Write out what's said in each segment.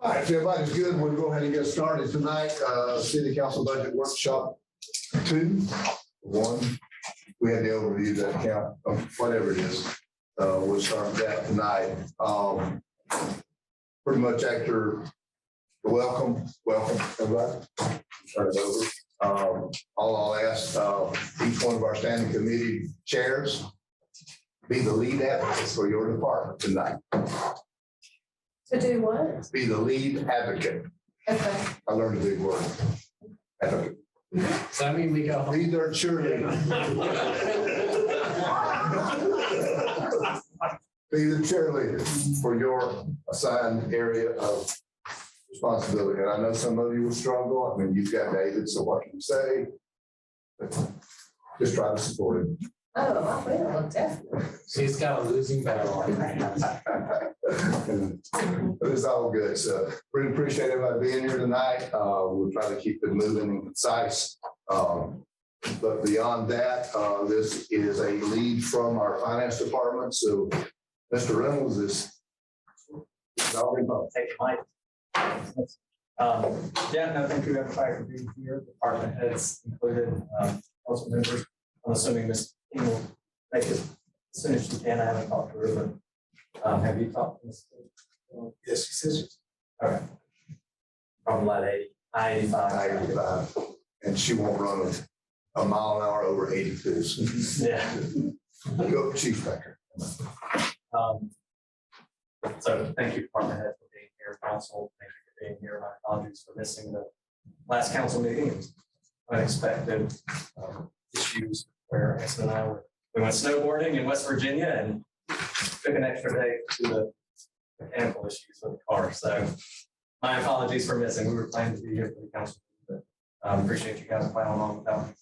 All right, if everybody's good, we'll go ahead and get started tonight. City Council Budget Workshop 2. 1. We had the overview of that count of whatever it is. We'll start with that tonight. Pretty much after the welcome, everybody. Turn it over. I'll ask each one of our standing committee chairs be the lead advocate for your department tonight. To do what? Be the lead advocate. Okay. I learned a big word. Advocate. Does that mean we go? Lead their cheerleader. Be the cheerleader for your assigned area of responsibility. And I know some of you will struggle. I mean, you've got David, so what can you say? But just try to support him. Oh, I will, definitely. She's got a losing battle. But it's all good. So really appreciate everybody being here tonight. We'll try to keep it moving and concise. But beyond that, this is a lead from our finance department. So Mr. Reynolds is already on. Thank you, Mike. Yeah, no, thank you everybody for being here. Department heads included, council members. I'm assuming Ms. King will make it as soon as she can. I haven't talked to her, but have you talked to Ms. King? Yes, he says. All right. From lat 80, I-85. And she won't run a mile an hour over 82. So Yeah. go Chief Becker. So thank you, department head, for being here. Council, thank you for being here. My apologies for missing the last council meeting. It was unexpected issues where Anson and I we went snowboarding in West Virginia and took an extra day to the mechanical issues with the car. So my apologies for missing. We were planning to be here for the council, but appreciate you guys playing along without me.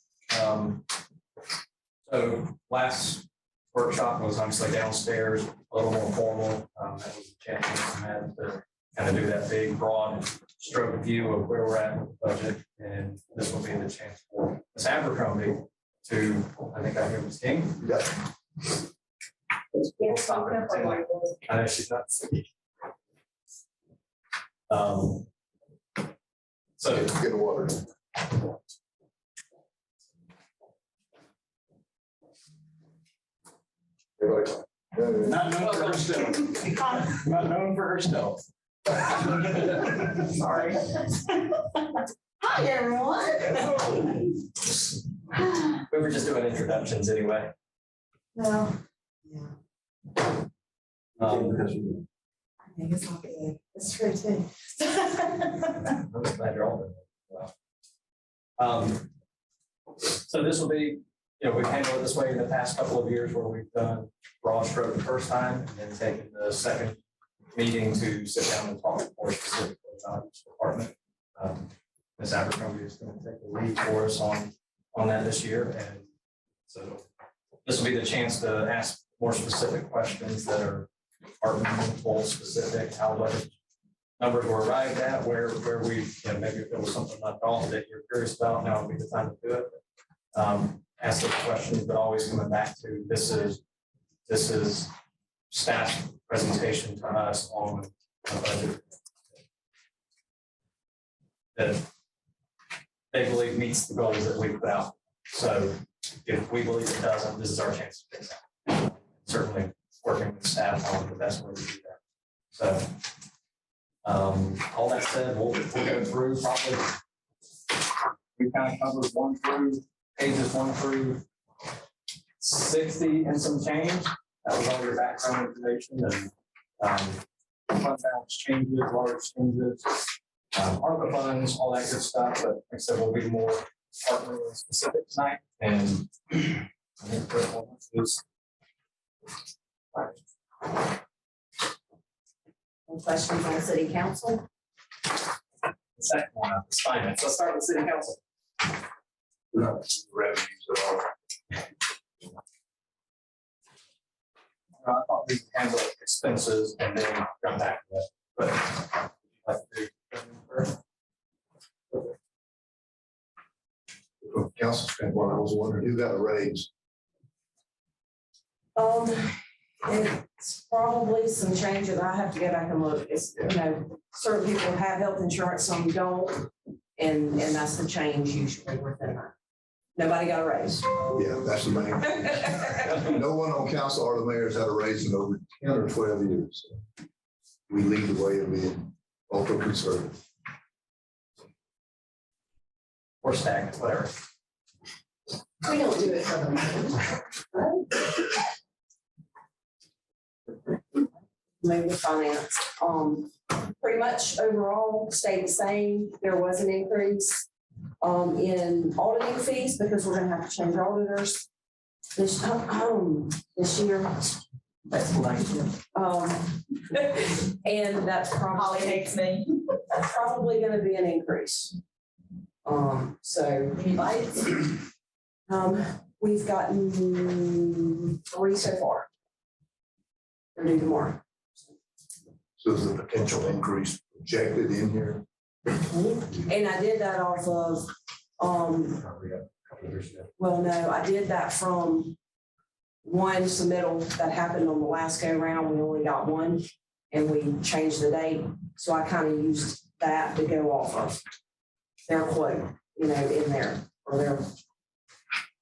So last workshop was obviously downstairs, a little more formal. That was a chance we had to kind of do that big, broad stroke view of where we're at with the budget. And this will be the chance for Ms. Abercrombie to, I think I hear Ms. King. Yeah. I know she's not speaking. So Get water. Not known for her stealth. Not known for her stealth. Sorry. Hi, everyone. we were just doing introductions anyway. No. Um, I think it's all good. It's true too. I'm just glad you're all doing it. Well. So this will be, we've handled it this way in the past couple of years where we've done broad stroke the first time and then taken the second meeting to sit down and talk more specifically about each department. Ms. Abercrombie is going to take the lead for us on that this year. And so this will be the chance to ask more specific questions that are departmental specific, how budget numbers were arrived at, where we, maybe if there was something left off that you're curious about, now would be the time to do it. Ask those questions, but always coming back to this is staff's presentation to us on the budget that they believe meets the goals that we put out. So if we believe it doesn't, this is our chance to fix that. Certainly working with staff on the best way to do that. So all that said, we'll go through probably, we kind of covered pages 1 through 60 and some change. That was all your background information and fund balance changes, large changes, ARPA funds, all that good stuff. But like I said, we'll be more partner specific tonight. And I think is Questions on the city council? the second one up is finance. Let's start with city council. Revenues at all. I thought we handle expenses and then come back to that. But like to do first. From council standpoint, I was wondering who got a raise. It It's probably some changes. I have to go back and look. It's, you know, certain people have health insurance, some don't. And that's the change usually within that. Nobody got a raise. Yeah, that's the main. No one on council or the mayor's had a raise in over 10 or 12 years. We lead the way of being ultra conservative. Or stagnant, whatever. We don't do it for the money. Maybe finance, pretty much overall stayed the same. There was an increase in auditing fees because we're gonna have to change auditors this year. That's like, And that's probably hates me. that's probably gonna be an increase. So Any bites? we've gotten 3 so far. We're due tomorrow. So is the potential increase projected in here? And I did that off of, well, no, I did that from one submittal that happened on the last go round. We only got one and we changed the date. So I kind of used that to go off of their quote, you know, in there or their,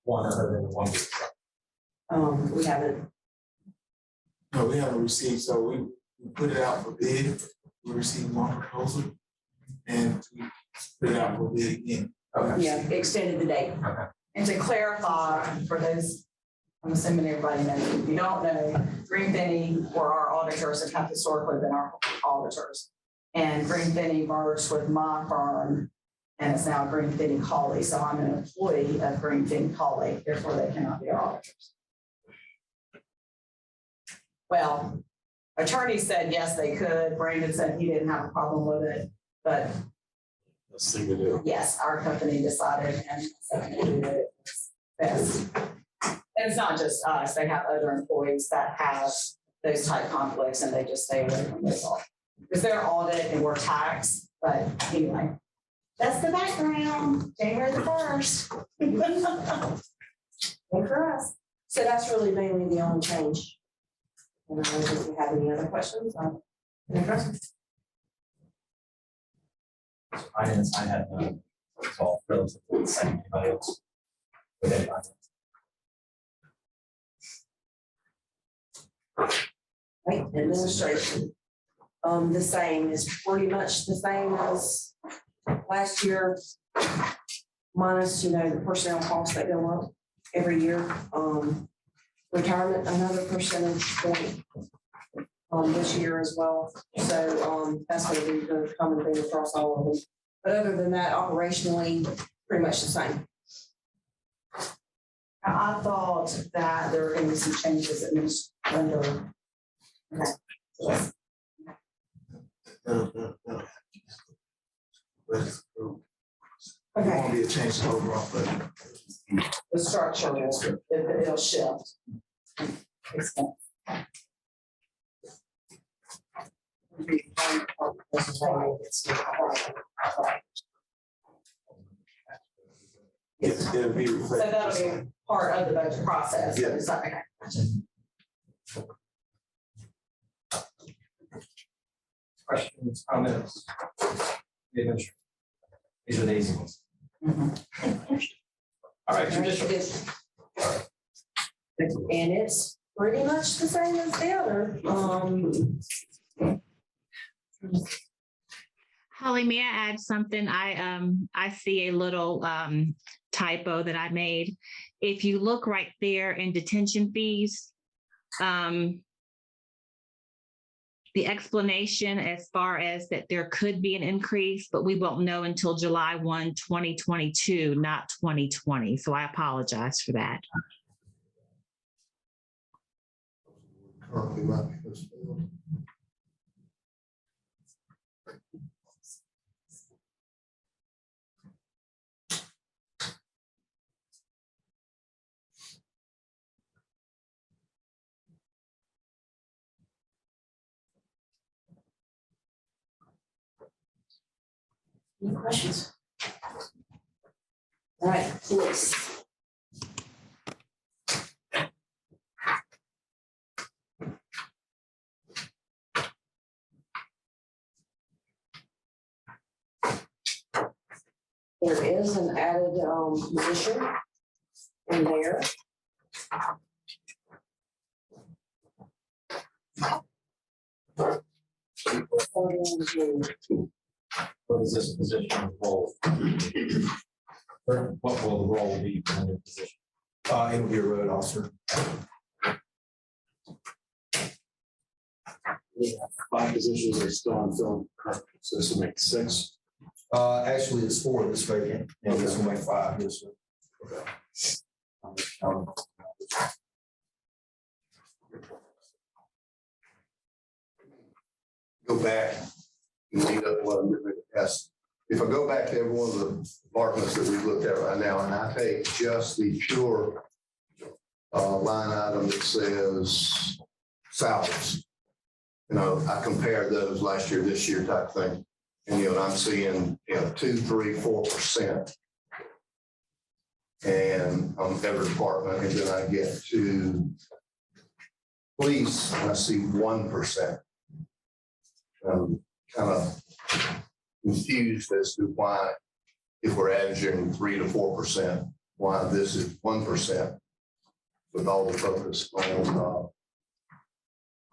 one other than one. we haven't, No, we haven't received, so we put it out for bid. We received one proposal and we put it out for bid again. Okay. yeah, extended the date. And to clarify, for those, I'm assuming everybody knows, if you don't know, Green Penny were our auditors and have historically been our auditors. And Green Penny merged with my firm, and it's now Green Penny Colley. So I'm an employee of Green Penny Colley, therefore they cannot be our auditors. Well, attorney said yes, they could. Brandon said he didn't have a problem with it, but Let's see what it is. yes, our company decided and said that it was best. And it's not just us, they have other employees that have those type conflicts and they just stay away from those all. Because they're audit and we're tax, but anyway. That's the background, January the 1st. And for us. So that's really mainly the only change. And I don't think we have any other questions. Any questions? Finance, I had none. It's all relatively the same. Anybody else? With any finance? Right, administration. The same, is pretty much the same as last year. Minus, you know, the personnel costs that go up every year. Retirement, another percentage point. This year as well. So, that's going to be the common thing across all of them. But other than that, operationally, pretty much the same. I thought that there were going to be some changes in this under. It won't be a change to overall, but The structure, it'll shift. it'll be So reflected. that'll be part of the budget process. Yeah. Is that okay? Questions, comments? The administration. These are the easy ones. All right, judicial. And it's pretty much the same as the other. Holly, may I add something? I see a little typo that I made. If you look right there in detention fees, the explanation as far as that there could be an increase, but we won't know until July 1, 2022, not 2020. So I apologize for that. Currently might be postponed. Any questions? All right, police. There is an added position in there. What is this position role? What will the role be for the new position? It will be a road officer. Five positions are still on film currently, so this will make six. Actually, it's 4 this vacant, and this will make 5, yes, sir. Go back and lead up what I'm going to ask. If I go back to every one of the departments that we've looked at right now, and I take just the pure line item that says salaries. You know, I compared those last year, this year type thing. And, you know, I'm seeing, 2, 3, 4%. And on every department, and then I get to police, and I see 1%. I'm kind of confused as to why, if we're averaging 3 to 4%, why this is 1% with all the focus on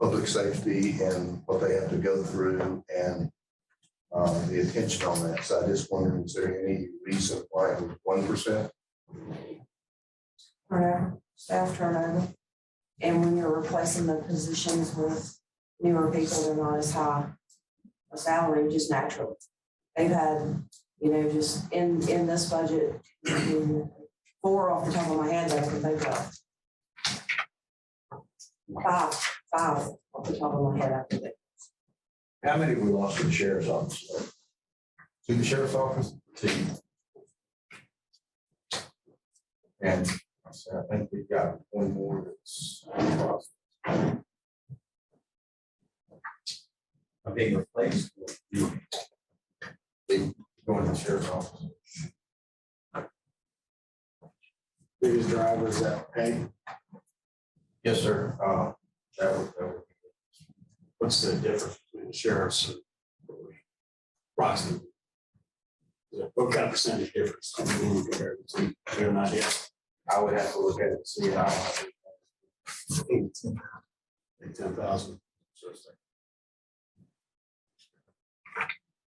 public safety and what they have to go through and the attention on that. So I just wondered, is there any reason why it was 1%? Turnover, staff turnover. And when you're replacing the positions with newer people, they're not as high a salary, just naturally. They've had, just in this budget, 4 off the top of my head that I can think of. 5 off the top of my head I can think of. How many have we lost to the sheriff's office? To the sheriff's office? 2. And I think we've got 1 more that's Being replaced? going to the sheriff's office. Biggest drivers that pay. Yes, sir. That would What's the difference between the sheriffs and approximately? What kind of percentage difference? I mean, compared to, you have an idea? I would have to look at it to see how. 10,000.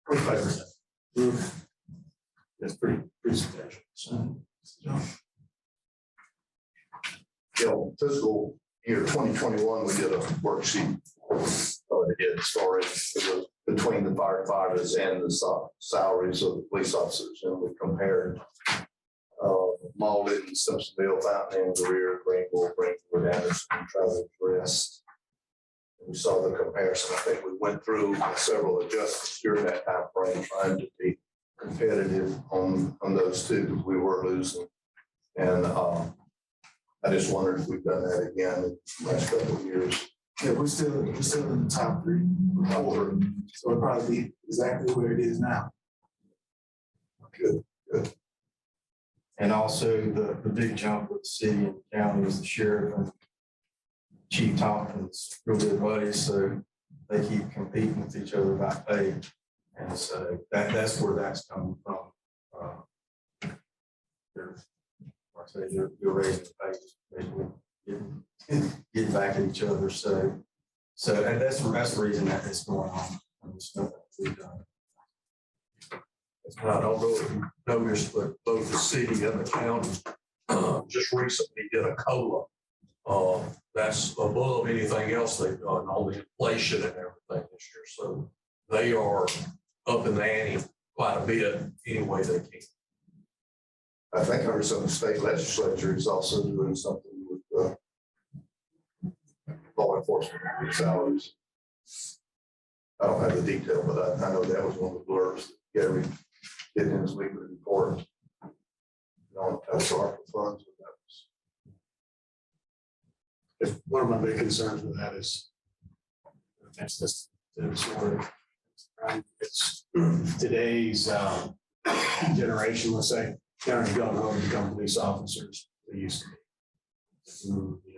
25%. That's pretty substantial. Fiscal year 2021, we did a worksheet. It did as far as between the firefighters and the salaries of the police officers, and we compared Mauldin, Simpsonville, Fountain, Greer, Greenville, Greenwood, Anderson, Travis, Rest. We saw the comparison. I think we went through several adjustments during that time frame, trying to be competitive on those two, because we were losing. And I just wondered if we've done that again in the last couple of years. Yeah, we're still in the top 3. So it'll probably be exactly where it is now. Good. And also the big jump with the city and county is the sheriff and Chief Tompkins, real good buddies, so they keep competing with each other about pay. And so that's where that's coming from. They're raising the pay, basically get back at each other. So and that's the reason that it's going on. It's nothing we've done. I don't know if you noticed, but both the city and the county just recently did a COLA. That's above anything else they've done, all the inflation and everything this year. So they are up in the ante quite a bit any way they can. I think I heard some of the state legislature is also doing something with law enforcement salaries. I don't have the detail, but I know that was one of the blurbs that Gary did in his weekly report. On ARPA funds. If one of my big concerns with that is that's just it's today's generation, let's say, they're going home to become police officers. They used to be.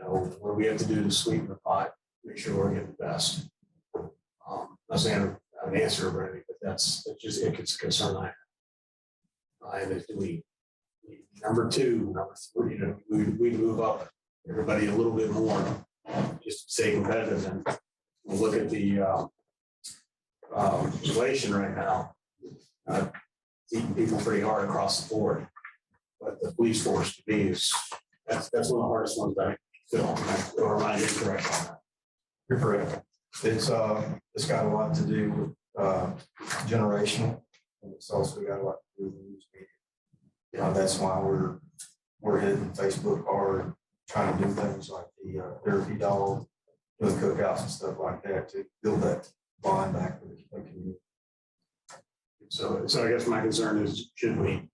What we have to do to sweeten the pot, make sure we're getting the best. Not saying I have an answer already, but it's a concern I have. And if we, number two, number three, we move up everybody a little bit more, just to stay competitive. And we'll look at the inflation right now. It's eating people pretty hard across the board. But the police force to me is, that's one of the hardest ones I feel, or am I incorrect on that? You're correct. It's got a lot to do with generational. And it's also got a lot to do with the news media. That's why we're hitting Facebook hard, trying to do things like the therapy dog, doing cookouts and stuff like that to build that bond back with the community. So I guess my concern is, should we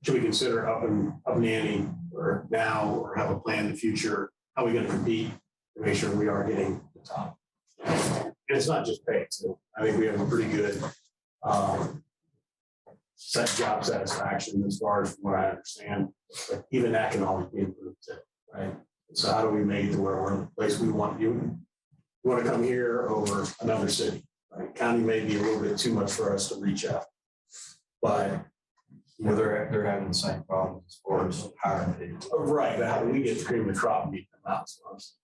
consider up and ante or now, or have a plan in the future? How are we going to compete to make sure we are getting the top? And it's not just pay too. I think we have a pretty good set job satisfaction as far as from what I understand, but even that can always be improved too, right? So how do we make it to where we're in the place we want? You want to come here over another city, right? County may be a little bit too much for us to reach out, but They're having the same problems as far as hiring people. right. But how do we get the cream of the crop and beat them out?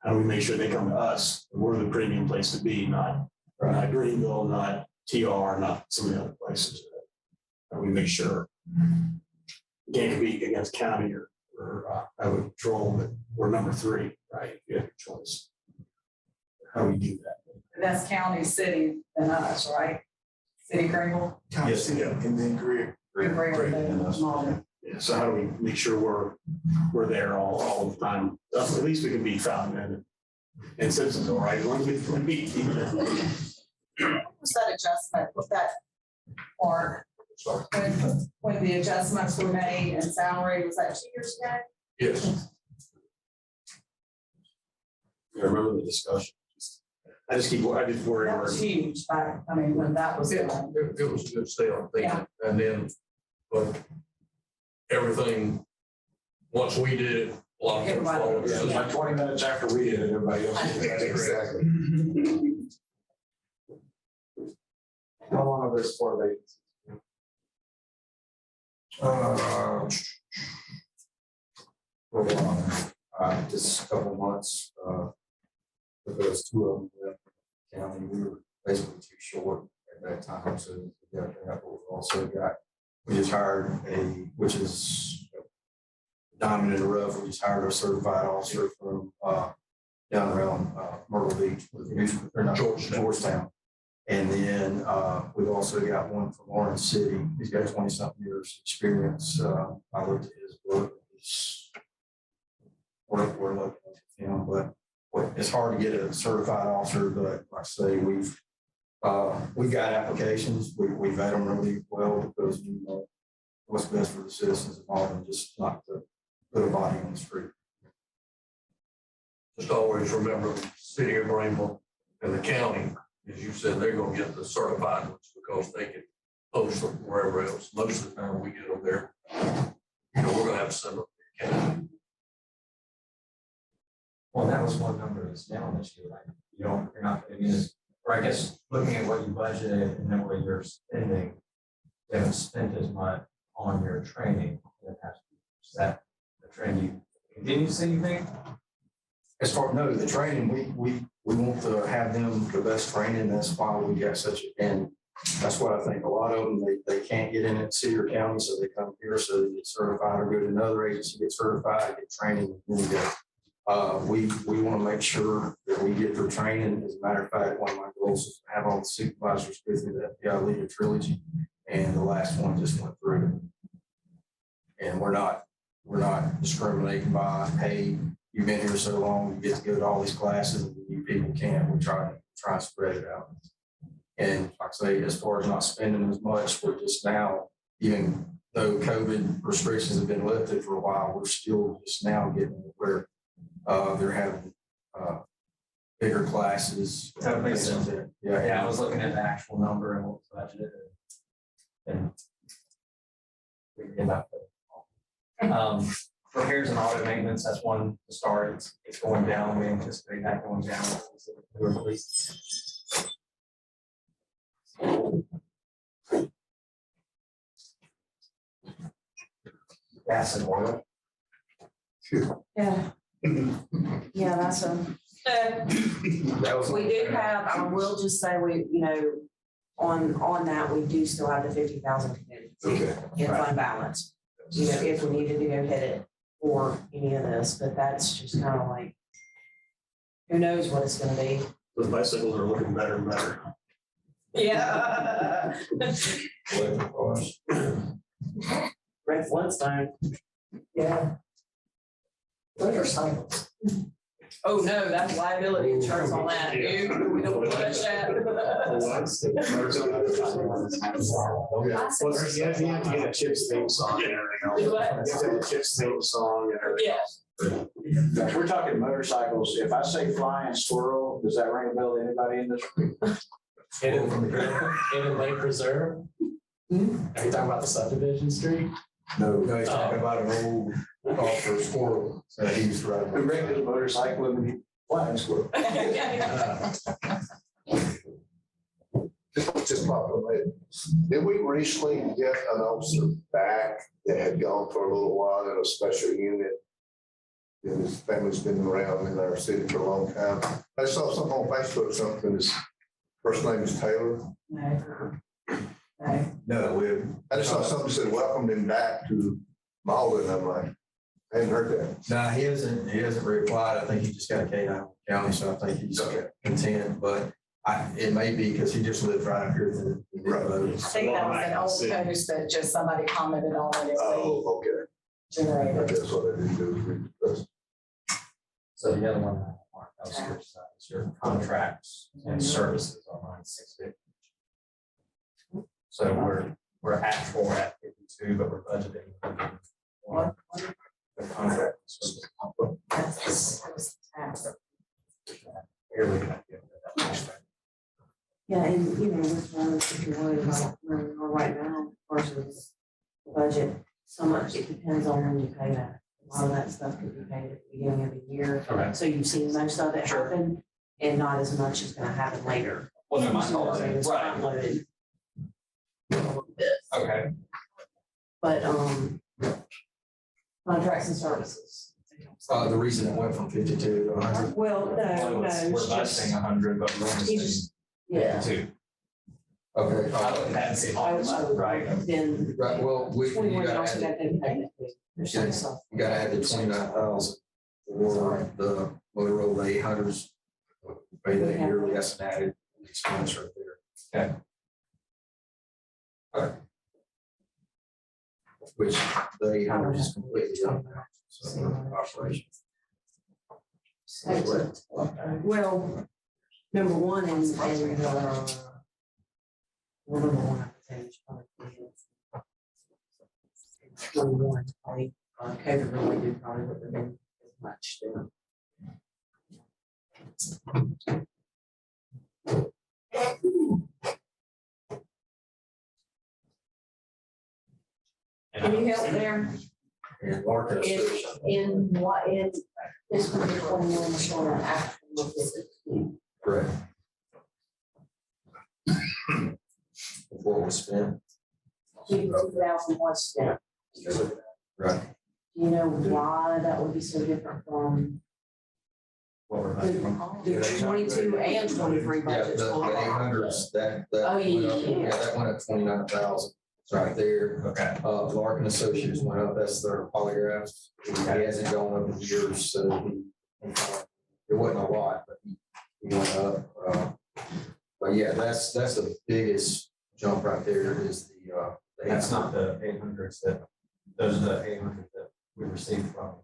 How do we make sure they come to us? We're the premium place to be, not Greenville, not TR, not some of the other places. How do we make sure we can't compete against county or highway patrol, but we're number three, right? If you have your choice. How do we do that? That's county, city, and us, right? City Greenville. County Yes, City, yeah. and then Greer. Greenville, and Mauldin. Yeah, so how do we make sure we're there all the time? At least we can beat Fountain and Simpsons, all right? As long as we can beat. What was that adjustment? Was that or when the adjustments were made and salary, was that 2 years ago? Yes. I remember the discussion. I just worry. That was huge back, I mean, when that was done. It was a good sale, I think. Yeah. And then, but everything, once we did it, a lot of people followed. Yeah, it was us. like 20 minutes after we did it, everybody else did it. Exactly. How long are those 4 vacancies? For a while, just a couple months, because 2 of them left the county. We were basically too short at that time, so we got that. But we also we just hired which is diamond in the rough. We just hired a certified officer from down around Myrtle Beach, Georgetown. And then we've also got one from Orange City. He's got 20-something years experience. I looked at his work. We're looking at him, but it's hard to get a certified officer. But like I say, we've got applications. We vet them really well because we know what's best for the citizens of Mauldin, just not to put a body on the street. Just always remember the city of Greenville and the county, as you said, they're gonna get the certified ones because they can post them wherever else. Most of the time we get them there. We're gonna have to send them to the county. Well, that was one number that's down this year, right? You're not, I mean, or I guess looking at what you budgeted and then what you're spending, you haven't spent as much on your training in the past. Is that the trend you continue to see, you think? As far the training, we want to have them the best training. That's why we got such and that's what I think a lot of them they can't get in at city or county, so they come here so they get certified or go to another agency, get certified, get training, and then go. We want to make sure that we get their training. As a matter of fact, one of my goals is to have all the supervisors with me that lead a trilogy, and the last one just went through. And we're not discriminating by, hey, you've been here so long, you get to go to all these classes, and you people can't. We try to spread it out. And like I say, as far as not spending as much, we're just now, even though COVID restrictions have been lifted for a while, we're still just now getting where they're having bigger classes. That makes sense. Yeah, I was looking at the actual number and what was budgeted. And we ended up. Repairs and audit maintenance, that's one to start. It's going down. We anticipate that going down. gas and oil. Yeah, yeah, that's a. That was. We do have, I will just say, on that, we do still have the 50,000 contingency Okay. in fund balance. If we needed to go hit it for any of this, but that's just kind of like, who knows what it's gonna be. The bicycles are looking better and better. Yeah. Electric cars. Red Flintstone. Yeah. Motorcycles. Oh, no, that's liability insurance on that, dude. We don't touch that. Well, you have to get a Chips theme song and everything else. What? You have to have a Chips theme song and everything. Yeah. If we're talking motorcycles, if I say flying squirrel, does that ring a bell to anybody in this room? In Lake Preserve? Are you talking about the subdivision street? No, he's talking about an old officer squirrel that he used to ride. Who wrecked his motorcycle and he flying squirrel? Just pop in my head. Did we recently get an officer back that had gone for a little while in a special unit? And his family's been around in our city for a long time. I saw something on Facebook, something, his first name is Taylor. No. No. No, I just saw something that said, welcomed him back to Mauldin. I'm like, I hadn't heard that. no, he hasn't replied. I think he just got a K-9 county, so I think he's content, but it may be because he just lives right up here. I think that was an old post that just somebody commented on it. Oh, okay. I Generated. guess what I didn't do is read this. So the other one, Mark, that was your contracts and services on line 650. So we're actual at 52, but we're budgeting. What? The contract. service. Here we go. Yeah, and with one, if you're worried about where we are right now versus the budget, so much, it depends on when you pay that. A lot of that stuff could be paid at the beginning of the year. Okay. So you've seen most of it happen and not as much is gonna happen later. Well, no, my So it's right. front-loaded a little bit. Okay. But, contracts and services. The reason it went from 52 to 100. Well, no, We're it's budgeting just, 100, but we're only He's- saying yeah. 52. Okay. I looked at and see I all was, that, right? then Right, well, you 21 gotta also got add, them payment. There's some stuff. you gotta add the 29,000 for the Motorola 800s. Pay that yearly, that's an added expense right there. Okay. Which the 800 is completely up now. So operation. Well, number one and well, number one, I would say is probably. 21, probably, COVID really did probably would have been as much there. Can you help there? And market. In what, in fiscal year 21, we're showing an actual look at it. Correct. Before we spent. 2,001 spent. Right. Do you know why that would be so different from What we're the budgeting. the 22 and 23 Yeah, budgets? the 800s, that. Oh, went up- yeah. That went up 29,000. It's right there. Okay. Larkin Associates went up, that's their polygraphs. He hasn't gone up in years, so it wasn't a lot, but he went up. But yeah, that's the biggest jump right there is the. That's not the 800s those are the 800 that we received from.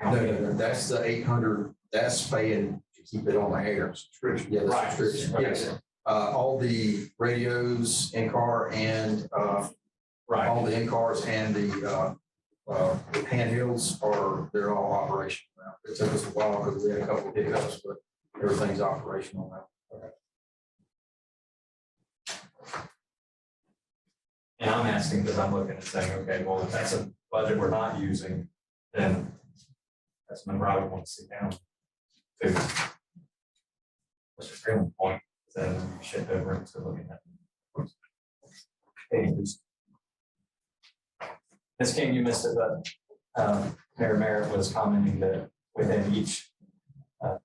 No, that's the 800, that's paying to keep it on the air. Yeah, the Right. subscription, Okay. yes. All the radios in car and, Right. all the in-cars and the handhelds they're all operational now. It took us a while because we had a couple of hiccups, but everything's operational now. And I'm asking because I'm looking at saying, okay, well, if that's a budget we're not using, then that's a number I would want to sit down to. What's your feeling point? Then you shift over into looking at. Ms. King, you missed it, but Mayor Merritt was commenting that within each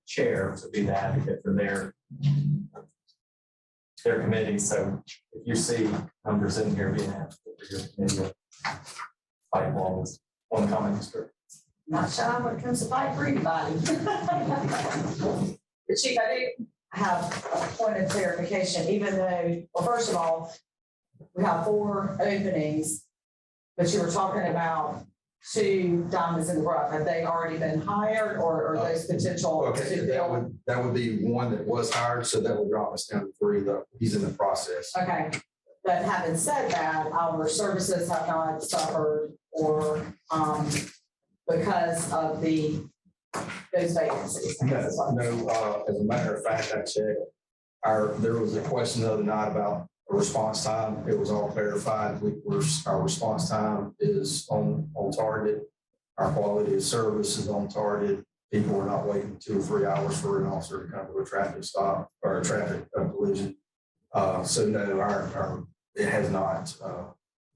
chair to be the advocate for their committee. So if you see numbers in here being advocate for your committee, fight walls on the comment district. Not shy when it comes to fight for anybody. But Chief, I do have a point of clarification, even though, well, first of all, we have 4 openings, but you were talking about 2 diamonds in the rough. Have they already been hired or are those potential? Okay, to fill? that would be one that was hired, so that would drop us down to 3, though. He's in the process. Okay, but having said that, our services have not suffered or, because of those vacancies. No, as a matter of fact, I checked. There was a question the other night about a response time. It was all verified. Our response time is on target. Our quality of service is on target. People are not waiting 2 or 3 hours for an officer to come to a traffic stop or a traffic collision. So no, it has not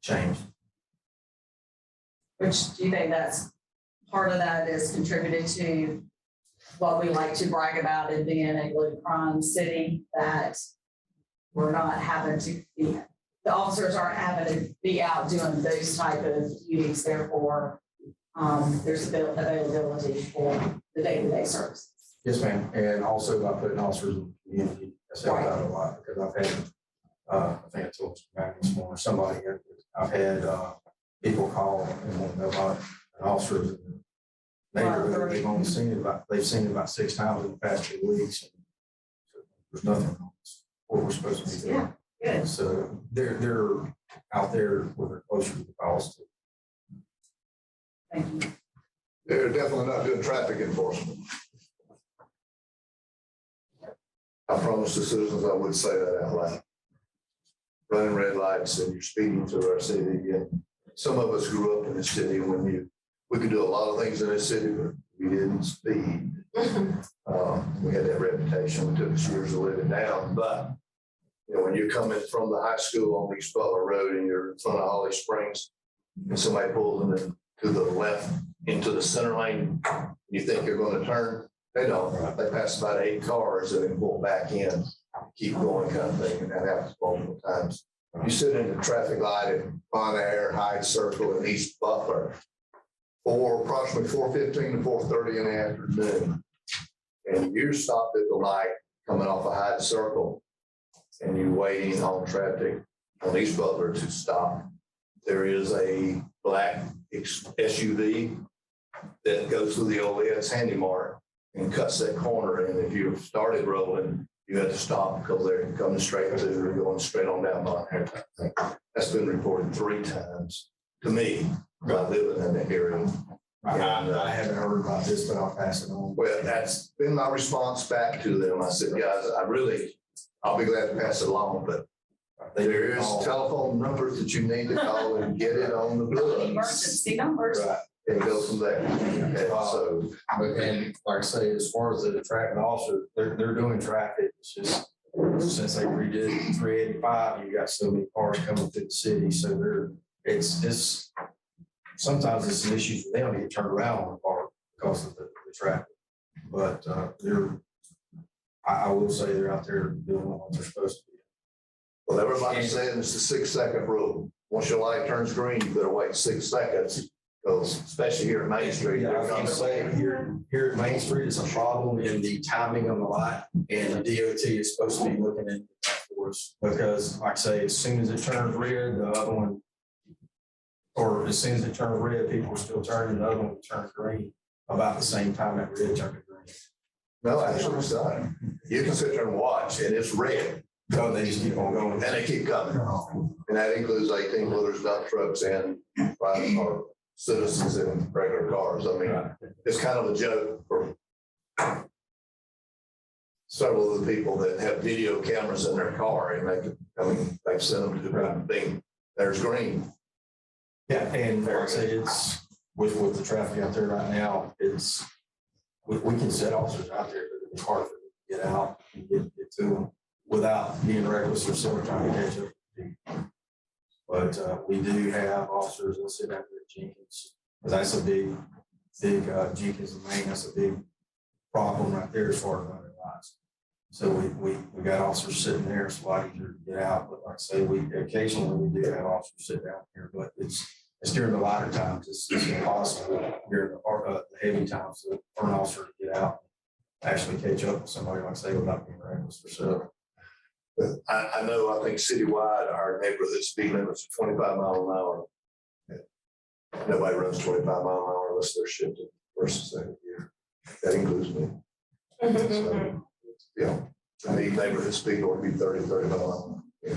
changed. Which do you think that's part of that is contributed to what we like to brag about in being a low crime city, that we're not having to be, the officers aren't having to be out doing those type of duties, therefore there's availability for the day-to-day services. Yes, ma'am. And also by putting officers in the community, that's helped out a lot because I've had, I think I told Mr. Mack this morning, somebody here, I've had people call and want to know about an officer in the neighborhood. They've seen it about 6 times in the past 2 weeks. And there's nothing wrong with what we're supposed to be doing. Yeah, good. So they're out there where they're closer to the calls. Thank you. They're definitely not doing traffic enforcement. I promised the citizens I would say that out loud. Running red lights and you're speeding through our city. And some of us grew up in the city when we could do a lot of things in this city, but we didn't speed. We had that reputation. It took us years to live it down. But you know, when you're coming from the high school on East Butler Road and you're in front of Holly Springs, and somebody pulls them in to the left into the center lane, you think you're going to turn. They don't. They pass about 8 cars and then pull back in, keep going kind of thing. And that happens multiple times. You sit in the traffic light at Bon Air, Hyde Circle, and East Butler for approximately 4:15 to 4:30 in the afternoon. And you're stopped at the light coming off of Hyde Circle and you're waiting on traffic on East Butler to stop. There is a black SUV that goes through the old Ed's Handy Mart and cuts that corner. And if you started rolling, you had to stop because they're coming straight to or going straight on down Bon Air. That's been reported 3 times to me by living in the area. I haven't heard about this, but I'll pass it on. Well, that's been my response back to them. I said, guys, I'll be glad to pass it along, but there is telephone numbers that you need to call and get it on the books. Emergency numbers. Right, and go from there. And so, And like I say, as far as the traffic officer, they're doing traffic. It's just since they redid 385, you got so many cars coming through the city. So it's sometimes it's an issue. They don't even turn around on the car because of the traffic. But I will say they're out there doing what they're supposed to be. well, everybody's saying it's the 6-second rule. Once your light turns green, you better wait 6 seconds. Because especially here at Main Street. Yeah, I was gonna say, here at Main Street, it's a problem in the timing of the light, and the DOT is supposed to be looking into that for us. Because like I say, as soon as it turns red, the other one, or as soon as it turns red, people are still turning, the other one turns green about the same time that red turned green. No, actually, it's not. You can sit there and watch and it's red. So they just keep on going. And they keep coming. And that includes 18-wheelers, dump trucks, and private car citizens in regular cars. I mean, it's kind of a joke for several of the people that have video cameras in their car and they send them to the thing. There's green. Yeah, and like I say, it's with the traffic out there right now, it's we can set officers out there, but it's hard for them to get out and get to them without being reckless or someone trying to catch up. But we do have officers that sit out there at Jenkins, because that's a big, Jenkins and Maine, that's a big problem right there as far as running lights. So we got officers sitting there, it's a lot easier to get out, but like I say, occasionally we do have officers sit down here, but it's during the lighter times, it's impossible during the heavy times for an officer to get out, actually catch up with somebody, like I say, without being reckless or so. But I know, I think citywide, our neighborhood speed limits are 25 miles an hour. Yeah. Nobody runs 25 miles an hour unless they're shifted first and second gear. That includes me. So, yeah, I mean, neighborhood speed would be 30 miles an hour. Yeah.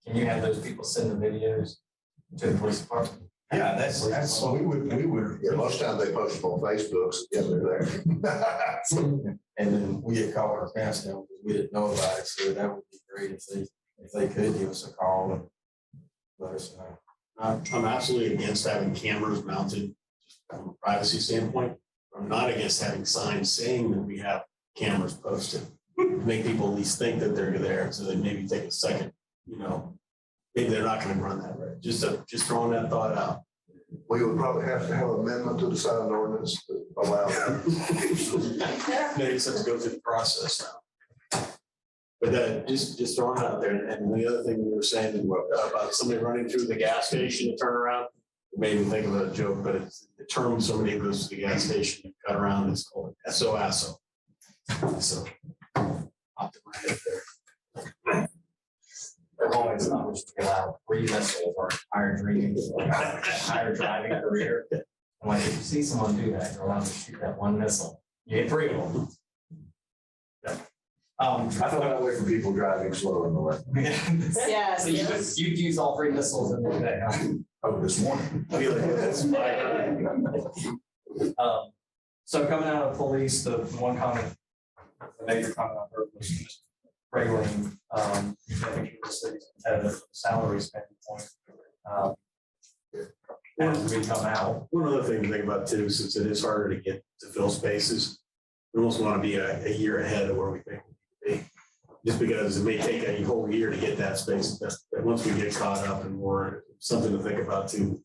Can you have those people send the videos to the police department? Yeah, that's we would. Yeah, most times they post them on Facebook, so yeah, they're there. And then we get called our pants down because we didn't know about it, so that would be great if they could give us a call and let us know. I'm absolutely against having cameras mounted from a privacy standpoint. I'm not against having signs saying that we have cameras posted. Make people at least think that they're there, so they maybe take a second, maybe they're not gonna run that right. Just throwing that thought out. We would probably have to have an amendment to the sign ordinance to allow that. Maybe it's to go through the process now. But that, just throwing it out there, and the other thing we were saying about somebody running through the gas station to turn around, it made me think of a joke, but it's the term somebody goes to the gas station and cut around, it's called SOASO. So, off the right there. They're always not just allowed free missiles or higher drinking, higher driving career. I'm like, if you see someone do that, you're allowed to shoot that one missile. You get 3 of them. Yeah. I feel that way for people driving slow in the way. Yes. So you'd use all 3 missiles in the day, huh? Oh, this morning. I feel like that's my. So coming out of police, the one comment, the major comment I heard was just regulating, making sure the city's competitive from a salary standpoint. As we come out. One other thing to think about too, since it is harder to get to fill spaces, we almost want to be a year ahead of where we think we need to be. Just because it may take a whole year to get that space, that once we get caught up and we're something to think about too.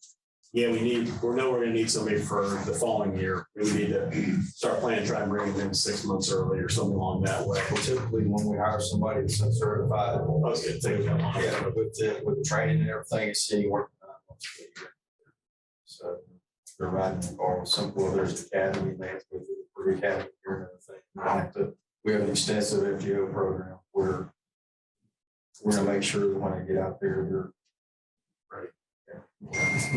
Yeah, we know we're gonna need somebody for the following year. We need to start planning, try and bring them in 6 months early or something along that way. Well, typically when we hire somebody that's certified, I was gonna take that long. yeah, with the training and everything, it's city work. So they're riding the car. There's the academy, they have to go through the pre-academy here and everything. We have an extensive FGO program where we're gonna make sure that when I get out there, they're ready. Yeah.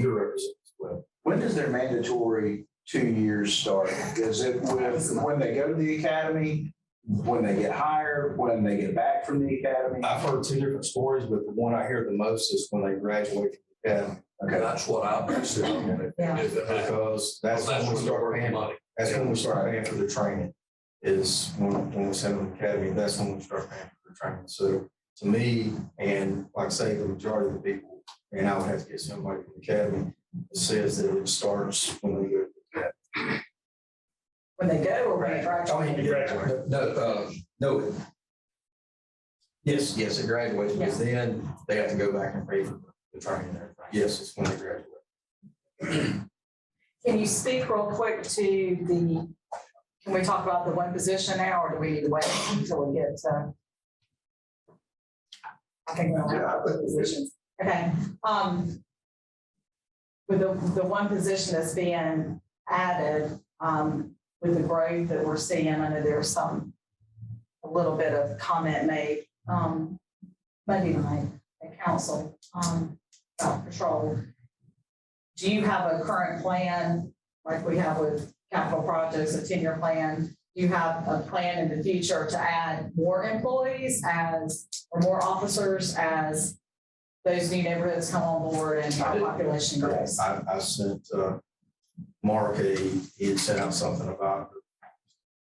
They're represented as well. When does their mandatory 2 years start? Is it with when they go to the academy, when they get hired, when they get back from the academy? I've heard 2 different stories, but the one I hear the most is when they graduate from the academy. Okay, that's what I'm interested in. Yeah. Because that's when we start paying. That's when we start paying for the training. Is when we send them to the academy. That's when we start paying for the training. So to me, and like I say, the majority of the people, and I would have to get somebody from the academy that says that it starts when they go to the academy. When they go or when they graduate? No. Yes, it graduates, but then they have to go back and pay for the training and everything. Yes, it's when they graduate. Can you speak real quick to can we talk about the one position now, or do we need to wait until we get to? I think we'll have the positions. Okay. With the one position that's being added, with the growth that we're seeing, I know there's a little bit of comment made, Monday night at council, about patrol. Do you have a current plan, like we have with capital projects, a 10-year plan? Do you have a plan in the future to add more employees or more officers as those new neighborhoods come on board and our population grows? I sent Mark, he had sent out something about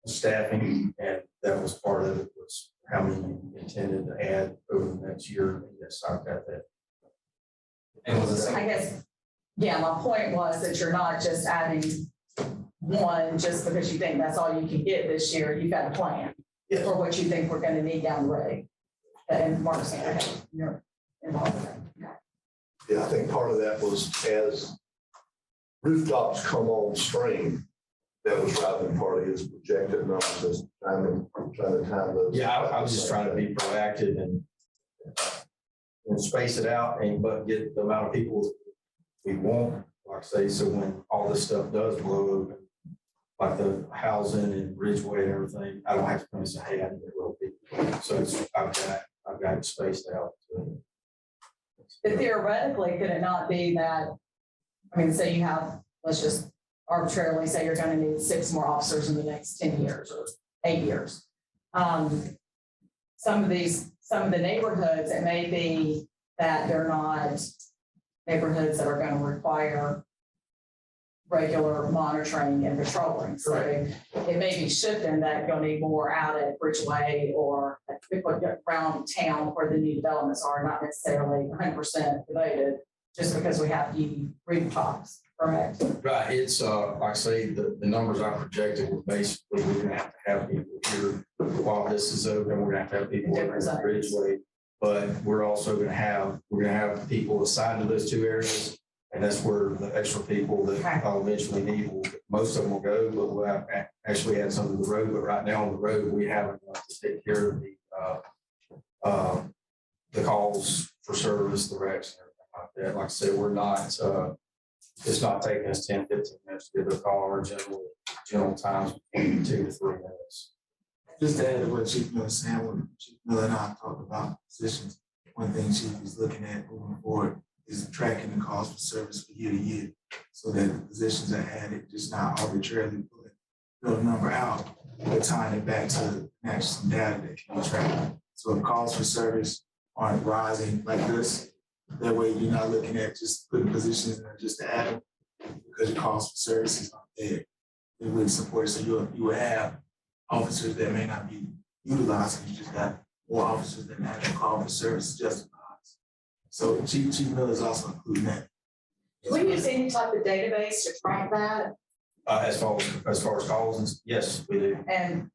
staffing, and that was part of it, was how many you intended to add over the next year. Yes, I've got that. And was it? I guess, yeah, my point was that you're not just adding one just because you think that's all you can get this year. You've got a plan for what you think we're going to need down the road. And Mark said, okay, you're involved with that. Yeah, I think part of that was as rooftops come on stream, that was driving part of his projected numbers, just trying to time those. Yeah, I was just trying to be proactive and space it out and but get the amount of people we want, like I say, so when all this stuff does blow open, like the housing and Ridgeway and everything, I don't have to come and say, hey, I need to roll people. So I've got it spaced out. But theoretically, could it not be that, I mean, say you have, let's just arbitrarily say you're gonna need 6 more officers in the next 10 years or 8 years. Some of the neighborhoods, it may be that they're not neighborhoods that are gonna require regular monitoring and patrolling. So it may be shifting that you'll need more out at Bridgeway or around town where the new developments are, not necessarily 100% devoted, just because we have the rooftops, correct? Right, it's, like I say, the numbers I projected were basically, we're gonna have people here while this is open, we're gonna have people in the Ridgeway. But we're also gonna have people assigned to those 2 areas. And that's where the extra people that I'll eventually need, most of them will go, but we'll have actually add some to the road. But right now on the road, we haven't enough to take care of the calls for service, the wrecks and everything like that. Like I said, we're not, it's not taking us 10, 15 minutes to get a call. Our general times between 2 to 3 minutes. Just to add to what Chief Miller said, when Chief Miller and I talked about positions, one thing Chief is looking at moving forward is tracking the cost of service from year to year, so that the positions are added, just not arbitrarily put a number out, but tying it back to actual data that can be tracked. So if costs for service aren't rising like this, that way you're not looking at just putting positions in just to add them, because your cost for services aren't there. It would support, so you will have officers that may not be utilized, you just got more officers than actual call for service justifies. So Chief Miller is also including that. Do we use any type of database to track that? As far as calls, yes, we do. And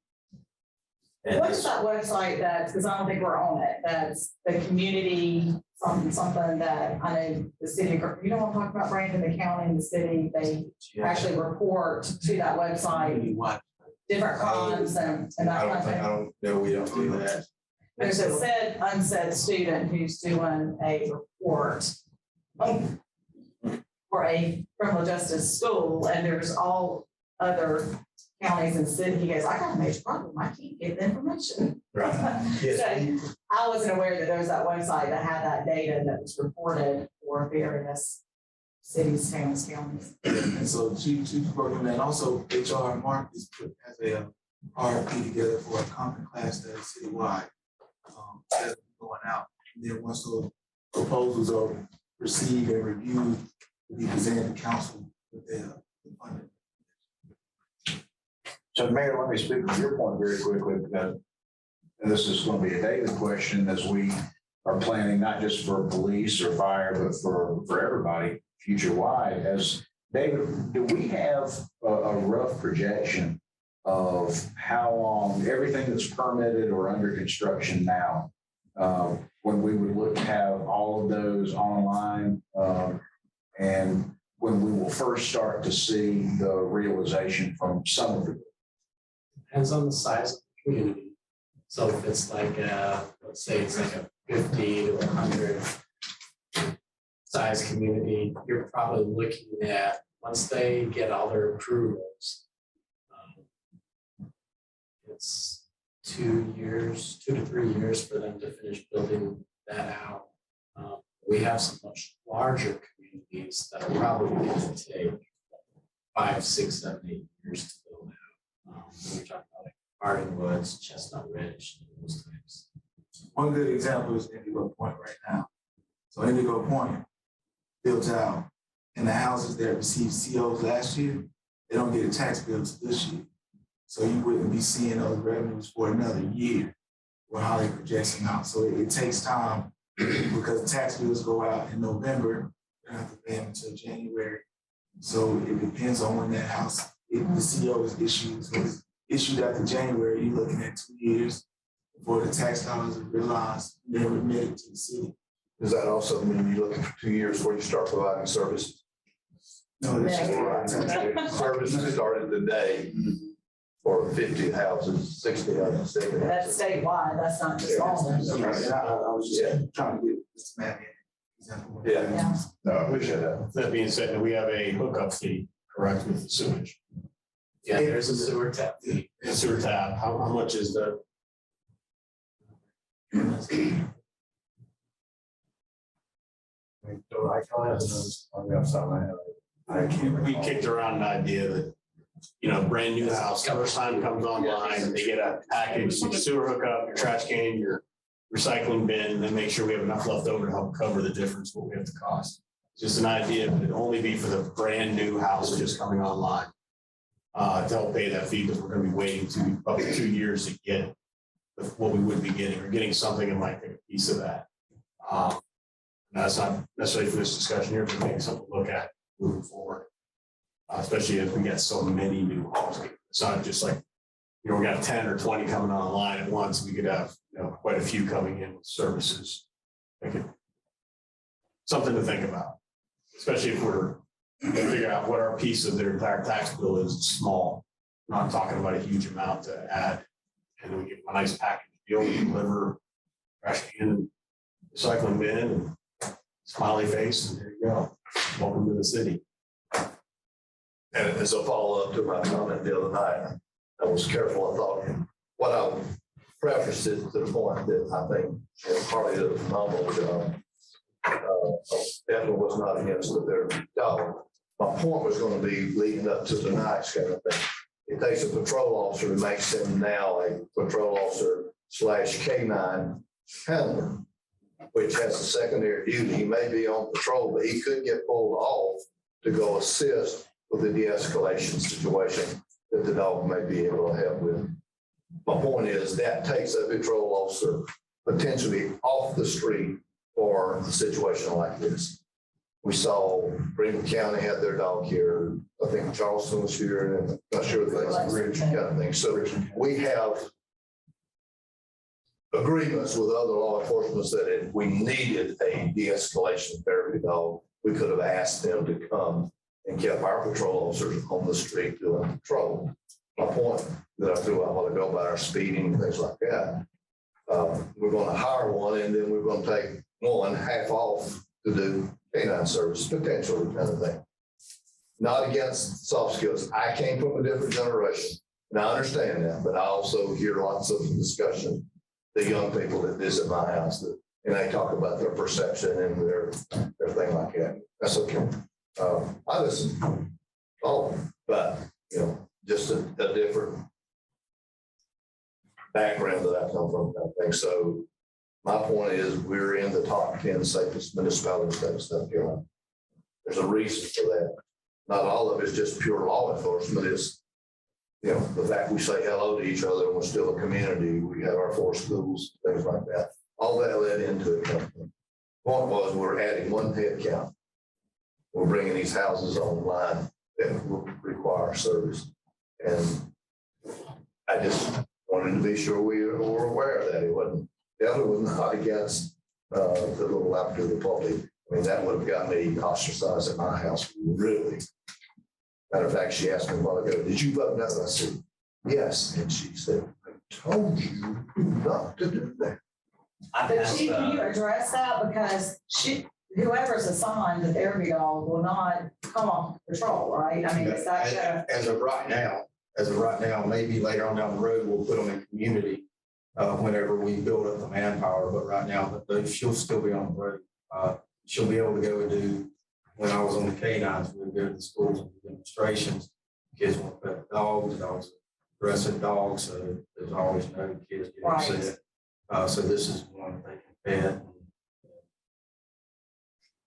what is that website that's, because I don't think we're on it, that's the community, something that I know the city, you know what I'm talking about, Brandon, the county and the city, they actually report to that website different crimes and that kind of thing. I don't know, we don't do that. There's a said unsaid student who's doing a report for a criminal justice school, and there's all other counties and cities. He goes, I got a major problem. I can't get the information. Right. Yes. So I wasn't aware that there was that website that had that data that was reported for various cities, towns, counties. And so Chief working on that. Also, HR Mark has a RFP together for a common class that is citywide. That's going out. And then once those proposals are received and reviewed, will be presented to council with the funding. So Mayor, let me speak to your point very quickly, because, and this is going to be a David question, as we are planning not just for police or fire, but for everybody future wide. As David, do we have a rough projection of how long everything that's permitted or under construction now, when we would look to have all of those online, and when we will first start to see the realization from some of the. Depends on the size of the community. So if it's like let's say it's like a 50 to 100 size community, you're probably looking at, once they get all their approvals, it's 2 to 3 years for them to finish building that out. We have some much larger communities that are probably going to take 5, 6, 7, 8 years to build out. We're talking about like Harding Woods, Chestnut Ridge, those types. One good example is Indigo Point right now. So Indigo Point built out, and the houses that received COs last year, they don't get a tax bill this year. So you wouldn't be seeing those revenues for another year or how they project them out. So it takes time because the tax bills go out in November, you don't have to pay them until January. So it depends on when that house, if the CO is issued. So it's issued after January, you're looking at 2 years before the tax dollars are realized and they're remitted to the city. Does that also mean you're looking for 2 years before you start providing services? No, this is. Services started today for 50 houses, 60 houses, 70 That's houses. statewide, that's not just Mauldin. Okay, I was just trying to get this man. Yeah. Yeah. No, I appreciate that. That being said, we have a hookup fee, correct, with the sewage? Yeah, there's a sewer tap fee. The sewer tab, how much is that? I can't have those on the outside of my head. I can't. We kicked around an idea that, you know, brand new house, first time comes online, they get a package, your sewer hookup, your trash can, your recycling bin, and then make sure we have enough left over to help cover the difference, what we have to cost. Just an idea, but it'd only be for the brand new house just coming online. To help pay that fee, because we're gonna be waiting up to 2 years to get what we would be getting, or getting something that might take a piece of that. That's not necessarily for this discussion here, but maybe something to look at moving forward. Especially as we get so many new homes. It's not just like, you know, we got 10 or 20 coming online at once. We could have, you know, quite a few coming in with services. Something to think about, especially if we're figuring out what our piece of their entire tax bill is. It's small. We're not talking about a huge amount to add. And we get a nice package deal, we deliver trash can, recycling bin, and smiley face, and there you go. Welcome to the city. And as a follow-up to my comment the other night, I was careful. I thought what I prefaced it to the point that I think, you know, partly did a phenomenal job. Definitely was not against their dollar. My point was going to be leading up to tonight's kind of thing. It takes a patrol officer who makes him now a patrol officer / K9 handler, which has a secondary duty. He may be on patrol, but he could get pulled off to go assist with the de-escalation situation that the dog may be able to help with. My point is that takes a patrol officer potentially off the street for a situation like this. We saw Greenville County had their dog here. I think Charleston was here, and I'm not sure that's the kind of thing. So we have agreements with other law enforcement that if we needed a de-escalation therapy dog, we could have asked them to come and kept our patrol officers on the street doing patrol. My point that I threw out a while ago about our speeding and things like that, we're going to hire one, and then we're going to take one half off to do canine service, potentially kind of thing. Not against soft skills. I came from a different generation, and I understand that, but I also hear lots of discussion. The young people that visit my house, and they talk about their perception and their thing like that. That's okay. I listen, but you know, just a different background that I come from, kind of thing. So my point is, we're in the top 10 safest municipalities in South Carolina. There's a reason for that. Not all of it's just pure law enforcement. It's, you know, the fact we say hello to each other and we're still a community. We have our 4 schools, things like that. All that led into it. Point was, we're adding one head count. We're bringing these houses online that will require service. And I just wanted to be sure we were aware of that. It wasn't, the other was not against the little after the puppy. I mean, that would have got me ostracized at my house, really. Matter of fact, she asked me a while ago, did you vote no? I said, yes. And she said, I told you not to do that. But Chief, can you address that? Because whoever's assigned the therapy dog will not come off patrol, right? I mean, is that As of right now, maybe later on down the road, we'll put them in community whenever we build up the manpower. But right now, she'll still be on the road. She'll be able to go and do, when I was on the K9s, we'd go to the schools and do demonstrations. Kids want to pet dogs are aggressive dogs, so there's always no kids getting upset. So this is one they can pet.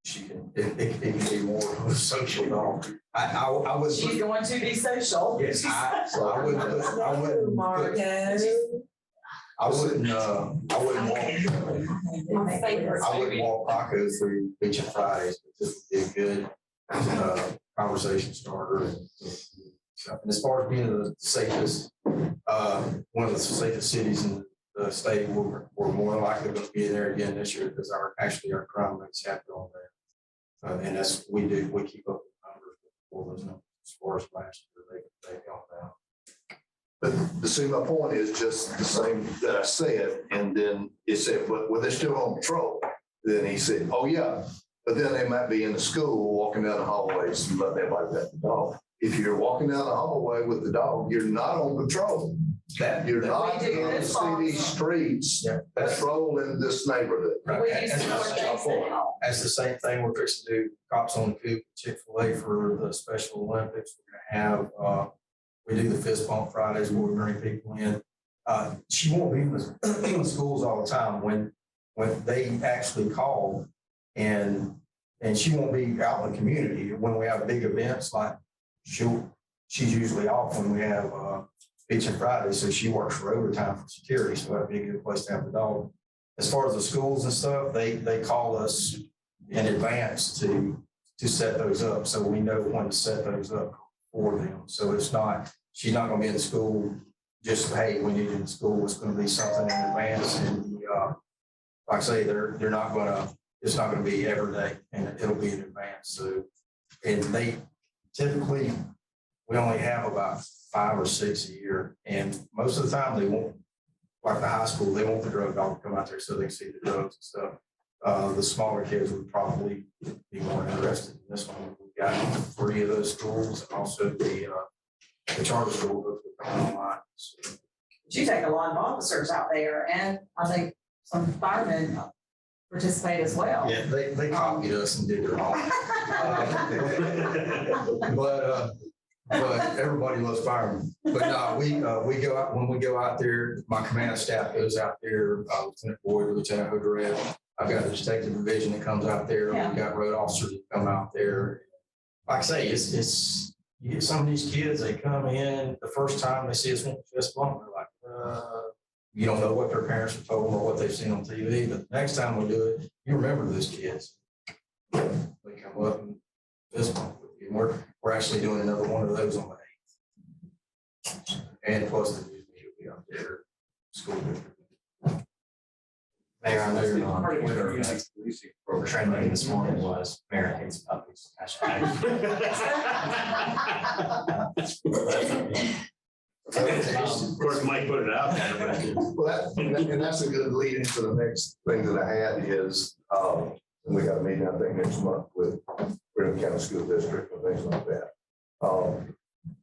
She can, it can be more of a social dog. I would. she's going to be social? Yes, I wouldn't walk Paco through Beach and Fridays, but this would be a good conversation starter. And as far as being the safest, one of the safest cities in state, we're more likely going to be there again this year because our crime rates have gone down. And that's, we keep up with numbers before those numbers as far as last year, they've gone down. But see, my point is just the same that I said, and then it said, well, they're still on patrol. Then he said, oh, yeah, but then they might be in the school walking down the hallways and letting everybody pet the dog. If you're walking down the hallway with the dog, you're not on patrol. You're not We do in the this city also. streets Yeah. patrolling this neighborhood. We use And more things now. that's the same thing we're fixing to do, cops on the coop, Chick-fil-A for the Special Olympics. We're gonna have, we do the fist bump Fridays where we bring people in. She won't be in the schools all the time when they actually call and she won't be out in the community. When we have big events like she's usually off when we have Beach and Friday, so she works for overtime for security, so that'd be a good place to have the dog. As far as the schools and stuff, they call us in advance to set those up, so we know when to set those up for them. So she's not gonna be in school just, hey, we need you in school. It's gonna be something in advance, and like I say, they're not gonna, it's not gonna be every day, and it'll be in advance. So, and they typically, we only have about 5 or 6 a year, and most of the time they won't, like the high school, they want the drug dog to come out there so they can see the drugs and stuff. The smaller kids would probably be more interested in this one. We've got 3 of those schools, and also the charter school that we're coming online. So, You take a lot of officers out there, and I think some firemen participate as well. yeah, they copied us and did their own. But everybody loves firemen. But no, we go out, when we go out there, my command staff goes out there, Lieutenant Boyd, Lieutenant Hoodred. I've got a detective division that comes out there. Yeah. We've got road officers that come out there. Like I say, it's some of these kids, they come in, the first time they see us with a fist bump, they're like, you don't know what their parents have told them or what they've seen on TV, but the next time we do it, you remember those kids. They come up and fist bump with you. And we're actually doing another one of those on the 8th. And plus the news media will be out there, school district. Mayor, I know you're not. Our training this morning was Mayor hates puppies. Of course, Mike put it out there, but. Well, and that's a good lead into the next thing that I had is, and we got a meeting, I think, next month with Graham County School District and things like that.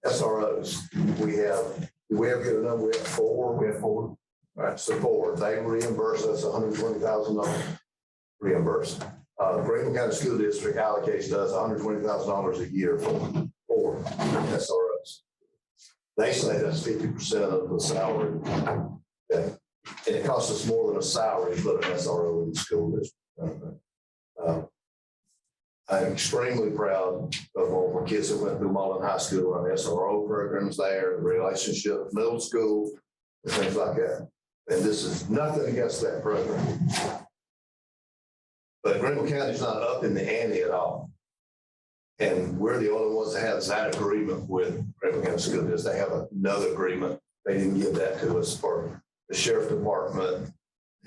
SROs, we have get a number, we have 4. We have 4. All right, so 4, they reimburse us $120,000 reimbursed. Graham County School District allocates us $120,000 a year for 4 SROs. They say that's 50% of the salary. Okay. And it costs us more than a salary to put an SRO in the school district. I'm extremely proud of all the kids that went through Mauldin High School on SRO programs there, the relationship, middle school, and things like that. And this is nothing against that program. But Graham County's not up in the ante at all. And we're the only ones that have that agreement with Graham County School District. They have another agreement. They didn't give that to us for the sheriff department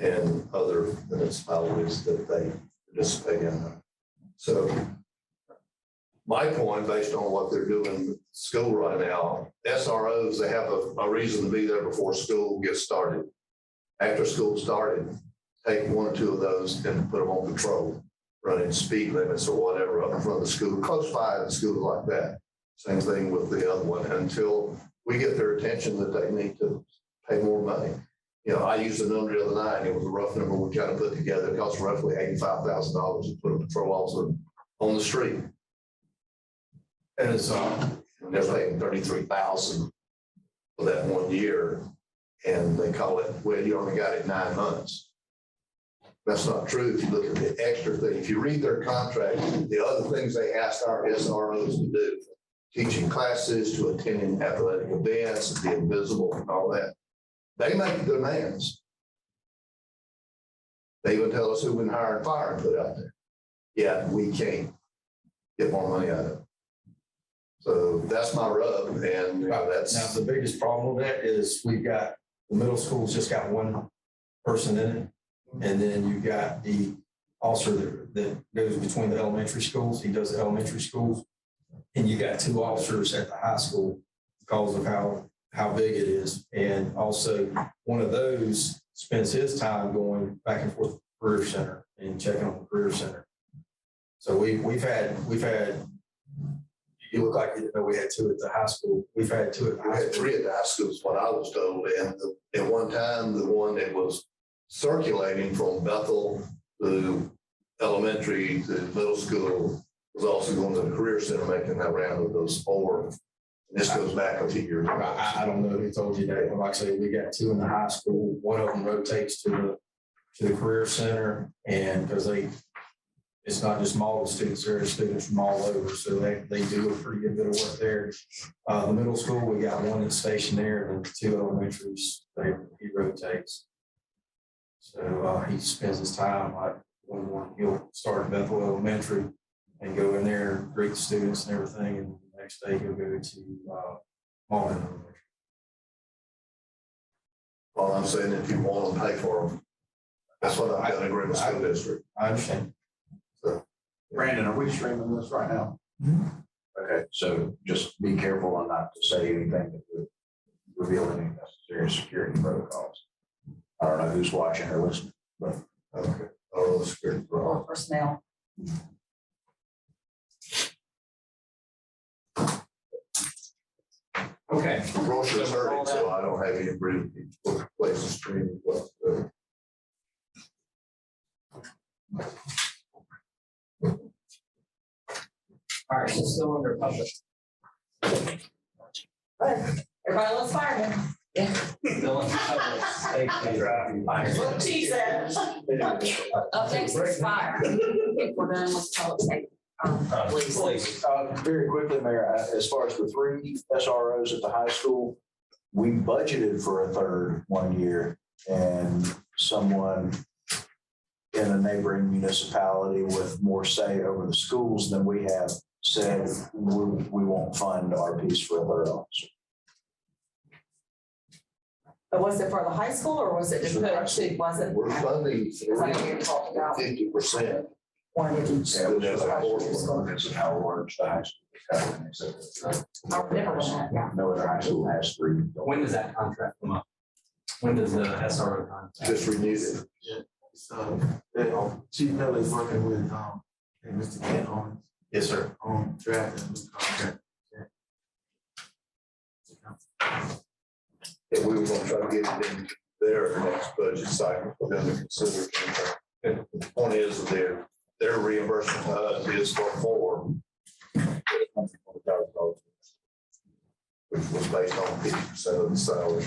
and other municipalities that they participate in. So my point, based on what they're doing with school right now, SROs, they have a reason to be there before school gets started. After school started, take 1 or 2 of those and put them on patrol, running speed limits or whatever up in front of the school, close by the school like that. Same thing with the other one until we get their attention that they need to pay more money. You know, I used a number the other night. It was a rough number we kind of put together. It cost roughly $85,000 to put a patrol officer on the street. And it's they're paying $33,000 for that 1 year, and they call it, well, you only got it 9 months. That's not true. If you look at the extra thing, if you read their contract, the other things they ask our SROs to do, teaching classes, to attending athletic events, and being visible and all that, they make demands. They even tell us who we can hire and fire and put out there. Yeah, we can't get more money out of it. So that's my rub, and Now, that's the biggest problem with that is we've got, the middle school's just got one person in it. And then you've got the officer that goes between the elementary schools. He does the elementary schools. And you got 2 officers at the high school because of how big it is. And also one of those spends his time going back and forth to the career center and checking on the career center. So we've had, you look like you didn't know we had 2 at the high school. We've had 2 at the We high had school. 3 at the high school is what I was told, and at one time, the one that was circulating from Bethel to elementary to middle school was also going to the career center, making that round of those 4. And this goes back a few years. I don't know who told you that. Like I say, we got 2 in the high school. One of them rotates to the career center, and because it's not just Mauldin students, there are students from all over, so they do a pretty good bit of work there. The middle school, we got 1 that's stationed there, and 2 elementaries, he rotates. So he spends his time, like, one morning he'll start at Bethel Elementary and go in there, greet the students and everything, and the next day he'll go to Mauldin Elementary. All I'm saying, if you want them, pay for them. That's what I've got to agree with the school district. I understand. Brandon, are we streaming this right now? Okay, so just be careful and not to say anything that would reveal any necessary security protocols. I don't know who's watching or listening, but Okay. All the security. Or personnel. Okay. Brochure's hurting, so I don't have any really places streaming. All right, so still under public. Everybody loves firemen. Still under public safety. That's what she said. Up next is fire. If we're done with public safety. Please. very quickly, Mayor, as far as the 3 SROs at the high school, we budgeted for a third one year, and someone in a neighboring municipality with more say over the schools than we have said we won't fund our piece for a third officer. But was it for the high school or was it just put to, was it? We're funding Because I know you talked about 50%. one of each. Yeah, that's how large the high school is. I remember that, yeah. No other high school has 3. When does that contract come up? When does the SRO contract? Just renewed it. So, Chief Miller's working with, Mr. Kent on Yes, sir. drafting a new contract. And we were gonna try to get it in their next budget cycle for them to consider. And the point is that their reimbursement to us is for 4. Which was based on 50% of the salary.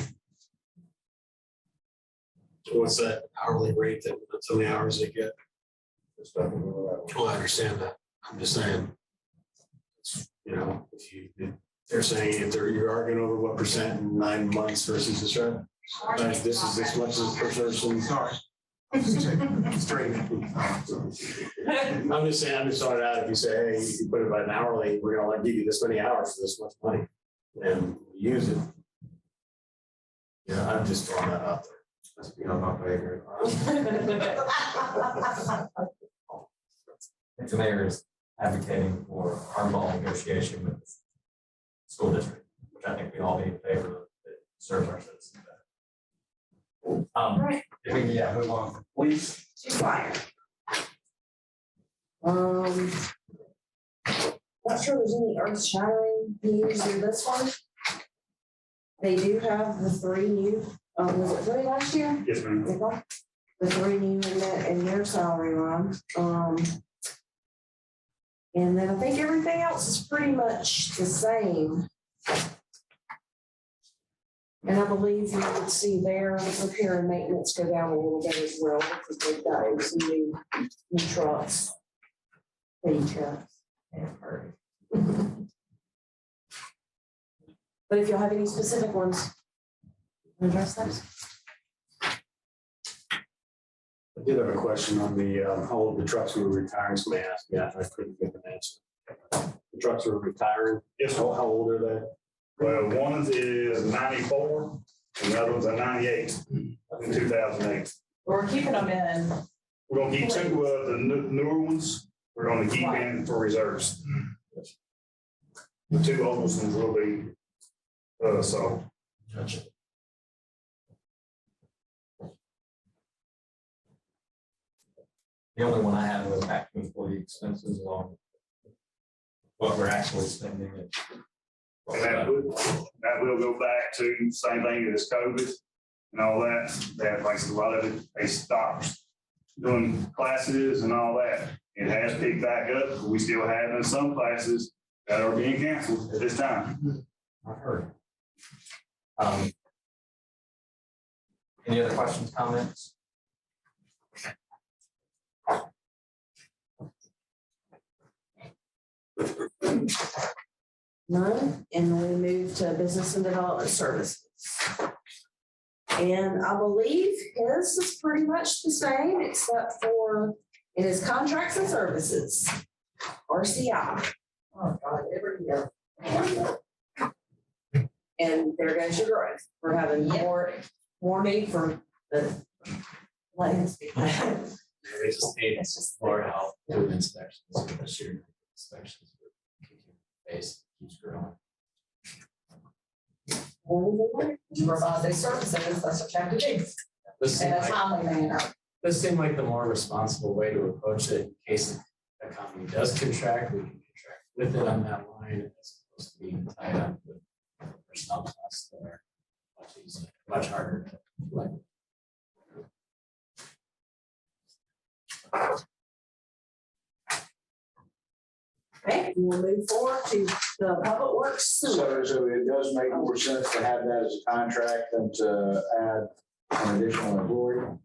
What's that hourly rate that, that's how many hours they get? It's nothing wrong with that. Well, I understand that. I'm just saying. You know, they're saying if you're arguing over what percent in 9 months versus this, right? This is as much as per person. Sorry. I'm just checking. Straight. I'm just saying, I'm just throwing it out. If you say, hey, if you put it by an hourly, we're gonna give you this many hours for this much money and use it. Yeah, I'm just throwing that out there. That's, you know, my favorite. The mayor is advocating for hardball negotiation with the school district, which I think we all be in favor of, that serves our citizens better. Right. If we can, yeah, move on, please. To fire. Not sure there's any earth shattering news in this one. They do have the 3 new, was it 3 last year? Yes, ma'am. The 3 new in their salary line. And then I think everything else is pretty much the same. And I believe you would see their repair and maintenance go down a little bit as well, because they've got some new trucks. Big trucks. But if you'll have any specific ones, address those. I did have a question on the, how old the trucks we were retiring. Somebody asked me, I couldn't give an answer. The trucks were retiring. Yes, How old are they? well, one is 94 and the other one's a 98 in 2008. We're keeping them in. We're gonna keep two of the newer ones, we're gonna keep in for reserves. The two oldest ones will be, so. Gotcha. The only one I had was back to employee expenses along what we're actually spending. And that will go back to same thing as COVID and all that. That like a lot of it, they stopped doing classes and all that. It has picked back up, but we still have some classes that are being canceled at this time. I've heard. Any other questions, comments? None, and we move to business and development services. And I believe his is pretty much the same, except for it is contracts and services, RCI. Oh, God, every year. And there goes your growth. We're having more need for the. It's just more help doing inspections this year. Inspections base keeps growing. Provide those services, that's what you have to do. This In seemed a like, timely manner. this seemed like the more responsible way to approach it in case the company does contract, we can contract with it on that line as opposed to being tied up with personnel costs that are much easier, much harder to like. Okay, we'll move forward to the public works sewer. So it does make more sense to have that as a contract than to add an additional employee.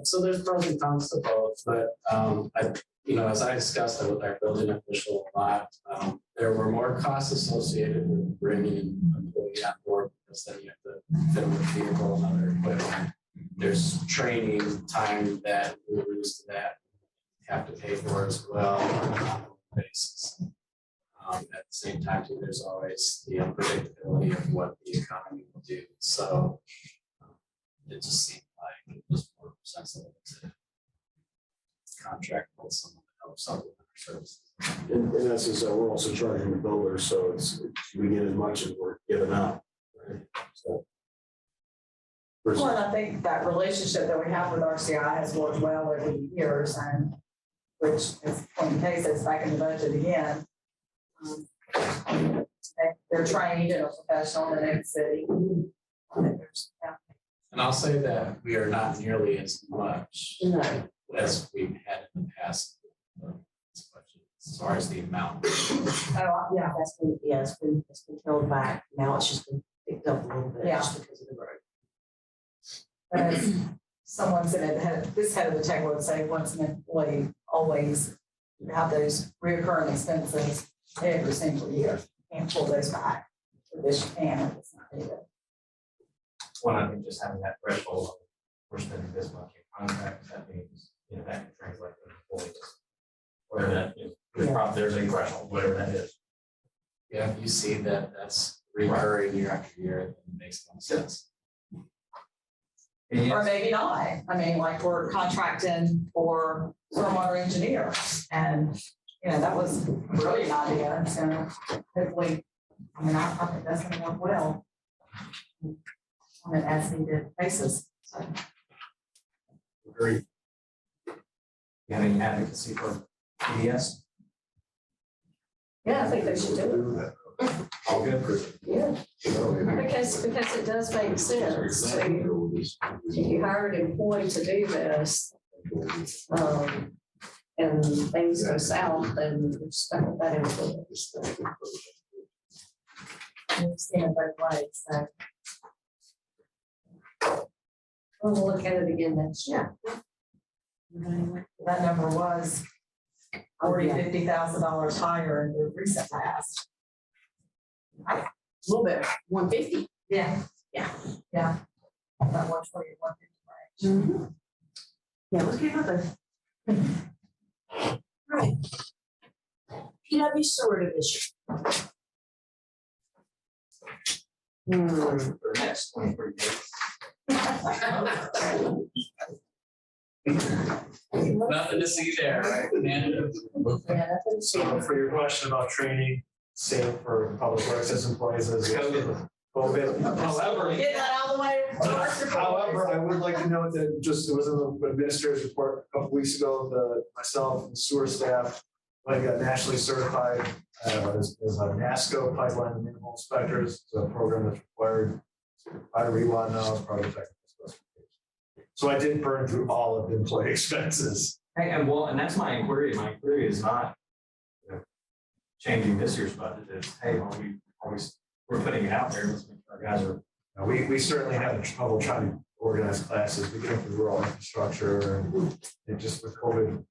So there's pros and cons to both, but as I discussed it with our building official a lot, there were more costs associated with bringing an employee on board because then you have to fit them with vehicle and other equipment. There's training time that we lose to that, have to pay for as well on an ongoing basis. At the same time, too, there's always the unpredictability of what the economy will do. So it just seemed like it was more sensible to contract with someone to help supplement our services. In essence, we're also charging the builder, so we get as much as we're giving out. Right? So. Well, and I think that relationship that we have with RCI has worked well over the years, and which is one cases back in the budget again. They're trained and are professional in the city. And I'll say that we are not nearly as much No. as we've had in the past. As far as the amount. Oh, yeah, it's been held back. Now it's just been picked up a little bit just because of the growth. As someone said, this head of the tech would say, once an employee, always have those recurring expenses every single year. Can't pull those back. But this you can, if it's not needed. One, I think just having that threshold, we're spending this much in contract, that means, that can translate to employees. Whatever that is, there's a threshold, whatever that is. Yeah, if you see that that's recurring year after year, it makes no sense. Or maybe not. I mean, like we're contracting for stormwater engineer, and that was a brilliant idea. So hopefully, I think that's going to work well on an as needed basis. So. Agreed. You have any advocacy for PDS? Yeah, I think they should do it. All good. Yeah, because it does make sense. So if you hire an employee to do this, and things go south, then you're stuck with that employee. I understand both ways. So We'll look at it again next year. that number was $50,000 higher in the recent past. A little bit, 150. Yeah. Yeah. Yeah. That 120, 150 range. Mm-hmm. Yeah, let's get another. Right. PW sewer division. For the next 23 days. Nothing to see there, right? So for your question about training, same for public works as employees as COVID. COVID. However, Get that out of the way. However, I would like to note that just, it was in the administrator's report a couple weeks ago, myself and sewer staff, I got nationally certified as a NASCO pipeline and manhole inspectors. It's a program that's required by REWA now as part of the technical specification. So I did burn through all of the employee expenses. Hey, and that's my inquiry. My inquiry is not, changing this year's budget. It's, hey, we're putting it out there. Let's make sure our guys are. We certainly had trouble trying to organize classes. We came through rural infrastructure and it just with COVID.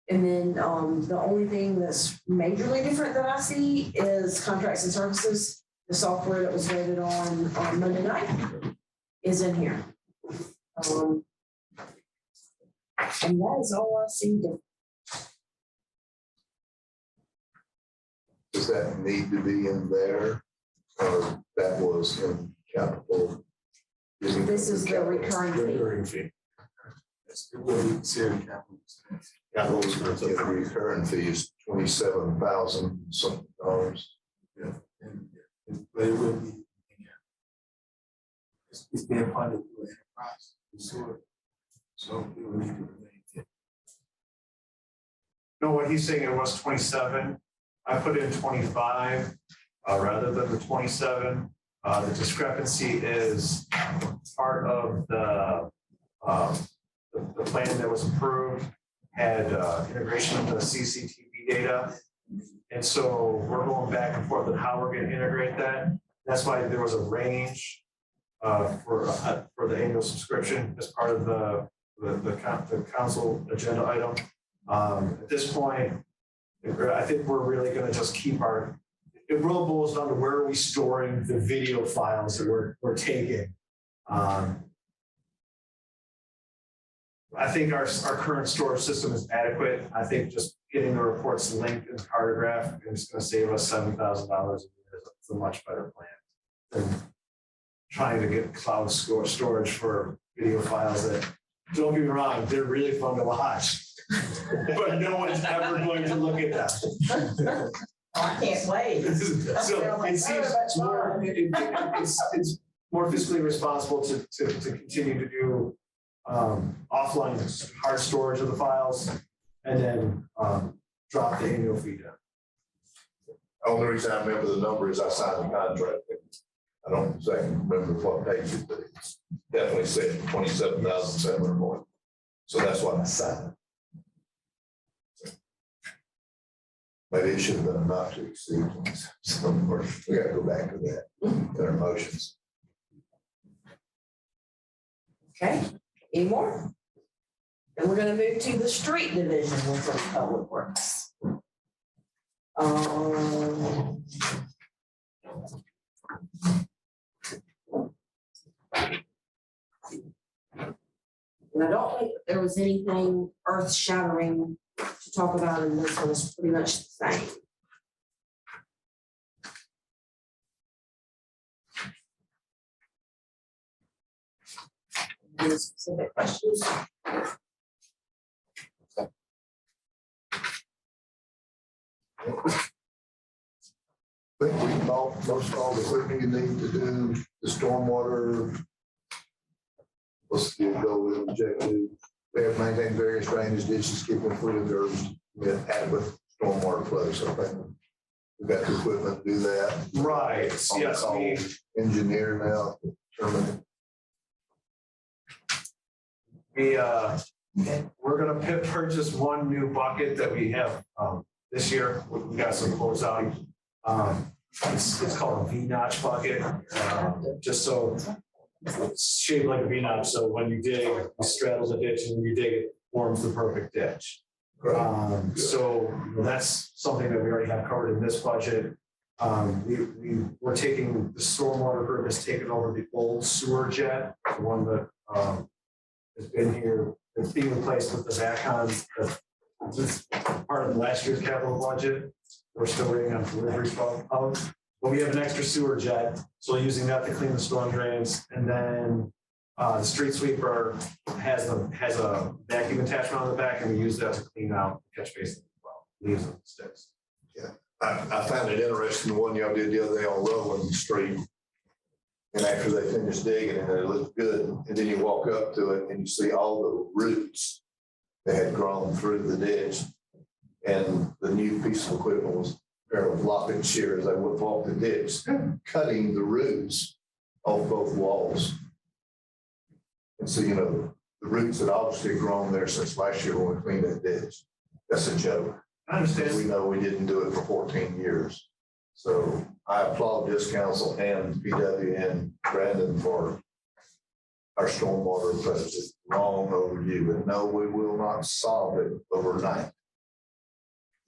And then the only thing that's majorly different that I see is contracts and services. The software that was voted on Monday night is in here. And that is all I see different. Does that need to be in there? Or that was in capital? This is the recurring fee. Recurring fee. It will be considered capital expense. Capital expense, the recurring fee is $27,000 something dollars. Yeah. But it will be. It's being funded through enterprise, so it will need to remain. No, what he's saying, it was 27. I put in 25 rather than the 27. The discrepancy is part of the plan that was approved had integration of the CCTV data. And so we're going back and forth on how we're going to integrate that. That's why there was a range for the annual subscription as part of the council agenda item. At this point, I think we're really going to just keep it really boils down to where are we storing the video files that we're taking. I think our current storage system is adequate. I think just getting the reports linked in Cartograph is going to save us $7,000 a year. It's a much better plan than trying to get cloud storage for video files that, don't get me wrong, they're really fun to watch. But no one's ever going to look at them. I can't wait. So it seems more, it's more fiscally responsible to continue to do offline hard storage of the files and then drop the annual fee down. Only reason I remember the number is I signed the contract. I don't exactly remember what page it, but it's definitely said 27,700 more. So that's what I signed. Maybe it should have been not to exceed. Somewhere. We got to go back to that in our motions. Okay, any more? And we're gonna move to the street division within Public Works. And I don't think there was anything earth shattering to talk about in this one. It's pretty much the same. Any specific questions? I think we bought most all the equipment you need to do the stormwater. What's the goal with objective? We have maintained various drainage ditches, keeping fluid curves, with adequate stormwater flow. So I think we've got the equipment to do that. Right, yes, we, Engineer now. Determine. we're gonna purchase one new bucket that we have this year. We got some quotes out. It's called a V-notch bucket, just so it's shaped like a V-notch. So when you dig, it straddles a ditch, and when you dig, it forms the perfect ditch. So that's something that we already have covered in this budget. We're taking, the stormwater group has taken over the old sewer jet, the one that has been here. It's being replaced with the VACON. It's part of last year's capital budget. we're still waiting on delivery from, but we have an extra sewer jet, so we're using that to clean the storm drains. And then the street sweeper has a vacuum attachment on the back, and we use that to clean out the catch basin as well, leaves and sticks. I found it interesting, the one y'all did the other day on Rowland Street. And after they finished digging and it looked good, and then you walk up to it and you see all the roots that had grown through the ditch. And the new piece of equipment was a pair of lopping shears. They would walk the ditch, cutting the roots off both walls. And so, you know, the roots had obviously grown there since last year when we cleaned that ditch. That's a joke. I understand. We know we didn't do it for 14 years. So I applaud this council and PW and Brandon for our stormwater approach. It's long overdue, but no, we will not solve it overnight.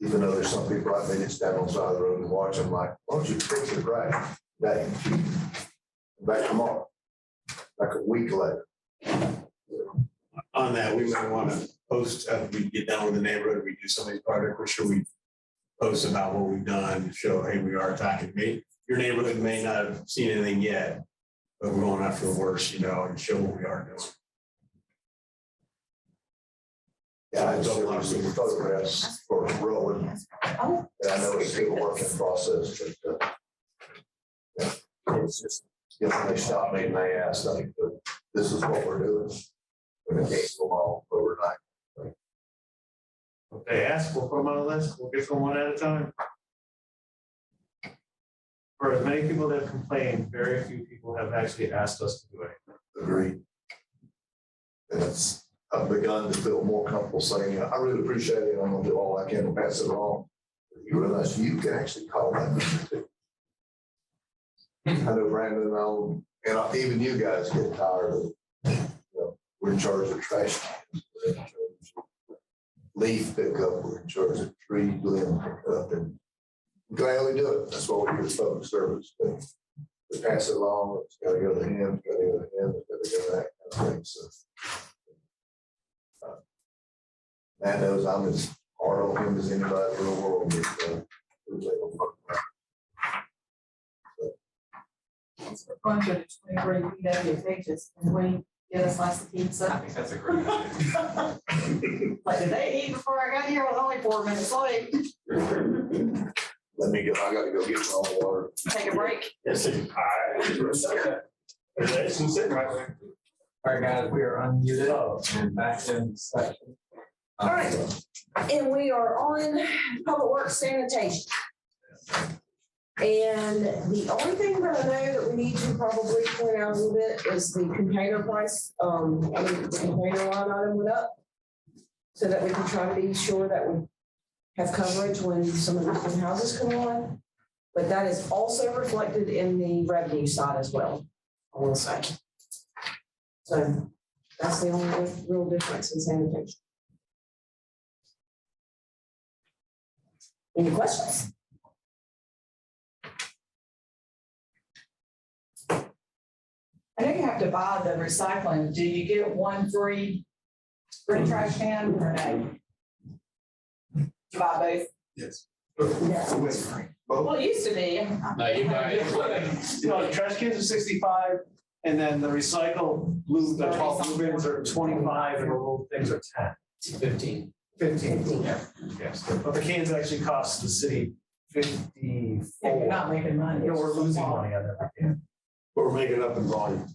Even though there's some people like me that stand on the side of the road and watch them like, why don't you fix it right today? Back tomorrow, like a week later. On that, we might want to post, we get down with the neighborhood, we do some of these projects, we're sure we post about what we've done, show, hey, we are attacking me. Your neighborhood may not have seen anything yet, but we're going after the worst, you know, and show what we are doing. Yeah, I just want to see the photographs for rolling. And I know it's still a work in process, but yeah, it's just, you know, they stopped me and they asked, I think, but this is what we're doing. We're going to get them all overnight. If they ask, we'll put them on the list. We'll get them one at a time. For as many people that have complained, very few people have actually asked us to do anything. Agreed. And it's, I've begun to feel more comfortable saying, I really appreciate it. I'm gonna do all I can to pass it along. You realize you can actually call that too. I know Brandon and even you guys get tired of, you know, we're in charge of trash cans, we're in charge of leaf pickup, we're in charge of tree limb pickup, and we gladly do it. That's what we do as public service. But to pass it along, it's got to go to him, it's got to go to him, it's got to go to that kind of thing. So Matt knows I'm as hard on him as anybody in the world. Going to the 23 PW pages, and we get a slice of pizza. I think that's a great idea. Like, did they eat before I got here? I was only 4 minutes late. Let me go. I got to go get some water. Take a break. Yes, sir. There's some sitting right there. All right, guys, we are unmuted and back in session. All right, and we are on public works sanitation. And the only thing that I know that we need to probably point out a little bit is the container price. The container line item went up, so that we can try to be sure that we have coverage when some of the new houses come on. But that is also reflected in the revenue side as well, I will say. So that's the only real difference in sanitation. Any questions? I know you have to buy the recycling. Do you get one free trash can or no? You buy both? Yes. Yeah. Well, it used to be. No, you buy it. You know, the trash cans are 65, and then the recycle blue, the tall blue bins are 25, and the little things are 10. 15. 15. Yeah. Yes. But the cans actually cost the city 54. Yeah, you're not making money. Yeah, we're losing money on that. Yeah. But we're making it up in volume.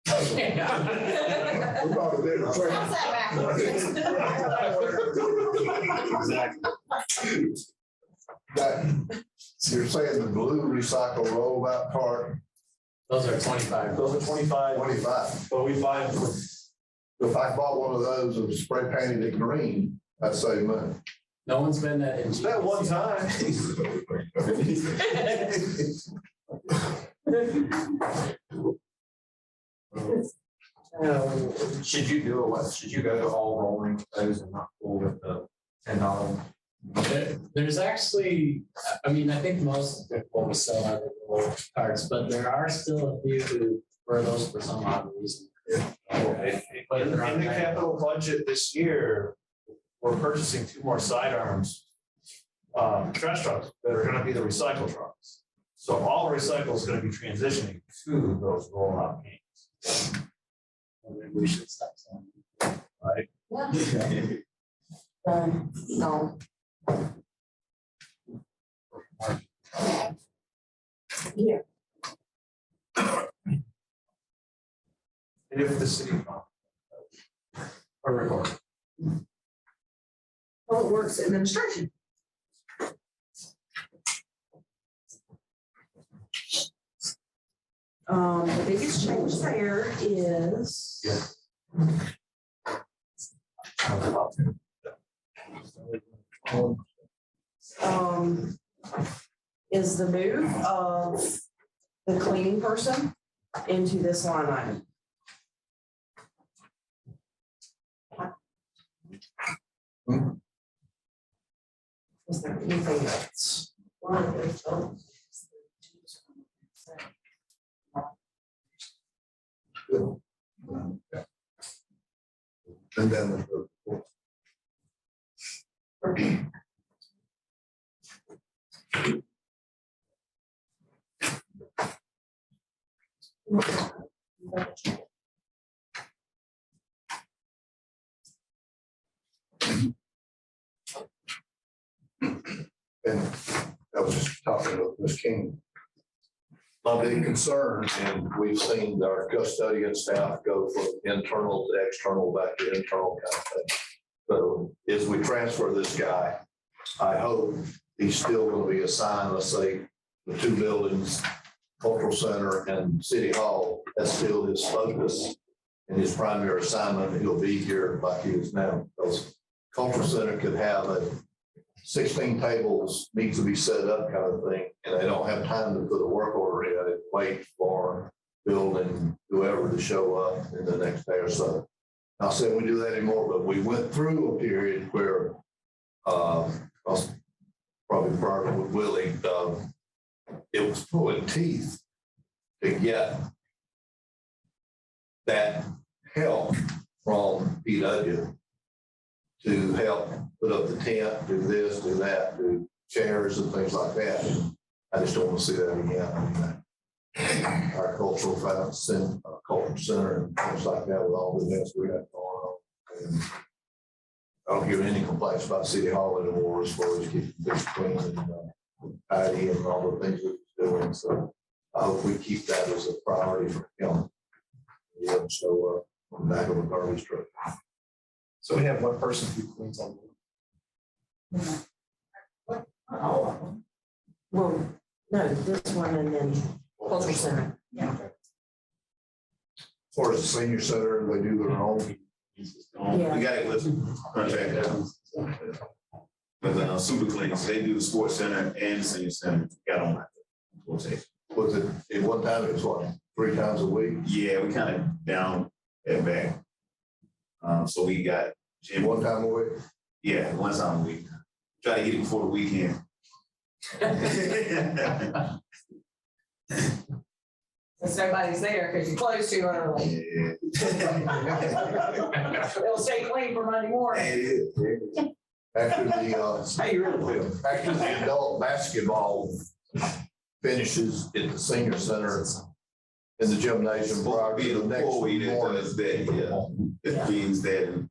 We're probably there. How's that Exactly. So you're saying the blue recycle rollout cart, Those are 25. Those are 25. 25. But we buy them for, If I bought one of those and spray painted it green, I'd save money. no one's been that in. That one time. Should you do what? Should you go to all rolling those and not pull with the $10? There's actually, I mean, I think most of what we sell are the little cards, but there are still a few who wear those for some odd reason. But in the capital budget this year, we're purchasing 2 more sidearms. trash trucks that are gonna be the recycle trucks. So all recycle is gonna be transitioning to those roll-out cans. Maybe we should stop saying. Right? No. Yeah. And if the city. Or record. Public Works Administration. The biggest change there is. Is the move of the cleaning person into this line item. Is there anything else? And then and I was just talking to Ms. King. My big concern, and we've seen our custodian staff go from internal to external, back to internal kind of thing. So as we transfer this guy, I hope he's still going to be assigned, let's say, the two buildings, cultural center and city hall. That's still his focus and his primary assignment. He'll be here like he is now. Because cultural center could have a 16 tables needs to be set up kind of thing, and they don't have time to put a work order in and wait for building whoever to show up in the next day or so. Not saying we do that anymore, but we went through a period where probably prior with Willie, it was pulling teeth to get that help from PW to help put up the tent, do this, do that, do chairs and things like that. I just don't want to see that again. I mean, our cultural center and things like that with all the events we have going on. And I don't hear any complaints about City Hall anymore as far as keeping things clean and tidy and all the things we're doing. So I hope we keep that as a priority for him. Yeah, so on the back of a garbage truck. So we have one person who cleans on. All of them. Well, no, this one and then cultural center. Yeah. As far as the senior center, they do their own. Yeah. We got it with contract. But Super Cleans, they do the sports center and the senior center. Got on that. Was it at one time? It was what, 3 times a week? Yeah, we kind of down at back. So we got gym 1 time a week. Yeah, 1 time a week. Try to get it before the weekend. Since nobody's there, because you close too early. It'll stay clean for Monday morning. After the adult basketball finishes at the senior center in the gymnasium prior to the next morning. That means that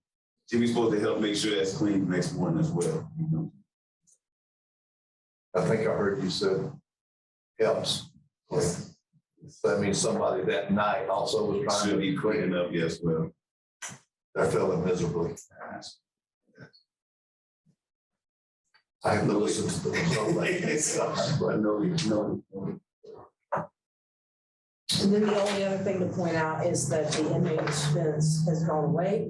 Jimmy's supposed to help make sure that's clean the next morning as well. You know? I think I heard you said helps. So that means somebody that night also was trying to be cleaning up, yes, well. They're feeling miserably. I have to listen to them. No. And then the only other thing to point out is that the inmate expense has gone away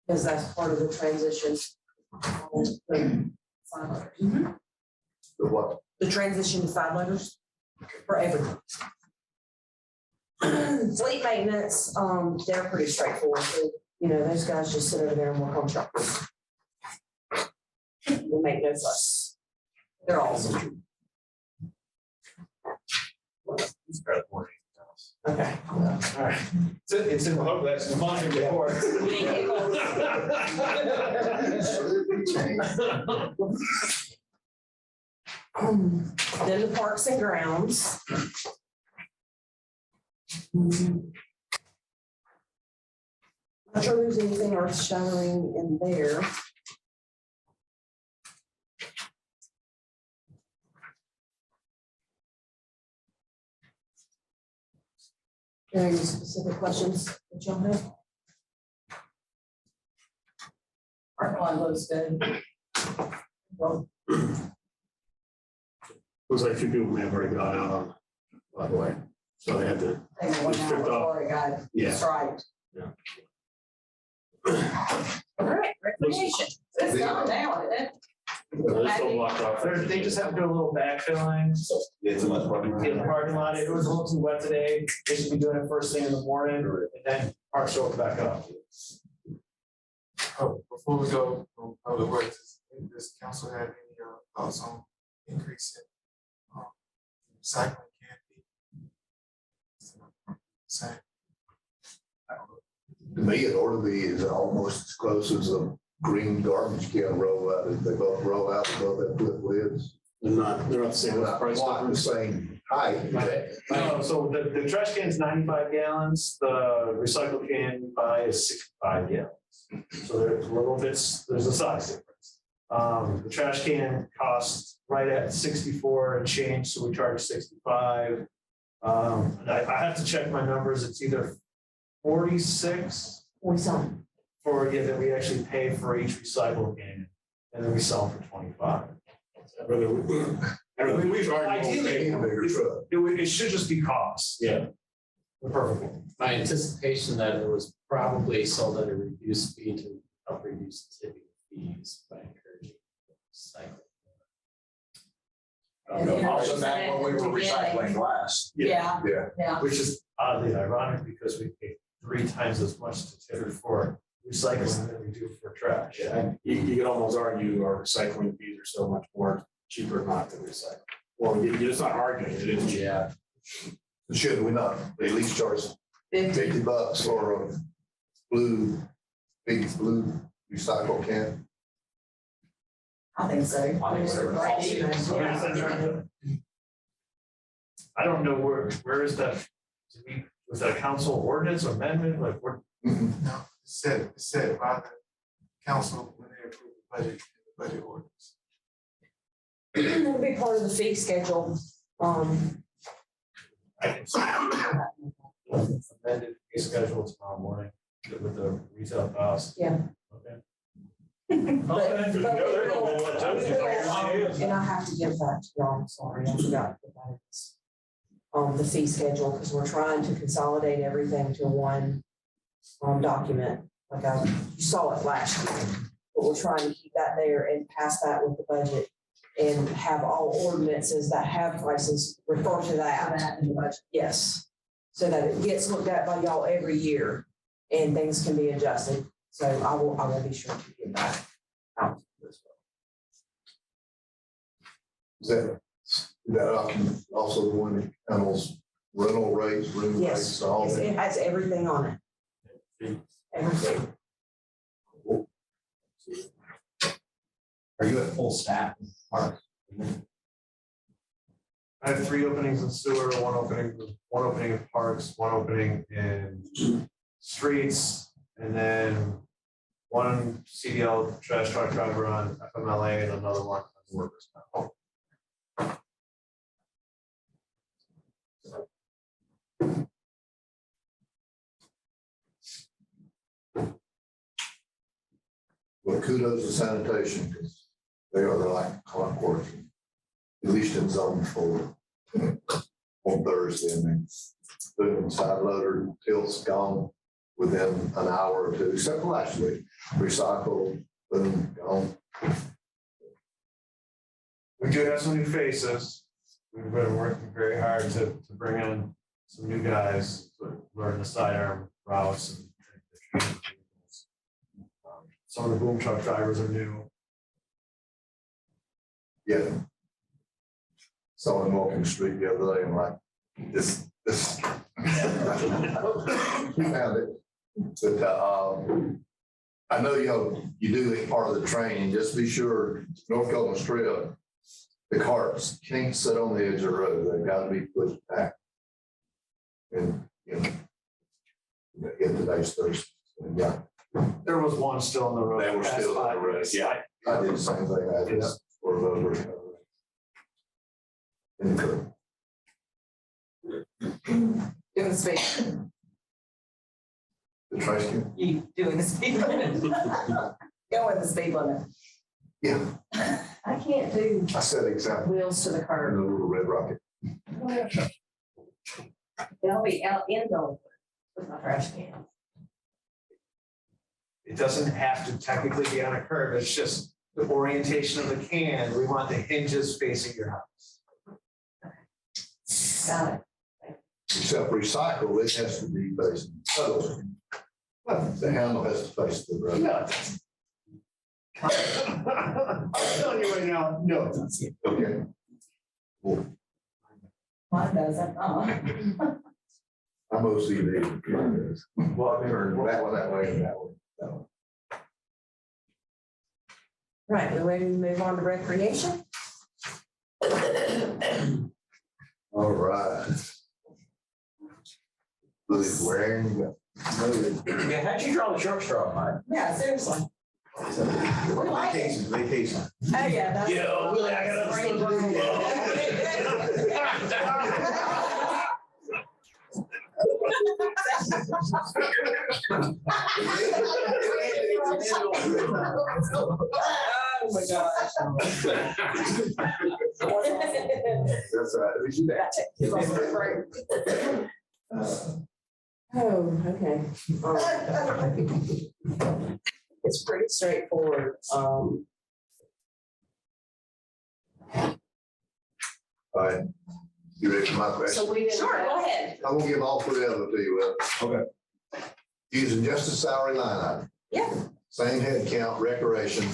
because that's part of the transition. The what? The transition to side loaders for everyone. Fleet maintenance, they're pretty straightforward. So, you know, those guys just sit over there and work on trucks. They make no fuss. They're awesome. Okay. All right. It's in the hope that's the money report. Then the parks and grounds. Not sure there's anything earth shattering in there. Are there any specific questions that y'all have? Parking lot looks good. Well, Looks like a few people may have already got out on, by the way, so they had to, they went out before it got yeah. striped. Yeah. All right, recreation. It's done now, isn't it? They're still blocked off. They just have to do a little backfilling. Yeah, too much parking. In the parking lot, it was a little too wet today. They should be doing it first thing in the morning, and then parks will open back up. Oh, before we go on public works, does council have any thoughts on increasing recycling can be? Same. To me, an orderly is almost as close as a green garbage can roll out. They both roll out, they both have flip lids. They're not the same They're not price quite the difference. same height. No, so the trash can is 95 gallons, the recycle can you buy is 65 gallons. So there's a little bit, there's a size difference. The trash can costs right at 64 and change, so we charge 65. And I have to check my numbers, it's either 46 We saw. for, yeah, that we actually pay for each recycle can, and then we sell them for 25. We charge Ideally, A bigger truck. it should just be cost. Yeah. The perfect one. My anticipation that it was probably sold at a reduced fee to help reduce tipping fees by encouraging cycling. Also back when we were recycling glass. Yeah, Yeah. yeah. Which is oddly ironic because we pay 3 times as much to tip for recycling than we do for trash. Yeah, you could almost argue our recycling fees are so much more cheaper not to recycle. Well, you're just not arguing, it is cheap. Yeah. Should we not at least charge $50 for a big blue recycle can? I think so. I think so. Right, even, yeah. I don't know where is that, was that a council ordinance amendment, like what? No, it's set by the council when they approve the budget, the budget ordinance. It'll be part of the fee schedule. I can see amended fee schedule tomorrow morning with the retail cost. Yeah. Okay. And I have to give that to y'all, I'm sorry, I forgot to put that in. The fee schedule, because we're trying to consolidate everything to one document, like you saw it last year. But we're trying to keep that there and pass that with the budget and have all ordinances that have prices refer to that. In the budget. Yes, so that it gets looked at by y'all every year and things can be adjusted. So I will be sure to get that out as well. Is that also the one that handles rental rates, room rates, all Yes, that? it has everything on it. Everything. Are you at full staff? Mark? I have 3 openings in sewer, one opening in parks, one opening in streets, and then 1 CDL trash truck driver on FMLA and another one on workers' comp. Well, kudos to sanitation, because they are like clockwork, at least in zone 4. On Thursday, I mean, boom, side loader, tilt's gone within an hour or 2, except for last week. Recycle, boom, gone. We do have some new faces. We've been working very hard to bring in some new guys, to learn the sidearm routes and some of the boom truck drivers are new. Yeah. Saw him walking the street the other day, and like, this. We found it. But, I know you do it part of the training, just be sure, North Carolina Strip, the carts can't sit on the edge of the road. They've got to be pushed back. And, you know, in today's Thursday, yeah, There was one still on the road. they were still on the road. Yeah, I did the same thing. I did for those. In the curb. Doing the speed, The trash can? you doing the speed limit. Go with the speed limit. Yeah, I can't do I said example. wheels to the In curb. the little red rocket. They'll be out indoors with my trash can. It doesn't have to technically be on a curb. It's just the orientation of the can. We want the hinges facing your house. Got it. Except recycle, it has to be facing puddles. The handle has to face the road. No. I'm telling you right now, no. Okay. Mine doesn't, I'm OCD. Well, I turn that one that way and that one. That one. Right, we're ready to move on to recreation? All right. Really wearing. Yeah, how'd you draw the short straw, Mike? Yeah, seriously. Vacation, vacation. Oh, yeah. that's- Yeah, Willie, I got other stuff to Oh, my gosh. That's right. We should Gotcha. It's also great. Oh, okay. It's pretty straightforward. All right. You ready for my question? So we didn't. Sure, go ahead. I'm gonna give all three of them to you. Okay. Using just the salary line item. Yeah. Same head count, recreation.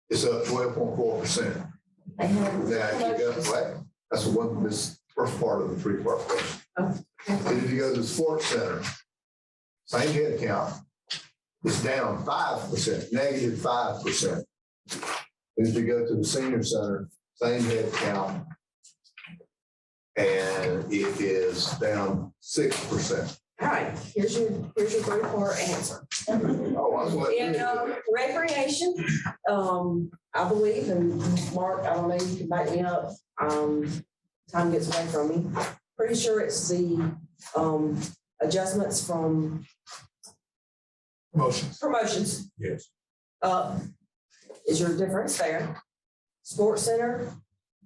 It's up 12.4%. They have. Now, if you go, what? That's the one, this first part of the three-part question. And if you go to the sports center, same head count, it's down 5%, negative 5%. And if you go to the senior center, same head count, and it is down 6%. All right, here's your three-part answer. Oh, I was like, In recreation, I believe, and Mark, I don't know, you can back me up, time gets away from me. Pretty sure it's the adjustments from promotions. Yes. Is your difference there. Sports center,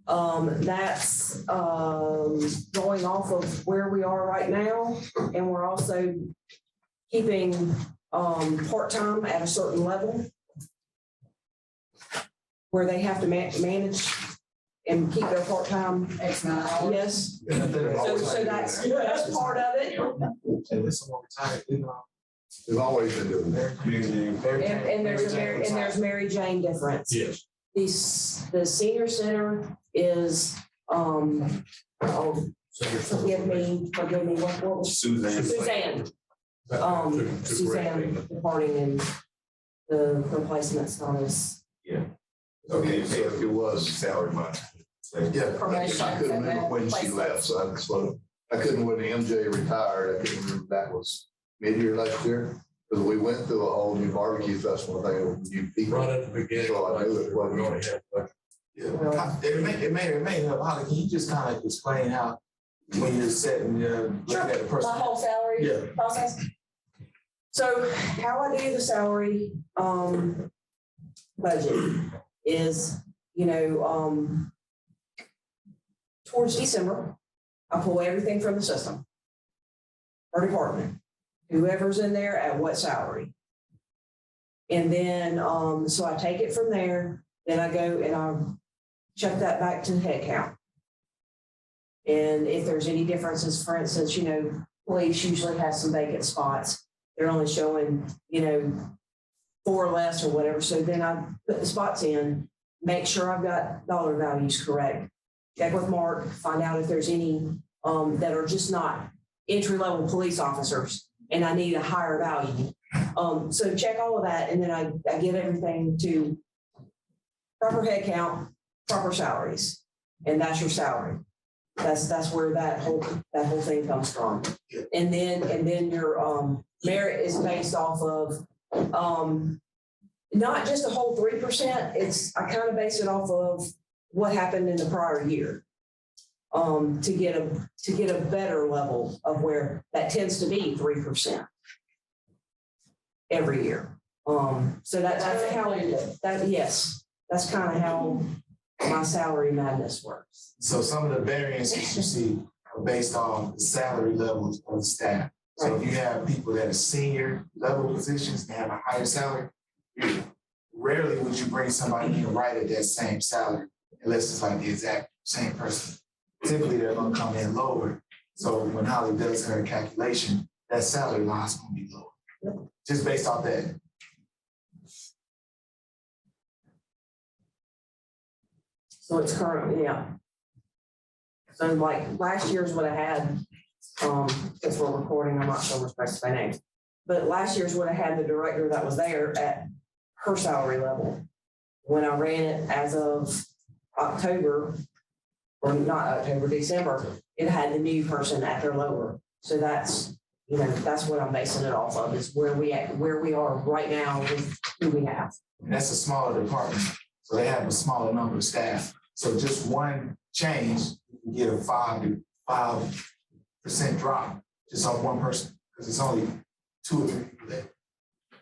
that's going off of where we are right now, and we're also keeping part-time at a certain level where they have to manage and keep their part-time. X amount of hours. Yes, so that's part of it. We've always been doing that. And there's Mary Jane difference. Yes. The senior center is, forgive me, what was? Suzanne. Suzanne. Suzanne departing and the replacement's not as. Okay, so it was salary line. Yeah, I couldn't remember when she left, so I just wanted, I couldn't, when MJ retired, I couldn't remember, that was mid-year last year. Because we went through a whole new barbecue festival thing with new people. Right at the beginning. So I knew it wasn't. It may help, Holly, can you just kind of explain how, when you're setting, looking at the person? My whole salary Yeah. process. So how I do the salary budget is, towards December, I pull everything from the system. Per department, whoever's in there at what salary. And then, so I take it from there, then I go and I check that back to the head count. And if there's any differences, for instance, police usually has some vacant spots. They're only showing, 4 less or whatever. So then I put the spots in, make sure I've got dollar values correct. Check with Mark, find out if there's any that are just not entry-level police officers and I need a higher value. So check all of that, and then I get everything to proper head count, proper salaries. and that's your salary. That's where that whole thing comes from. And then your merit is based off of not just a whole 3%. I kind of base it off of what happened in the prior year. To get a better level of where that tends to be 3% every year. So that's how yes, that's kind of how my salary madness works. So some of the variances you see are based on the salary levels of the staff. So if you have people that are senior level positions and have a higher salary, rarely would you bring somebody in right at that same salary, unless it's like the exact same person. Typically, they're gonna come in lower. So when Holly does her calculation, that salary line is gonna be lower. Just based off that. So it's currently, yeah. So like last year's what I had, since we're recording, I'm not sure we're supposed to say names. But last year's what I had the director that was there at her salary level. When I ran it as of October, or not October, December, it had the new person at their lower. So that's what I'm basing it off of, is where we are right now with who we have. And that's a smaller department, so they have a smaller number of staff. So just one change, you can get a 5% drop just on one person, because it's only 2 or 3 people there.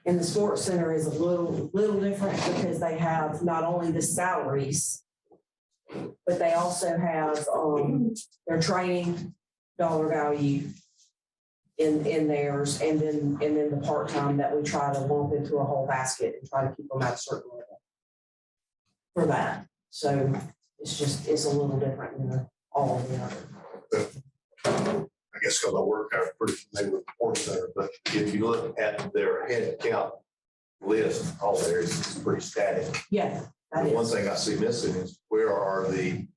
And the sports center is a little different because they have not only the salaries, but they also have their training dollar value in theirs, and then the part-time that we try to lump into a whole basket and try to keep them at a certain level for that. So it's a little different than all of the other. I guess because I work there, I'm pretty familiar with the sports center, but if you look at their head count list, all there is pretty static. Yeah. The one thing I see missing is where are the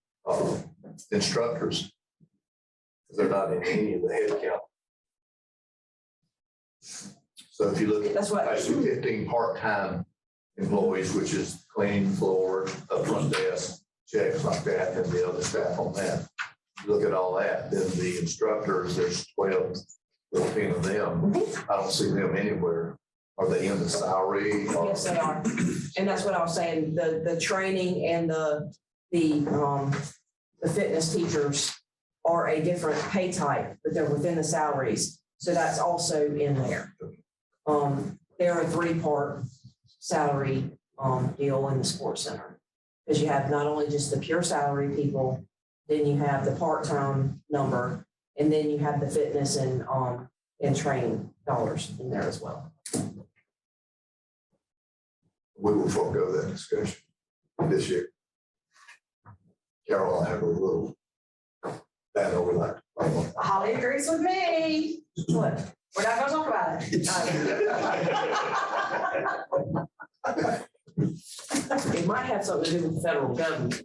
instructors? Because they're not in any of the head count. So if you look at, I see 15 part-time employees, which is cleaning floor, up front desk, checks like that, and the other staff on that. You look at all that, then the instructors, there's 12, 14 of them. I don't see them anywhere. Are they in the salary? Yes, they are. And that's what I was saying, the training and the fitness teachers are a different pay type, but they're within the salaries. So that's also in there. They're a 3-part salary deal in the sports center. Because you have not only just the pure salary people, then you have the part-time number, and then you have the fitness and training dollars in there as well. We will forego that discussion this year. Carol, I have a little bad overlap. Holly agrees with me. What? We're not gonna talk about it. It might have something to do with the federal government.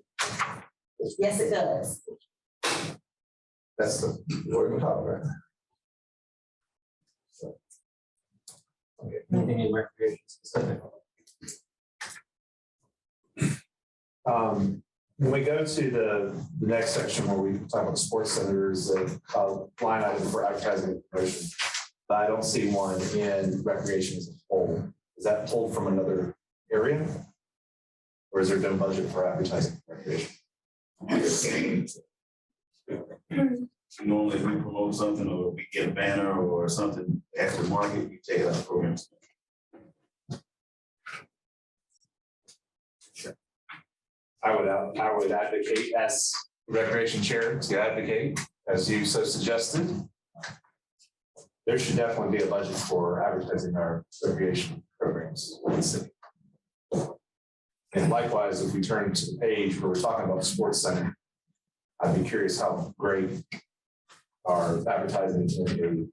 Yes, it does. That's the, we're going to talk about. So. Okay, anything in recreation specific? When we go to the next section where we talk about the sports centers, a line item for advertising and promotion, but I don't see one in recreation as a whole. Is that pulled from another area? Or is there no budget for advertising and recreation? Normally, if we promote something or we get a banner or something after the market, we take it out of programs. I would advocate as recreation chair to advocate, as you so suggested. There should definitely be a budget for advertising our recreation programs in the city. And likewise, if we turn to the page where we're talking about the sports center, I'd be curious how great our advertising in a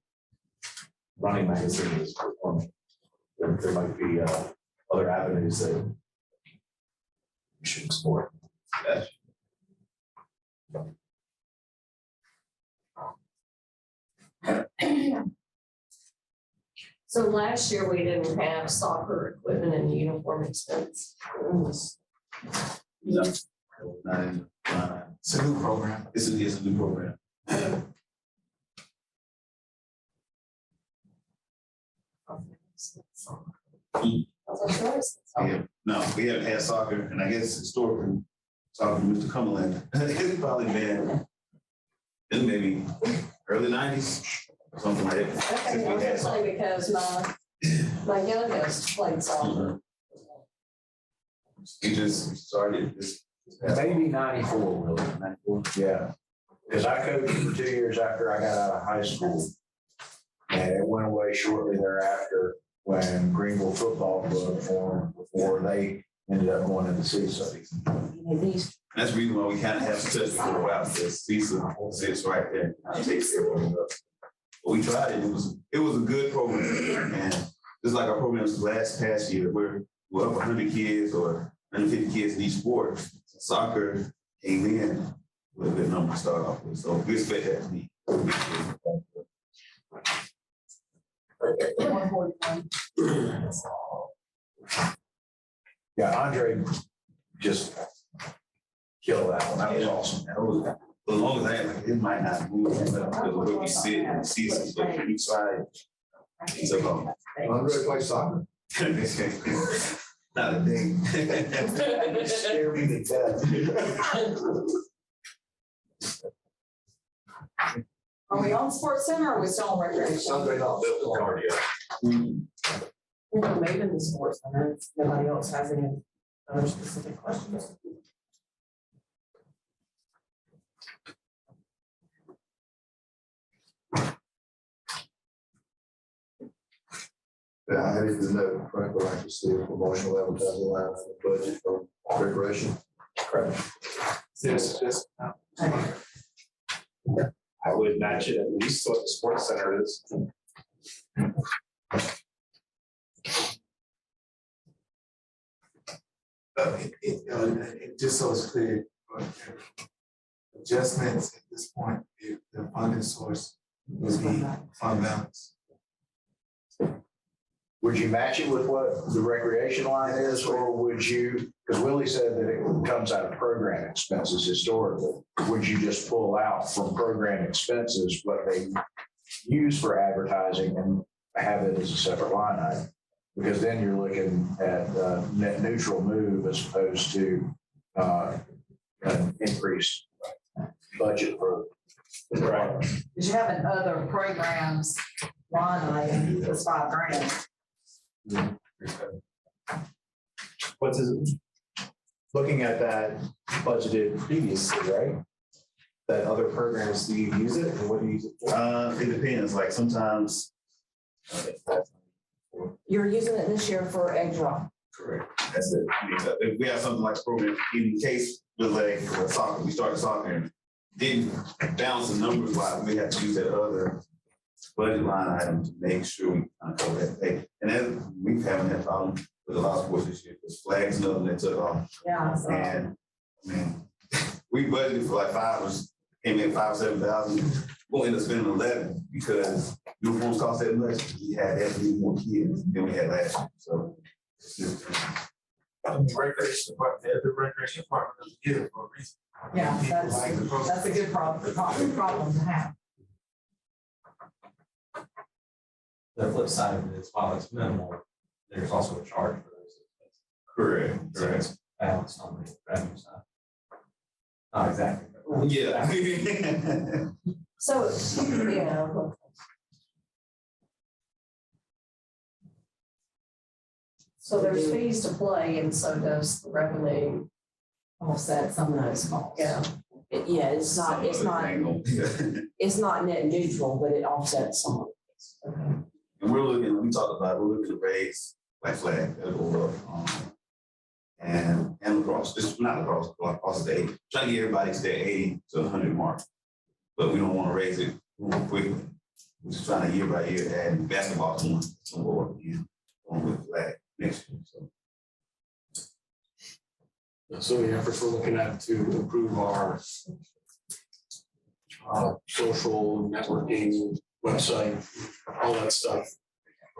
running magazine is performing. There might be other avenues that we should explore. So last year we didn't have soccer equipment and uniform expense. Not in, It's a new program. it's a new program. Yeah, no, we haven't had soccer, and I guess historically, soccer, Mr. Cumberland, it's probably been, it's maybe early 90s, something like that. Okay, since I we was had gonna soccer. say because my youngest played soccer. We just started this. Maybe 94, really, 94, yeah. Because I coached for 2 years after I got out of high school. And it went away shortly thereafter when Greenville Football Club formed before they ended up going into CISA. That's the reason why we kind of have to touch it for a while, because CISA sits right there, and takes everything up. But we tried it, it was a good program, and just like our programs past year, we're up 100 kids or 150 kids in each sport. Soccer came in with a good number to start off with, so we expect that to be. Yeah, Andre just killed that one. That was awesome. That was, as long as I had, like, it might not move, because of where we sit and the seasons, but each side. It's a long. Andre play soccer. Not a thing. Scare me to death. Are we on Sports Center or are we still on recreation? Sunday night. We're gonna move into sports, and if nobody else has any other specific questions. Yeah, I had to know, frankly, like to see a promotional advertising line in the budget for recreation. Correct. Just, I would match it at least what the Sports Center is. Just so it's clear, adjustments at this point, the funding source would be fund balance. Would you match it with what the recreation line is, or would you, because Willie said that it comes out of program expenses historically, would you just pull out from program expenses what they use for advertising and have it as a separate line item? Because then you're looking at a net neutral move as opposed to an increased budget for. Because you have an other programs line item, that's $5,000. What's his, looking at that budgeted previously, right? That other programs, do you use it and what do you use it for? It depends, like sometimes. You're using it this year for egg drop. Correct. That's it. If we have something like a program, in case with like soccer, we started soccer and didn't balance the numbers wise, we have to use that other budget line item to make sure we cover that pay. And then we haven't had problem with a lot of sports this year, because flags and other that took off. Yeah. So. And I mean, we budgeted for like came in 5,000-7,000. We'll end up spending 11 because uniforms cost that much. We had that many more kids than we had last year. So The recreation department doesn't get it for a reason. Yeah, People like the program. that's a good problem to have. The flip side of it is, while it's minimal, there's also a charge for those expenses. correct. So it's balanced on the revenue side. Not exactly. but- Yeah. So, yeah. So there's fees to play and so does the revenue offset some of those costs. Yeah. Yeah, it's not net neutral, but it offsets some of it. Okay. And we're looking to raise Black Flag, that'll go up. And lacrosse, just not lacrosse, across the 80, trying to get everybody to that 80 to 100 mark. But we don't want to raise it real quickly. We're just trying to year by year add basketball to go up again, on with flag next year. So the efforts we're looking at to improve our social networking website, all that stuff.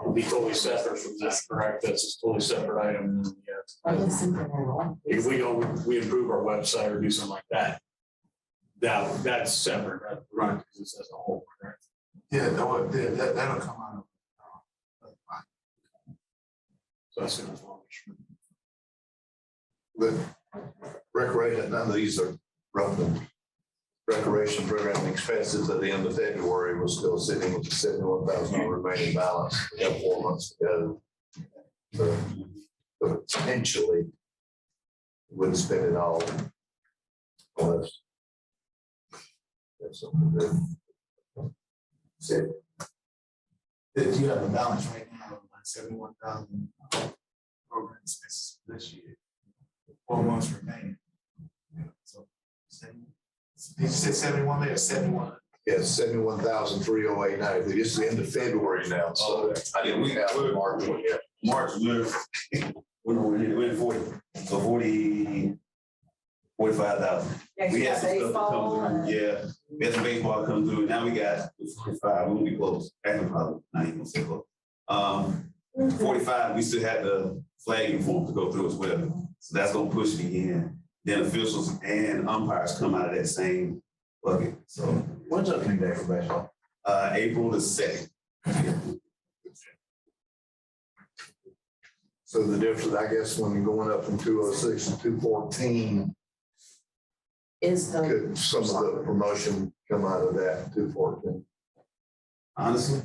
It'll be totally separate from that, correct? That's a totally separate item. If we improve our website or do something like that, that's separate, right? Right, because it's as a whole, correct? Yeah, that'll come out of. So that's gonna. But recreation, none of these are roughly. Recreation program expenses at the end of February was still sitting with the 71,000 remaining balance. We have 4 months to go. So potentially wouldn't spend it all. Unless that's something good. So, That you have a balance right now of like 71,000 program expenses this year. 4 months remaining. So, did you say 71 there or 71? yes, 71,308. This is the end of February now, so I didn't have March one yet. March, we're in 40, so 45,000. Yeah, We you had got some stuff to baseball come and- through, yeah, we had some baseball come through, now we got 45, we won't be close, actually probably not even gonna say close. 45, we still had the flagging form to go through as well, so that's gonna push it again. Then officials and umpires come out of that same bucket, so. When's opening day for baseball? April the 2nd. So the difference, I guess, when you're going up from 206 to 214, Is the, could some of the promotion come out of that 214? Honestly,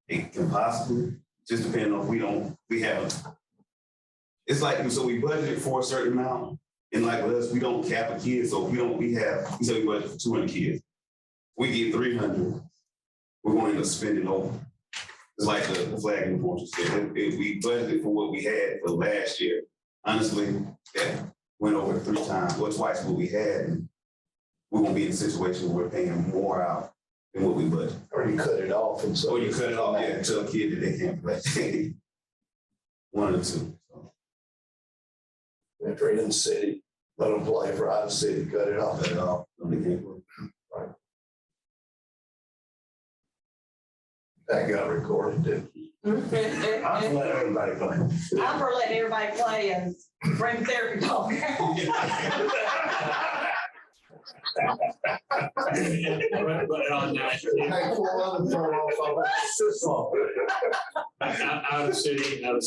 it can possibly, just depending on, we haven't. It's like, so we budgeted for a certain amount, and like with us, we don't cap a kid, so we say we budget for 200 kids. We get 300, we're going to end up spending over. It's like the flag uniforms, we budgeted for what we had for last year. Honestly, that went over 3 times or twice what we had, and we're gonna be in a situation where we're paying more out than what we budgeted. Or you cut it off and so. Or you cut it off, yeah, tell a kid that they can't play. One of the two. If they're in the city, let them play for out of city, cut it off. Cut it off, no, they can't play. Right. That got recorded, didn't it? I'm letting everybody play. I'm for letting everybody play and bring therapy dog. But on that, Hey, 411 throw off, it's all. out of city, you know,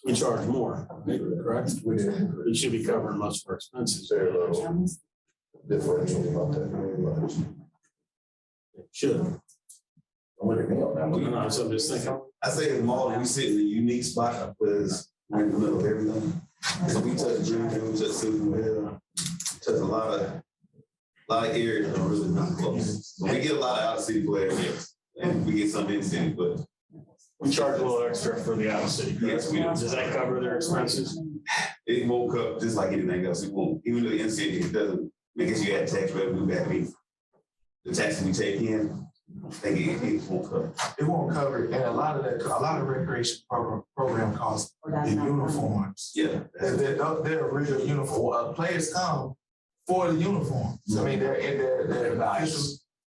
we charge more, correct? We should be covering most of our expenses. Very little differential about that very much. Should. Don't look at me on that one. So I'm just thinking. I say in Mauldin, we sit in a unique spot because we're in the middle of everything. So we touch Greenville, we touch Susan Hill, touch a lot of areas that are really not close. So we get a lot of out of city players, yes, and we get some in city, but We charge a little extra for the out of city. yes, we do. Does that cover their expenses? It won't cover, just like anything else, it won't, even though the in city, it doesn't, because you add tax revenue back, I mean, the taxes we take in, I think it won't cover. It won't cover it, and a lot of recreation program costs the uniforms. Yeah. They're real uniform. Players come for the uniforms. I mean, they're official.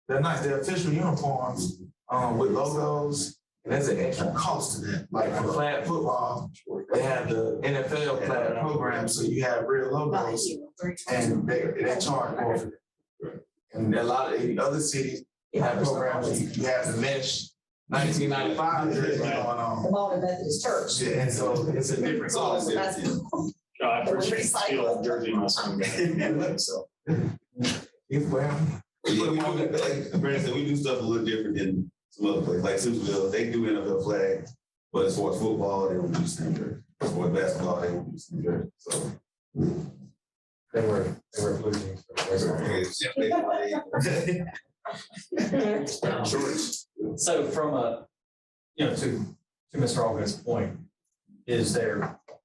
They're nice. They're official uniforms with logos. And there's an extra cost to that. Like for flag football, they have the NFL flag program, so you have real logos, and they charge more for it. And a lot of other cities have programs. You have the mesh 1995 jersey going on. The Mauldin Methodist Church. Yeah, and so it's a different cost. No, I appreciate stealing jersey myself. So, if well, Yeah, we do, like Brandon said, we do stuff a little different than some other places. Like Simpsonville, they do NFL flag, but as far as football, they don't do the same jersey. As far as basketball, they don't do the same jersey. So They were blue jeans. So from to Mr. Allgood's point,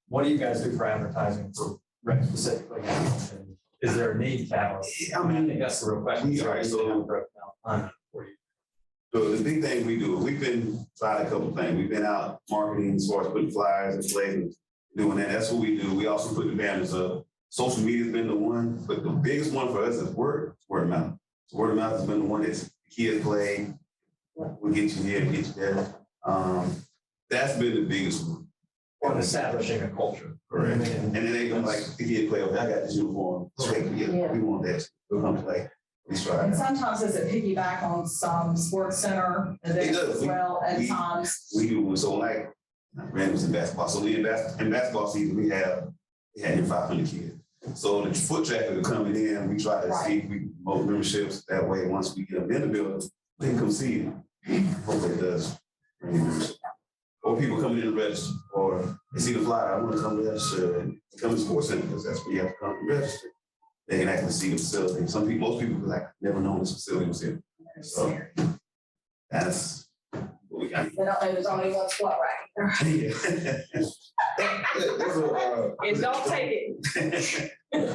what do you guys do for advertising for rec specifically? And is there a need, Cal? I think that's the real question. All right, so the big thing we do, we've been trying a couple of things. We've been out marketing as far as putting flyers and flags, doing that. That's what we do. We also put the banners up. Social media's been the one, but the biggest one for us is word of mouth. So word of mouth has been the one that kids play. we'll get you here, get you there. That's been the biggest one. Or establishing a culture. Correct. And then they go like, the kid play, okay, I got this uniform, we want that, we'll come play. We try. And sometimes does it piggyback on some sports center events does. as well at times? We do, so like, Randall's in basketball, so in basketball season, we had 500 kids. So the foot traffic are coming in, we try to see if we can promote memberships, that way, once we get them in the building, they can come see it. Hopefully it does. Or people coming in to register, or they see the flyer, I want to come register, and come to Sports Center, because that's where you have to come and register. They can actually see the facility. Most people be like, never known this facility was here. So that's what we got. They don't know there's only one spot right there. And don't take it.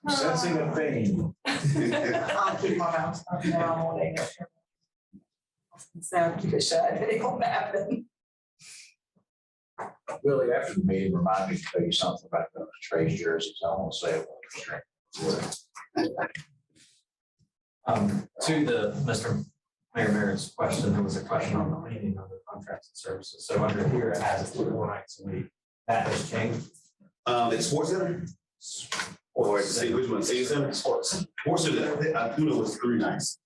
Sensing a theme. I'll keep my mouth shut now, I won't answer. So keep it shut, it won't happen. Willie, after the meeting, remind me to tell you something about the trade jerseys. I won't say it. To the Mr. Mayor Merritt's question, there was a question on the cleaning of the contracts and services. So under here, it has 4 nights a week. That has changed. It's Sports Center? Or say which one? Say Center? Sports Center, I do know it's 3 nights.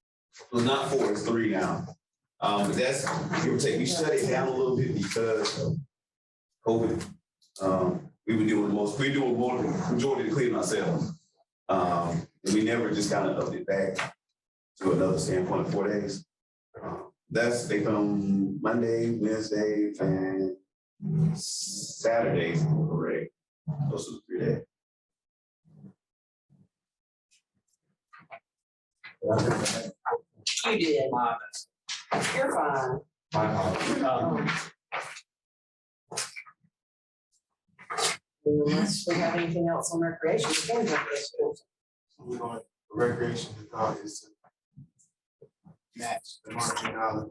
It's not 4, it's 3 now. But that's, give or take, we shut it down a little bit because of COVID. We were doing more, majority of the cleaning ourselves. And we never just kind of upped it back to another standpoint of 4 days. They come Monday, Wednesday, and Saturdays, correct? Those are the 3 days. You did. You're fine. Unless we have anything else on recreation, we can jump this. We're going, recreation, the thought is to match the marching dollar.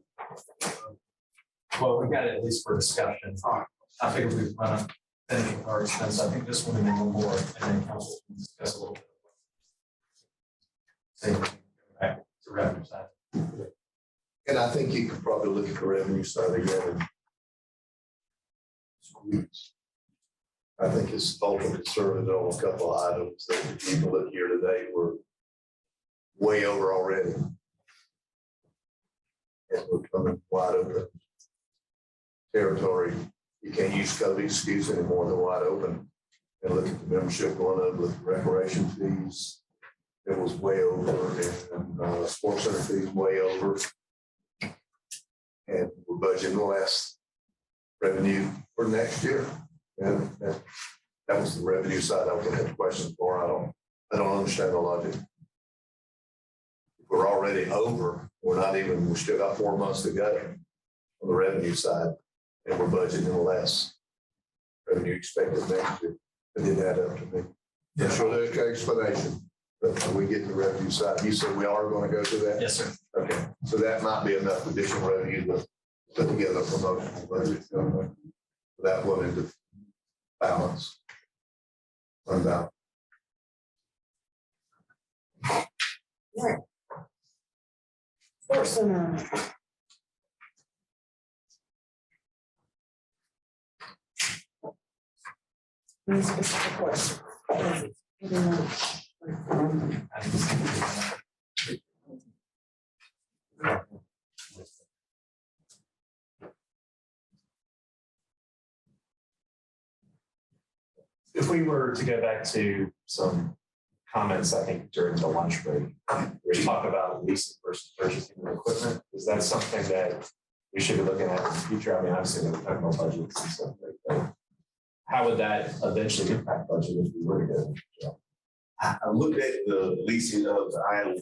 Well, we got it at least for discussion. I figured we'd run up finishing our expense. I think this one and then one more, and then council can discuss a little bit. Say, back to revenue side. And I think you could probably look at the revenue side again. I think it's ultimately conservative on a couple of items that if you look here today, we're way over already. And we're coming wide open territory. You can't use COVID excuse anymore than wide open. And look at the membership going up, look at recreation fees. It was way over, and sports center fees way over. And we're budgeting less revenue for next year. And that was the revenue side I was gonna have questions for. I don't understand the logic. We're already over. We still got 4 months to go on the revenue side, and we're budgeting less revenue expected next year. It didn't add up to me. Yeah, sure, there's an explanation. But when we get to the revenue side, you said we are going to go through that? Yes, sir. Okay, so that might be enough additional revenue to put together a promotional budget. That one into balance. Unbound. Right. Sports center. Any specific questions? If we were to go back to some comments, I think during the lunch break, we talk about leasing versus purchasing of equipment. Is that something that we should be looking at in the future? I mean, obviously, we're talking about budgets and stuff like that. How would that eventually impact budget if we were to go? I looked at the leasing of the item,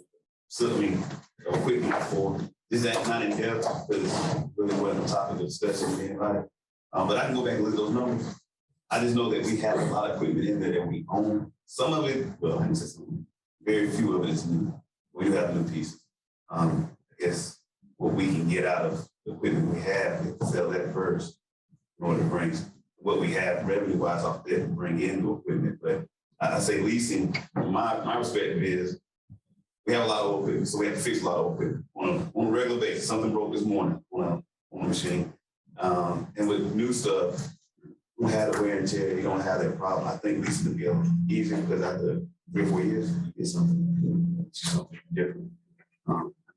certainly equipment for, is that not in depth, because it really wasn't the topic of discussion with anybody. But I can go back and look at those numbers. I just know that we have a lot of equipment in there that we own. Some of it, well, I can say some, very few of it is new. We do have new pieces. I guess what we can get out of the equipment we have, we can sell that first in order to bring what we have revenue-wise off there and bring in new equipment. But I say leasing, my perspective is we have a lot of old equipment, so we have to fix a lot of old equipment on a regular basis. Something broke this morning on a machine. And with new stuff, we had a wear and tear, you don't have that problem. I think this could be easier because after 3 or 4 years, it's something different.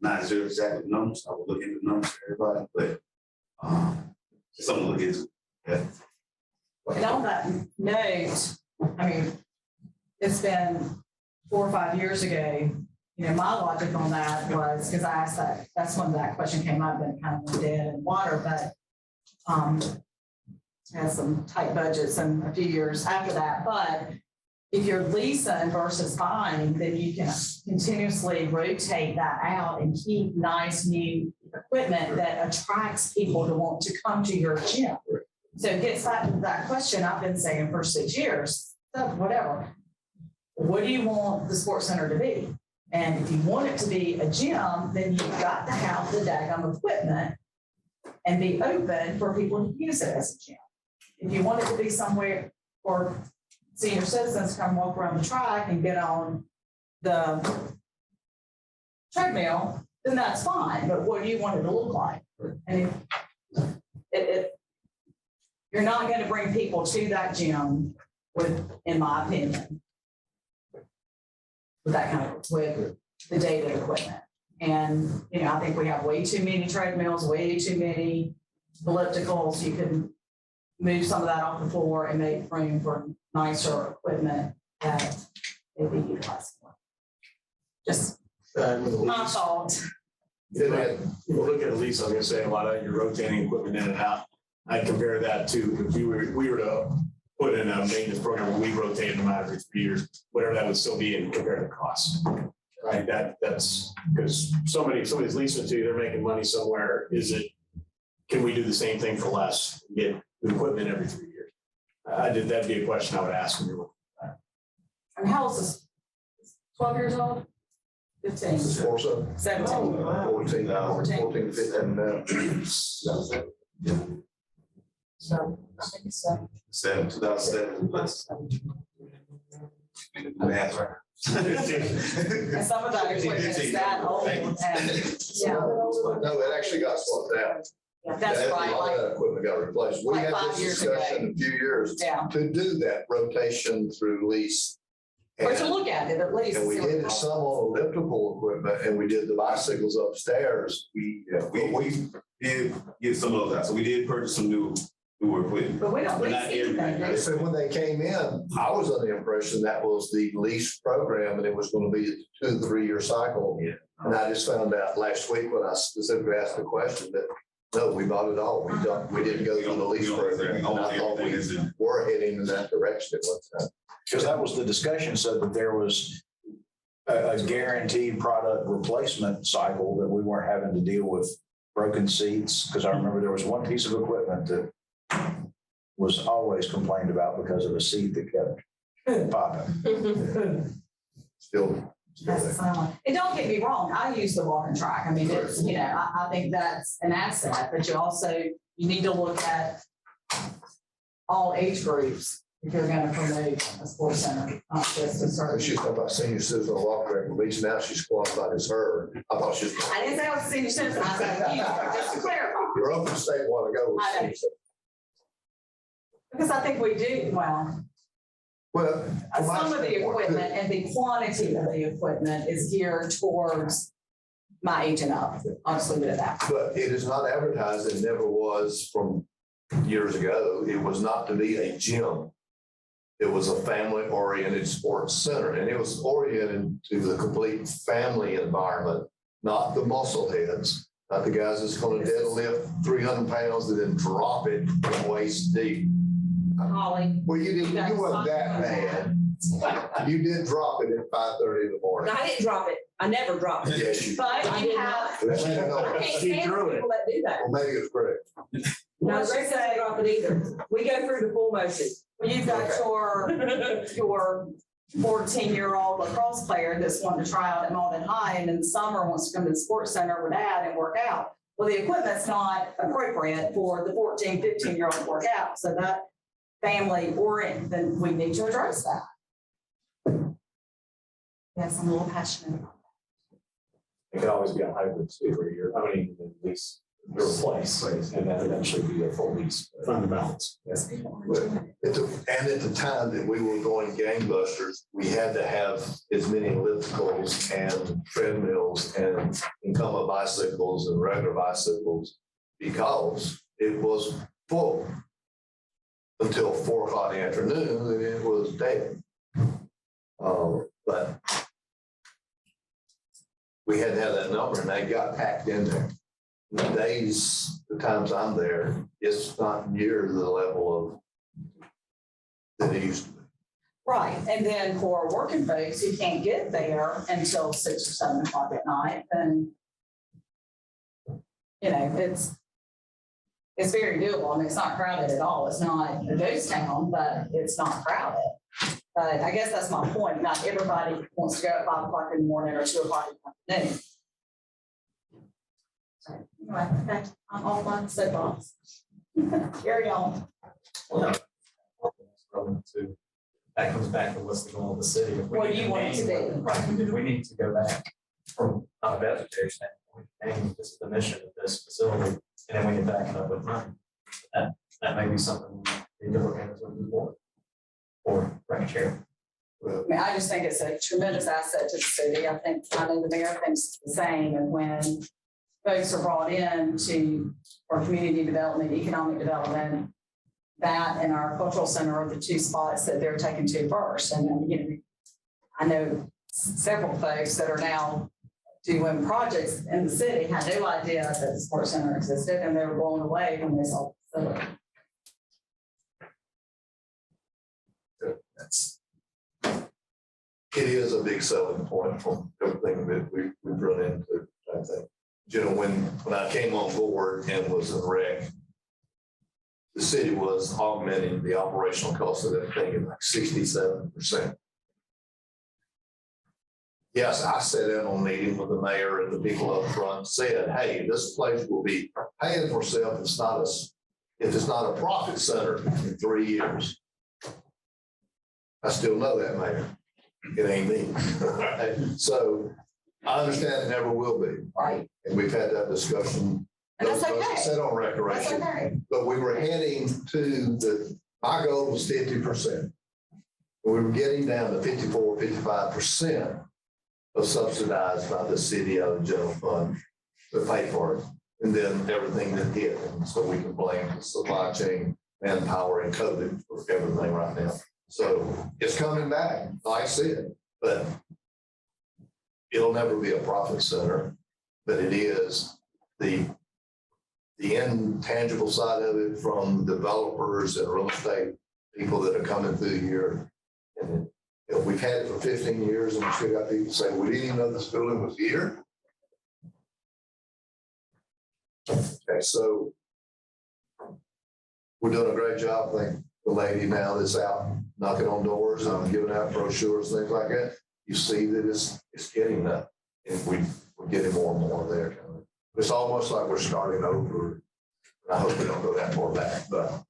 Not sure exactly the numbers, I will look into the numbers for everybody, but it's something to look into. Yeah. And on that note, I mean, it's been 4 or 5 years ago. You know, my logic on that was, because I asked that, that's when that question came up, and kind of went dead in water, but had some tight budgets and a few years after that. But if you're leasing versus buying, then you can continuously rotate that out and keep nice new equipment that attracts people to want to come to your gym. So it gets back to that question I've been saying for 6 years, so whatever. What do you want the sports center to be? And if you want it to be a gym, then you've got to have the daggum equipment and be open for people to use it as a gym. If you want it to be somewhere for senior citizens to come walk around the track and get on the treadmill, then that's fine. But what do you want it to look like? And you're not going to bring people to that gym with, in my opinion, with that kind of, with the dated equipment. And, you know, I think we have way too many treadmills, way too many ellipticals. You can move some of that off the floor and make room for nicer equipment that they'd be utilized for. Just my thought. We'll look at lease, I'm gonna say a lot of your rotating equipment in and out. I compare that to if we were to put in a maintenance program where we rotate them out every 3 years, whatever that would still be and compare the cost. Right, that's because somebody's leasing to you, they're making money somewhere. Can we do the same thing for less? Get the equipment every 3 years? That'd be a question I would ask when you're looking at that. And how old is this? 12 years old? 15. This is 17. 14, 15. So I think it's 2007. Math, right? and some of that equipment is that old. And yeah, No, it actually got swapped out. that's A right. lot of that equipment got replaced. We like had 5 this years discussion ago. a few years Yeah. to do that rotation through lease. Or to And- look at it at least. And we see what did it it costs. some on elliptical equipment, and we did the bicycles upstairs. We did get some of that. So we did purchase some newer equipment. But we don't But lease not everything. anything. So when they came in, I was under the impression that was the lease program, and it was going to be a 2 to 3 year cycle. Yeah. And I just found out last week when I specifically asked the question that, no, we bought it all. We didn't go through the lease program. And I thought we were heading in that direction at one time. Because that was the discussion, so that there was a guaranteed product replacement cycle, that we weren't having to deal with broken seats. Because I remember there was one piece of equipment that was always complained about because of a seat that kept popping. Still That's there. the silent. And don't get me wrong, I use the walking track. I mean, it's, you know, I think that's an asset, but you need to look at all age groups if you're gonna promote a sports center, not just a certain. She's talking about senior citizen walk track, at least now she's qualified as her. I thought she was. I didn't say I was a senior citizen, I said, just to clarify. Your open state want to go. with I know. senior citizen. Because I think we do, well, Well. from my some of the standpoint, equipment and the quantity of the equipment is geared towards my age and up. I'll just leave it at that. But it is not advertised, it never was from years ago. It was not to be a gym. It was a family-oriented sports center, and it was oriented to the complete family environment, not the muscle heads, not the guys that's gonna deadlift 300 pounds and then drop it waist deep. Holly. Well, you wasn't that bad. You did drop it at 5:30 in the No, morning. I didn't drop it. I never dropped it. Yes, you. But I you did have, Well, maybe I can't stand people that do that. it's correct. No, Greg doesn't drop it either. We go through the full motion. You've got your 14-year-old lacrosse player that's wanting to try out at Mauldin High, and in the summer wants to come to the sports center with dad and work out. Well, the equipment's not appropriate for the 14, 15-year-old to work out. So that family orient, then we need to address that. Yes, I'm a little passionate about It could always be a hybrid too, where you're owning and lease, replace, and then eventually be a full lease. Find the balance. And at the time that we were going gangbusters, we had to have as many ellipticals and treadmills and incumbent bicycles and regular bicycles because it was full until 4 o'clock in the afternoon, and it was dead. But we had to have that number, and they got packed in there. The days, the times I'm there, it's not near the level of that it used to be. Right, and then for working folks who can't get there until 6 or 7 o'clock at night, then it's very doable. I mean, it's not crowded at all. It's not a ghost town, but it's not crowded. But I guess that's my point. Not everybody wants to go at 5 o'clock in the morning or 2 o'clock in the afternoon. So, anyway, okay, I'm off my soapbox. Carry on. That comes back to what's the goal of the city. If we What do need you want it to name- be? Right, we need to go back from not a budgetary standpoint, name this is the mission of this facility, and then we can back it up with money. That may be something we need to look at as we move forward. Or rec chair. I mean, I just think it's a tremendous asset to the city. I know the mayor thinks the same, and when folks are brought in for community development, economic development, that and our cultural center are the 2 spots that they're taken to first. And, I know several folks that are now doing projects in the city had no idea that the sports center existed, and they were blown away when they saw the facility. It is a big selling point from everything that we've run into, I think. When I came on board and was in rec, the city was augmenting the operational cost of that thing at like 67%. Yes, I sat in on a meeting with the mayor and the people up front, said, hey, this place will be paying for itself if it's not a profit center in 3 years. I still know that, Mayor. It ain't me. So I understand it never will be. Right. And we've had that discussion. And that's Those of us that okay. sat on recreation. That's okay. But we were heading to my goal was 50%. We were getting down to 54, 55% of subsidized by the city out of the general fund to pay for it. And then everything that hit. And so we can blame the supply chain, manpower, and COVID for everything right now. So it's coming back, like I said, but it'll never be a profit center, but it is the intangible side of it from developers and real estate people that are coming through here. And we've had it for 15 years and we still got people saying, we didn't even know this building was here. Okay, so we're doing a great job. I think the lady now that's out knocking on doors and giving out brochures, things like that, you see that it's getting that. And we're getting more and more there. It's almost like we're starting over. I hope we don't go that far back, but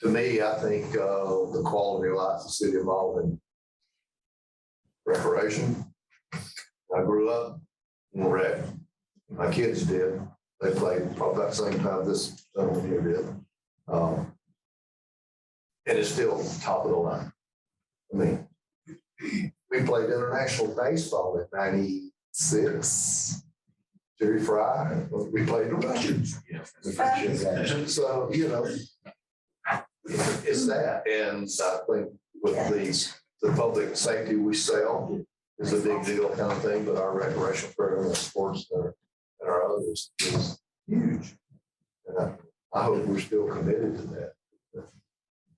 to me, I think the quality of life in the city of Mauldin, recreation. I grew up in rec. My kids did. They played probably about the same time this gentleman here did. And it's still top of the line. I mean, we played international baseball in '96. Jerry Fry, we played the Russians. So, it's that. And I think with the public safety we sell is a big deal kind of thing, but our recreation program and sports and our others is huge. And I hope we're still committed to that.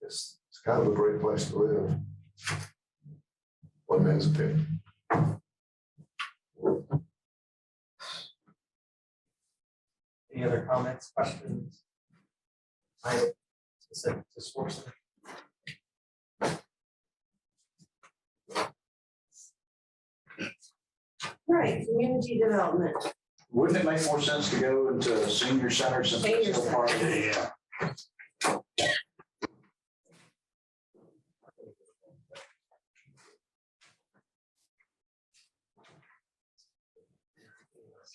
It's kind of a great place to live. One man's opinion. Any other comments, questions? I specific to sports. Right, community development. Wouldn't it make more sense to go into senior center since it's still part of it? Yeah.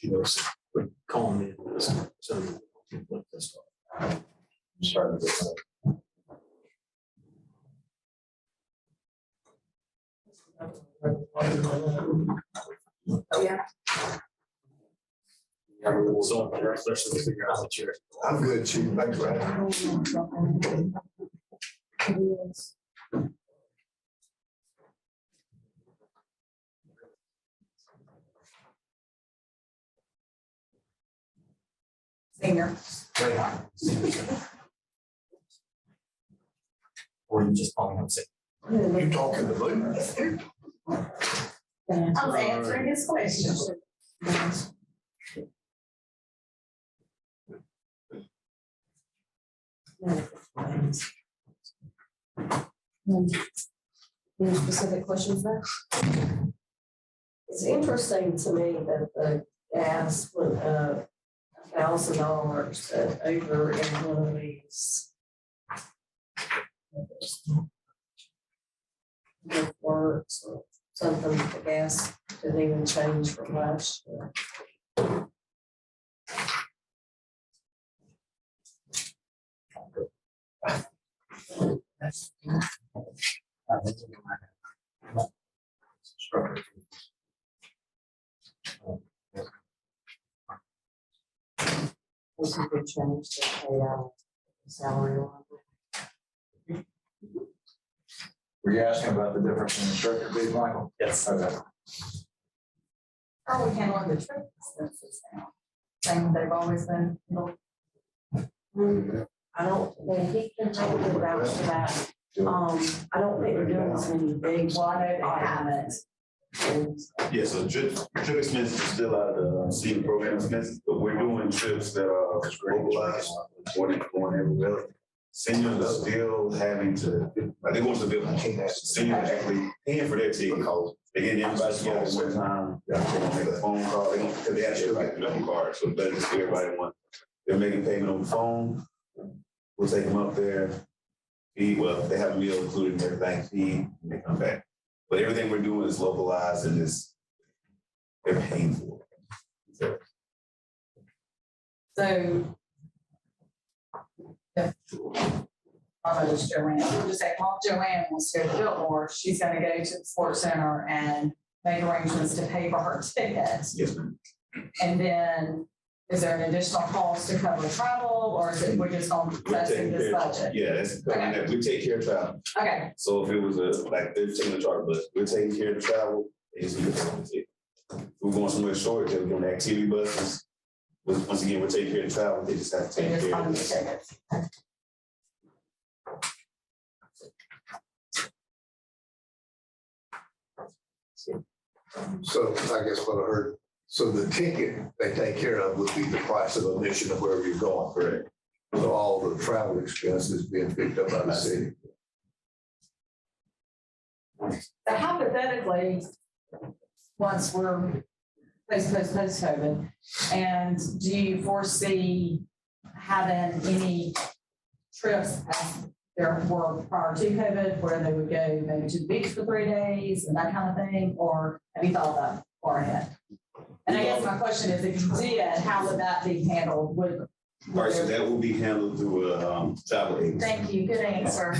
you know, calling me. So. Starting to get Yeah. So, let's figure out the chair. I'm good, Chief. Thanks for having me. Senior. Or you just calling him sick. You talking to me? I was answering his question. Any specific questions there? It's interesting to me that the gas went up $1,000 over in one of these. Works or something, the gas didn't even change from last year. Was a big change to pay out salary line. Were you asking about the difference in instructor fees, Michael? Yes. Okay. How are we handling the trip expenses now? Same, they've always been, I don't, he can probably vouch for that. I don't think we're doing as many big. well, I know they haven't. And Yeah, so trip expenses is still out of the city program expenses, but we're doing trips that are localized, going everywhere. Seniors are still having to, like, they want to build, seniors actually paying for their ticket. They get everybody together at one time, they're gonna make a phone call, they don't, because they actually like the card, so better just everybody one. They're making payment on the phone, we'll take them up there, feed, well, they have a meal included and everything, feed, and they come back. But everything we're doing is localized and they're paying for it. So. Just Joanne, just say, well, Joanne wants to go to Biltmore, she's gonna go to the sports center and make arrangements to pay for her tickets. Yes, ma'am. And then, is there an additional cost to cover travel, or is it, we're just gonna, that's in this budget? Yeah, that's, Okay. we take care of travel. Okay, So if it was like they're taking the charter bus, we're taking care of the travel, they just need to pay for the ticket. If we're going somewhere short, they're doing activity buses. Once again, we're taking care of the travel, they just have to so take just care fund of the it. tickets. So I guess what I heard, so the ticket they take care of would be the price of admission of wherever you're going, correct? So all the travel expenses being picked up by the city. So hypothetically, once we're post-COVID, and do you foresee having any trips as there were prior to COVID, where they would go maybe to the beach for 3 days and that kind of thing, or have you thought of that far ahead? And I guess my question is, if you did, how would that be handled? Would All right, so that will be handled through a travel agency. Thank you, good answer.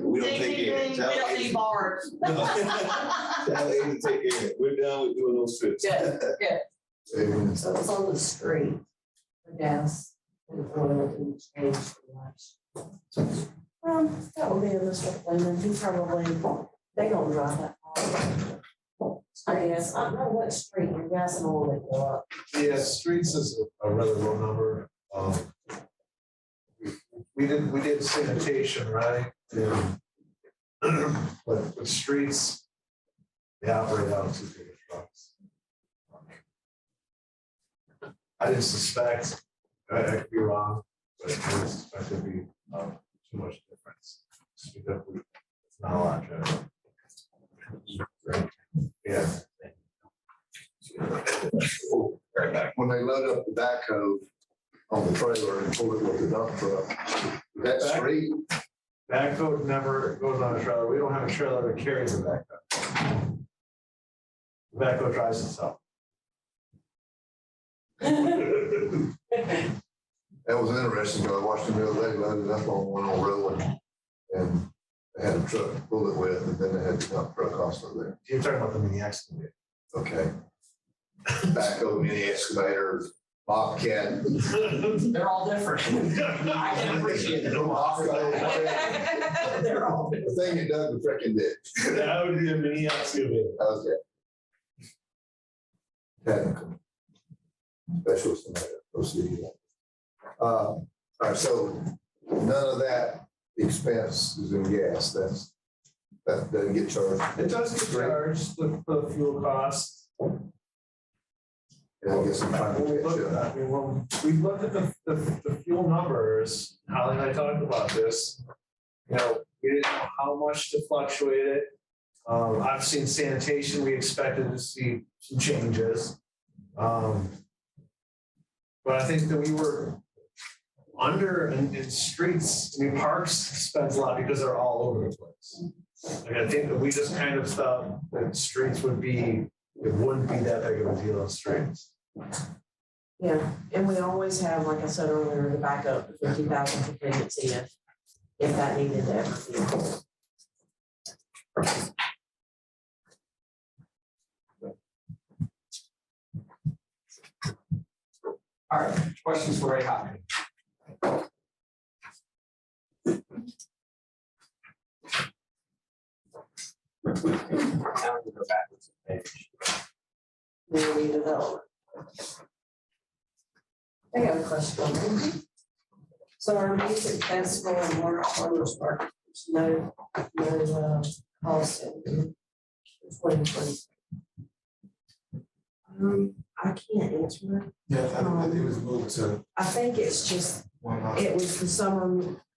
We don't Ding, take ding, care of ding, it. we Travel don't agency- need bars. Travel agency take care of it. We're done with doing those trips. Good, good. So it's on the street, the gas and oil didn't change too much. that would be a Mr. Fleming, he probably, they don't drive that far. I guess, I don't know what street your gas and oil would go up. Yeah, streets is a rather low number. We did sanitation, right? And but with streets, they operate out of 2 bigger trucks. I didn't suspect, I could be wrong, but I didn't suspect it'd be too much difference. Just because it's not a lot, Joe. Yeah. When they load up the backhoe on the trailer and pull it with the dump truck, that street, Backhoe never goes on a trailer. We don't have a trailer that carries a backhoe. The backhoe drives itself. That was interesting, because I watched him the other day, loaded up on one on road, and they had a truck pull it with, and then they had the dump truck also there. You're talking about the mini excavator. Okay. Backhoe, mini excavator, Bobcat. They're all different. I can appreciate it. The They're all different. thing that dug the frickin' ditch. That would be a mini excavator. How's that? Technical. Specialist in that, proceed. All right, so none of that expense is in gas, that doesn't get charged. It does get charged, the fuel costs. Yeah, I guess I'm trying to When we catch looked up. at, when we looked at the fuel numbers, Holly and I talked about this. You know, we didn't know how much to fluctuate it. I've seen sanitation, we expected to see some changes. But I think that we were under in streets, I mean, parks spends a lot because they're all over the place. Like, I think that we just kind of thought that streets would be, it wouldn't be that big of a deal in streets. Yeah, and we always have, like I said earlier, the backup, the 50,000 contingency if that needed to ever be. All right, questions for Ray Hopkins? Now we go backwards a page. Redevelopment. I got a question. So our music festival and March farmers market, there's no cost in 2020. I can't answer that. Yeah, I think it was moved to I think it's just, one line. it was the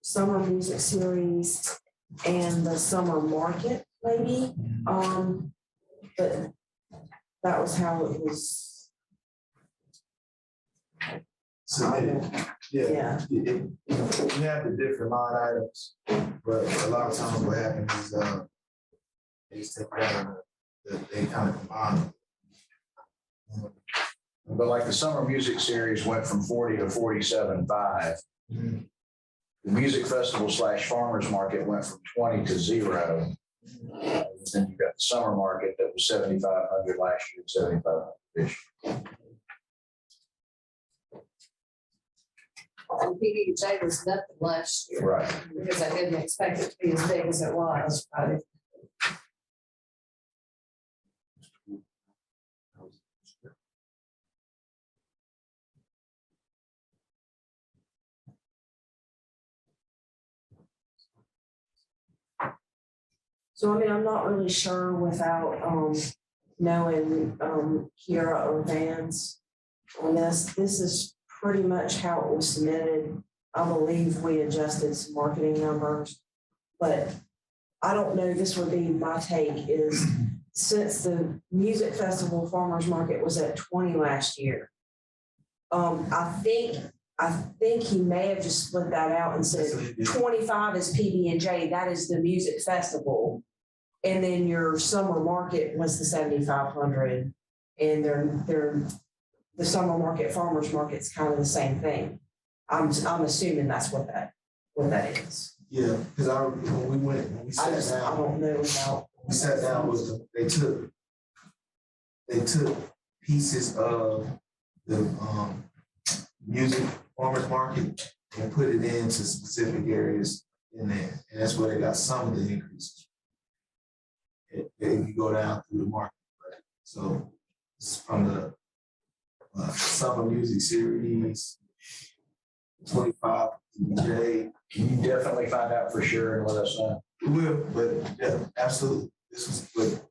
summer music series and the summer market, maybe. But that was how it was. Submitted. Yeah. You have the different line items, but a lot of times what happens is, they just take that and they kind of combine. But like the summer music series went from 40 to 47.5. Mm-hmm. The music festival / farmers market went from 20 to 0. Then you got the summer market that was 7,500 last year, 7,500 this year. And PDJ was nothing last year. Right. Because I didn't expect it to be as big as it was, right? So, I mean, I'm not really sure without, knowing, Kiera or Vance on this. This is pretty much how it was submitted. I believe we adjusted some marketing numbers, but I don't know, this would be my take is since the music festival farmers market was at 20 last year. I think he may have just split that out and said 25 is PB&J, that is the music festival. And then your summer market was the 7,500 and the summer market, farmers market's kind of the same thing. I'm assuming that's what that is. Yeah, because when we I sat down. don't know about. We sat down with them, they took pieces of the music farmers market and put it into specific areas in there. And that's where they got some of the increases. If you go down through the market. Right? So it's from the summer music series, 25 DJ. Can you definitely find out for sure and let us know? We will, but yeah, absolutely. This is, but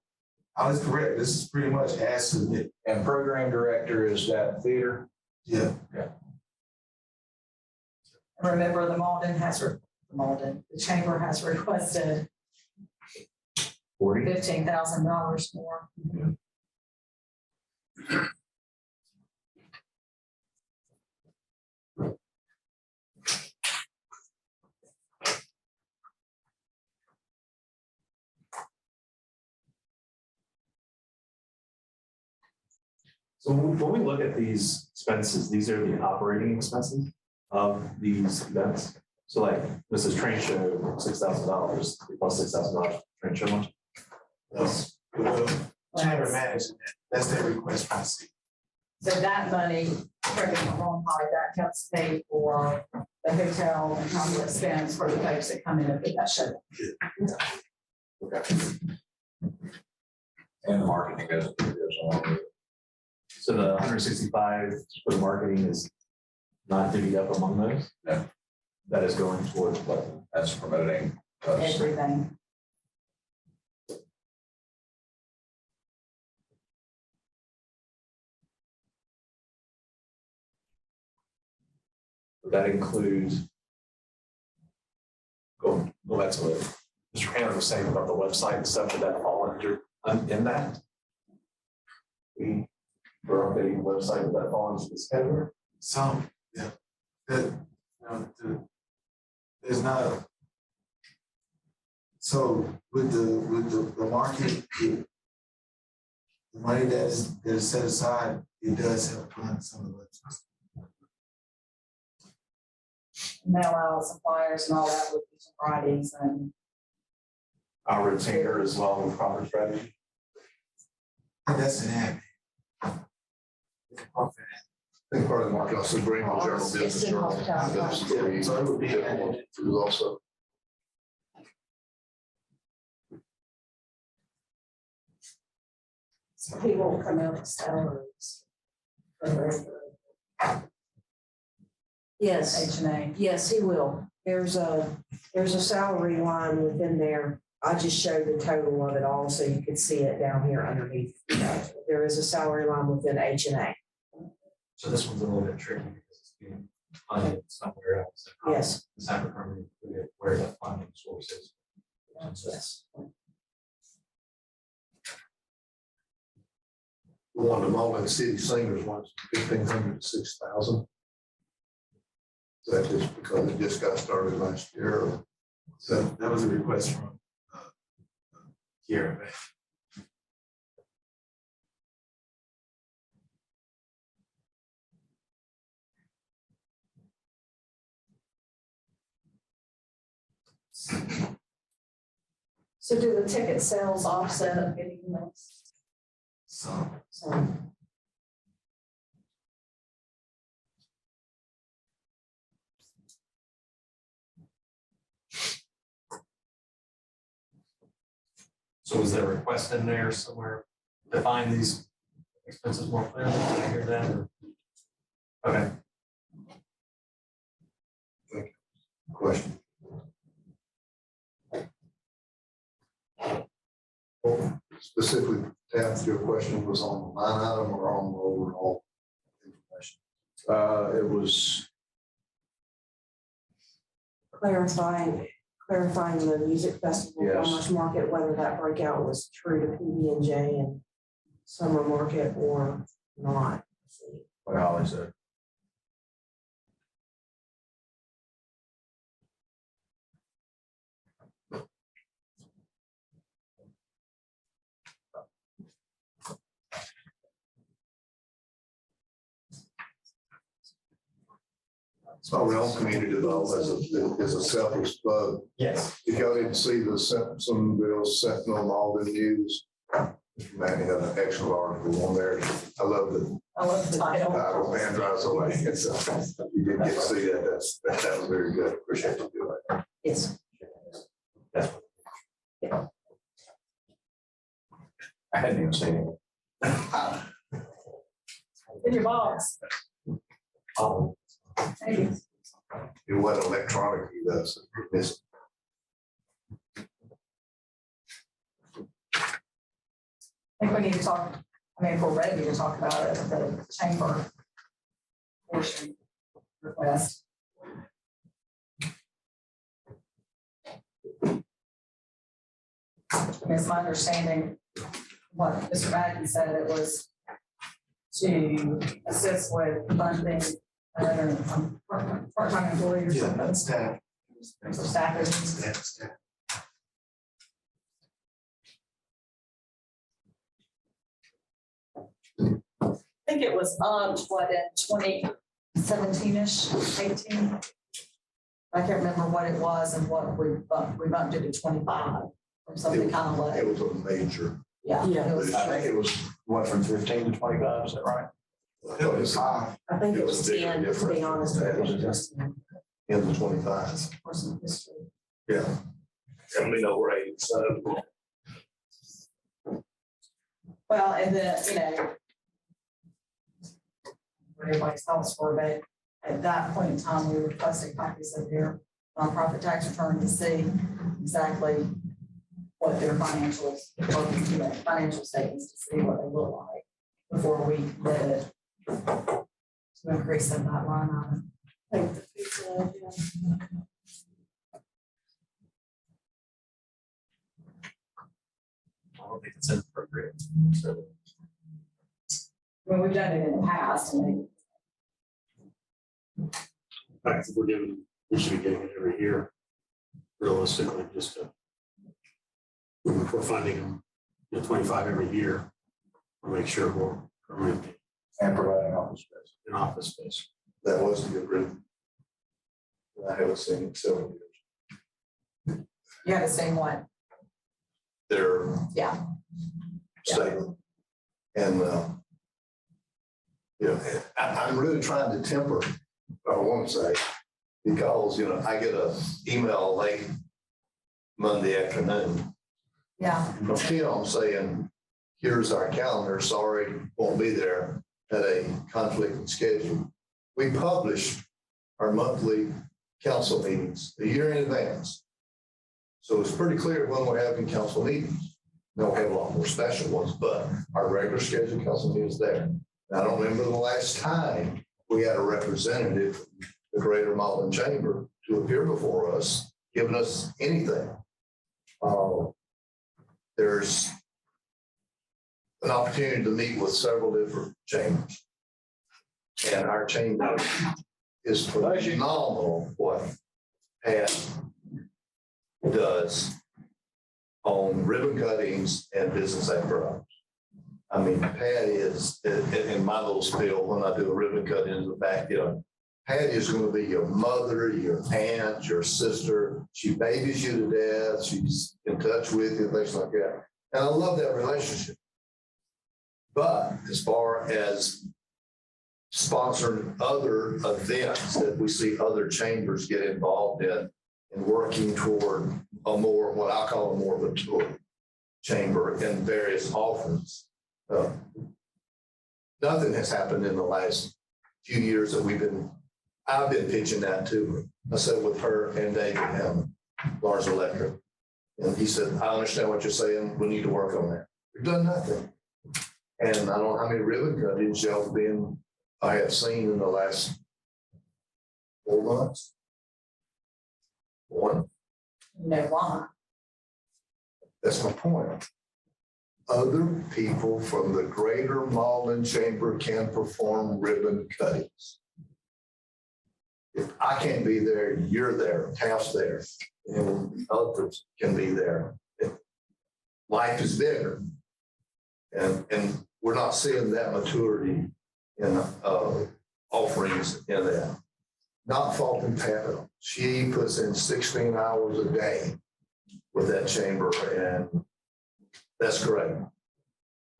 I was correct. This is pretty much as submitted. And program director is that theater? Yeah. Remember, the chamber has requested $15,000 more. So when we look at these expenses, these are the operating expenses of these events. So like, this is train show, $6,000, plus $6,000 train show lunch. Chamber management, that's their request from the city. So that money, correct me if I'm wrong, Holly, that helps pay for the hotel and travel expense for the folks that come in and put that show. And the marketing goes. So the 165 for the marketing is not divvied up among those? No. That is going towards what? That's promoting us. Everything. Would that include? Go back to what Mr. Hannah was saying about the website and stuff, would that fall under, in that? For updating the website, would that fall into this category? Some, yeah. There's not. So with the market, the money that is set aside, it does help fund some of the websites. Mail out suppliers and all that with each Fridays and. Our retainer as well with proper strategy. And that's an ad. I think part of the market also bring the general business journal. That's very So it would be an ad. also. So he won't come out of salaries. Yes, H&A. Yes, he will. There's a salary line within there. I just showed the total of it all, so you could see it down here underneath. There is a salary line within H&A. So this one's a little bit tricky because it's being funded somewhere else. Yes. It's not determined where the funding source is. Yes. One of the Mauldin City Singers wants 1,500 to 6,000. Is that just because it just got started last year? Or? So that was a request from Kiera. so do the ticket sales offset anything else? So So is there a request in there somewhere to define these expenses more clearly? Did I hear that? Or? Okay. Question. Specifically, Taft, your question was on the line item or on the overall information? It was clarifying the music festival, Yes. farmers market, whether that breakout was true to PB&J and summer market or not. what Holly said. So realm community development is a selfish plug. Yes. If y'all didn't see the some bills Sentinel, all the news, Mr. Manny had an excellent article on there. I love the I love the title. title, Man Drives Away. It's, if you didn't get to see that, that was very good. Appreciate you doing that. Yes. I hadn't even seen it. In your box. Oh, Maybe. it wasn't electronic, that's missing. I think we need to talk, I mean, if we're ready to talk about it, the chamber portion request. It's my understanding, what Mr. Madden said, it was to assist with funding, part-time employees or Yeah, something. that's staff. So staffers. Staff. I think it was what, in 2017-ish, 18. I can't remember what it was and what we bumped it to 25 or something kind of like, It was a major. yeah. Yeah. It was- I think it was, what, from 15 to 25, is that right? It was high I think It it was was bigger 10, to be difference. honest. It was with you. in the 25. For some history. Yeah. And we know we're 80, so. Well, and then, what everybody's thoughts were, but at that point in time, we requested copies of their nonprofit tax return to see exactly what their financials, or, financial statements to see what they look like before we committed to increase that line item. Think the pizza, yeah. I don't think it's inappropriate. So I mean, we've done it in the past, and In fact, if we're giving, we should be getting it every year, realistically, just to. If we're funding them, 25 every year, we'll make sure we're And providing office space. in office space. That was a good group. I haven't seen it in several years. you had the same one, Their yeah. statement. And, I'm really trying to temper, I want to say, because, I get an email late Monday afternoon Yeah, from Tim saying, here's our calendar, sorry, won't be there, had a conflict in schedule. We publish our monthly council meetings a year in advance. So it's pretty clear when we're having council meetings. Now we have a lot more special ones, but our regular scheduled council meeting is there. And I don't remember the last time we had a representative from the Greater Mauldin Chamber to appear before us, giving us anything. There's an opportunity to meet with several different chambers. And our chamber is phenomenal what Pat does on ribbon cuttings and business after hours. I mean, Pat is, in my little spiel, when I do a ribbon cutting in the backyard, Pat is going to be your mother, your aunt, your sister. She babies you to death. She's in touch with you, things like that. And I love that relationship. But as far as sponsoring other events that we see other chambers get involved in and working toward a more, what I call a more mature chamber in various offerings. Nothing has happened in the last few years that I've been pitching that to her. I said with her and David and Lars Electric. And he said, I understand what you're saying. We need to work on that. We've done nothing. And I don't know how many ribbon cuttings I have seen in the last 4 months. One. no why. That's my point. Other people from the Greater Mauldin Chamber can perform ribbon cuttings. If I can't be there, you're there, Taft's there, and others can be there. Life is bigger. And we're not seeing that maturity in offerings in that. Not faulting Pat. She puts in 16 hours a day with that chamber, and that's great.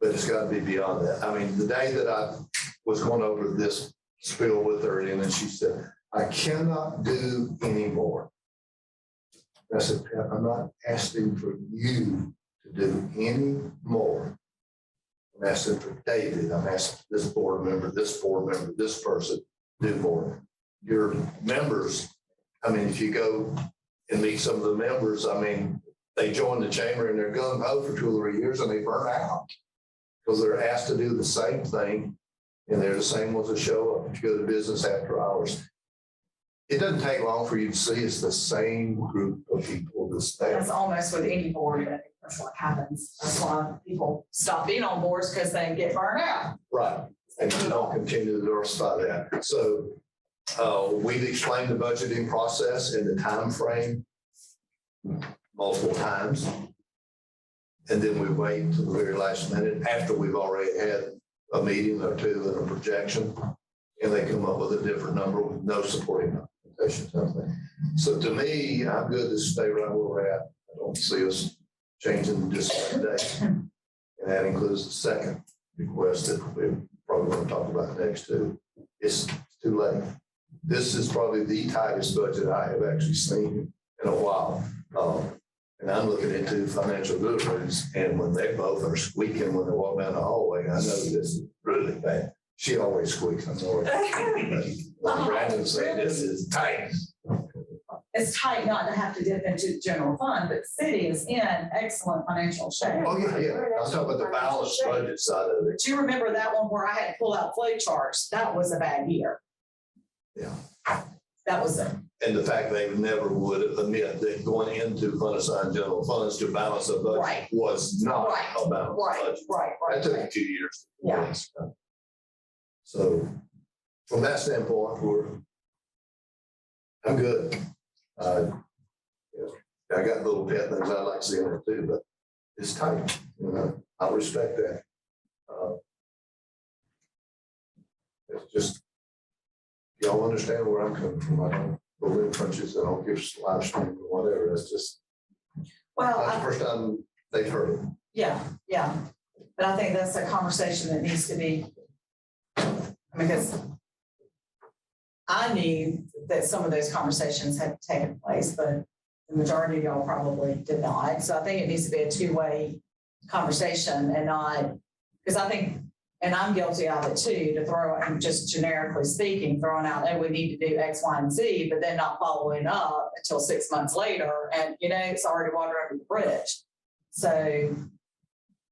But it's got to be beyond that. I mean, the day that I was going over this spiel with her, and then she said, I cannot do any more. I said, Pat, I'm not asking for you to do any more. I'm asking for David. I'm asking this board member, this person, do more. Your members, I mean, if you go and meet some of the members, I mean, they join the chamber and they're gung ho for 2 or 3 years and they burn out because they're asked to do the same thing and they're the same ones that show up. If you go to business after hours, it doesn't take long for you to see it's the same group of people that's there. That's almost with any board, I think that's what happens. That's why people stop being on boards because they get burned out. Right. And you don't continue to diversify that. So we've explained the budgeting process and the time frame multiple times. And then we wait to the very last minute after we've already had a meeting or two and a projection, and they come up with a different number with no supporting documentation, something. So to me, I'm good to stay right where we're at. I don't see us changing just today. And that includes the second request that we're probably going to talk about next too. It's too late. This is probably the tightest budget I have actually seen in a while. And I'm looking into financial gurus, and when they both are squeaking when they walk down the hallway, I know this is really bad. She always squeaks. I know it. Brandon said this is tight. It's tight not to have to dip into the general fund, but the city is in excellent financial shape. Oh, yeah. I'm talking about the balanced budget side of it. Do you remember that one where I had to pull out flow charts? That was a bad year. Yeah. That was it. And the fact they never would admit that going into unassigned general funds to balance a budget Right. was not Right. a balanced budget. Right. That took me 2 years. Yeah. So from that standpoint, I'm good. I got little pet things I like seeing it too, but it's tight, I respect that. It's just, y'all understand where I'm coming from. I don't go in punches, I don't give live stream or whatever. That's just, Well, that's the first time they've heard it. yeah. But I think that's a conversation that needs to be, because I knew that some of those conversations had taken place, but the majority of y'all probably did not. So I think it needs to be a two-way conversation and not, because I think, and I'm guilty of it too, to throw, I'm just generically speaking, throwing out, oh, we need to do X, Y, and Z, but then not following up until 6 months later. And, it's already water under the bridge. So,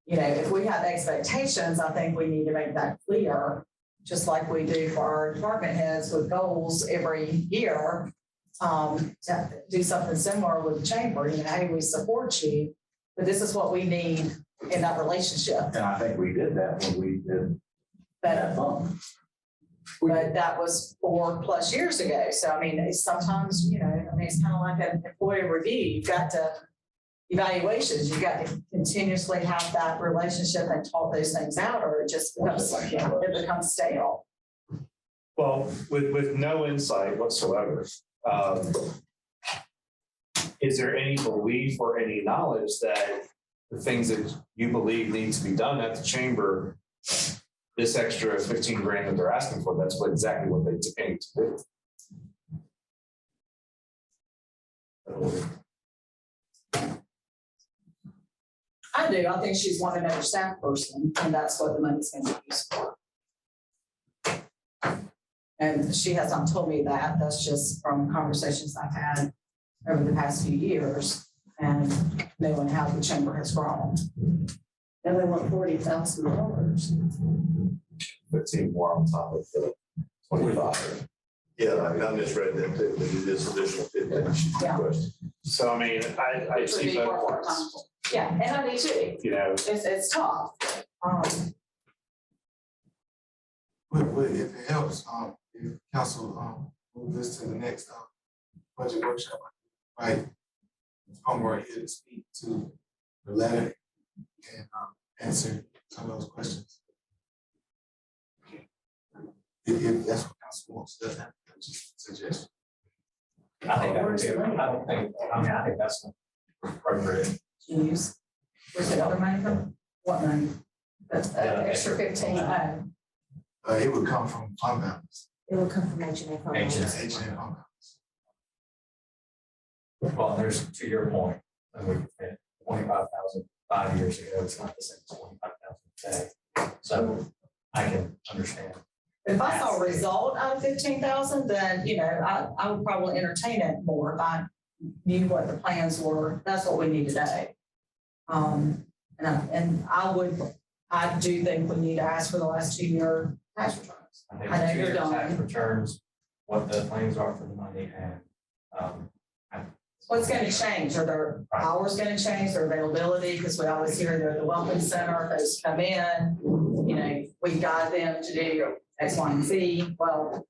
if we have expectations, I think we need to make that clear, just like we do for our department heads with goals every year. To do something similar with the chamber, hey, we support you, but this is what we need in that relationship. And I think we did that when we did That But that was 4+ years ago. So, sometimes, it's kind of like an employee review. You've got to evaluations, you got to continuously have that relationship and talk those things out, or it just becomes stale. Well, with no insight whatsoever, is there any belief or any knowledge that the things that you believe need to be done at the chamber, this extra 15 grand that they're asking for, that's exactly what they aim to do? I do. I think she's one another staff person, and that's what the money's going to be used for. And she has not told me that. That's just from conversations I've had over the past few years and knowing how the chamber has grown. And they want $40,000. 15 more on top of the 25. Yeah, I misread that too, but it is additional 15. Yeah. So, I Which would see be both more parts. time. Yeah, and I do too. It's tough. If it helps, if council, move this to the next, budget workshop, right? Homework here to speak to the letter and, answer some of those questions. If that's what council wants, that's just a suggestion. I think that would be, I think that's appropriate. Use. Where's the other money from? What money? That's extra 15. It would come from fund balance. It will come from H&A fund. H&A fund balance. Well, there's, to your point, and we spent 25,000 5 years ago, it's not the same as 25,000 today. So I can understand. If I saw a result out of 15,000, then, I would probably entertain it more if I knew what the plans were. That's what we need today. And I do think we need to ask for the last 2-year tax returns. I think I know the you're 2-year tax done. returns, what the plans are for the money, and What's going to change? Are their hours going to change, their availability? Because we always hear they're the welcome center, those come in, we guide them to do X, Y, and Z. Well,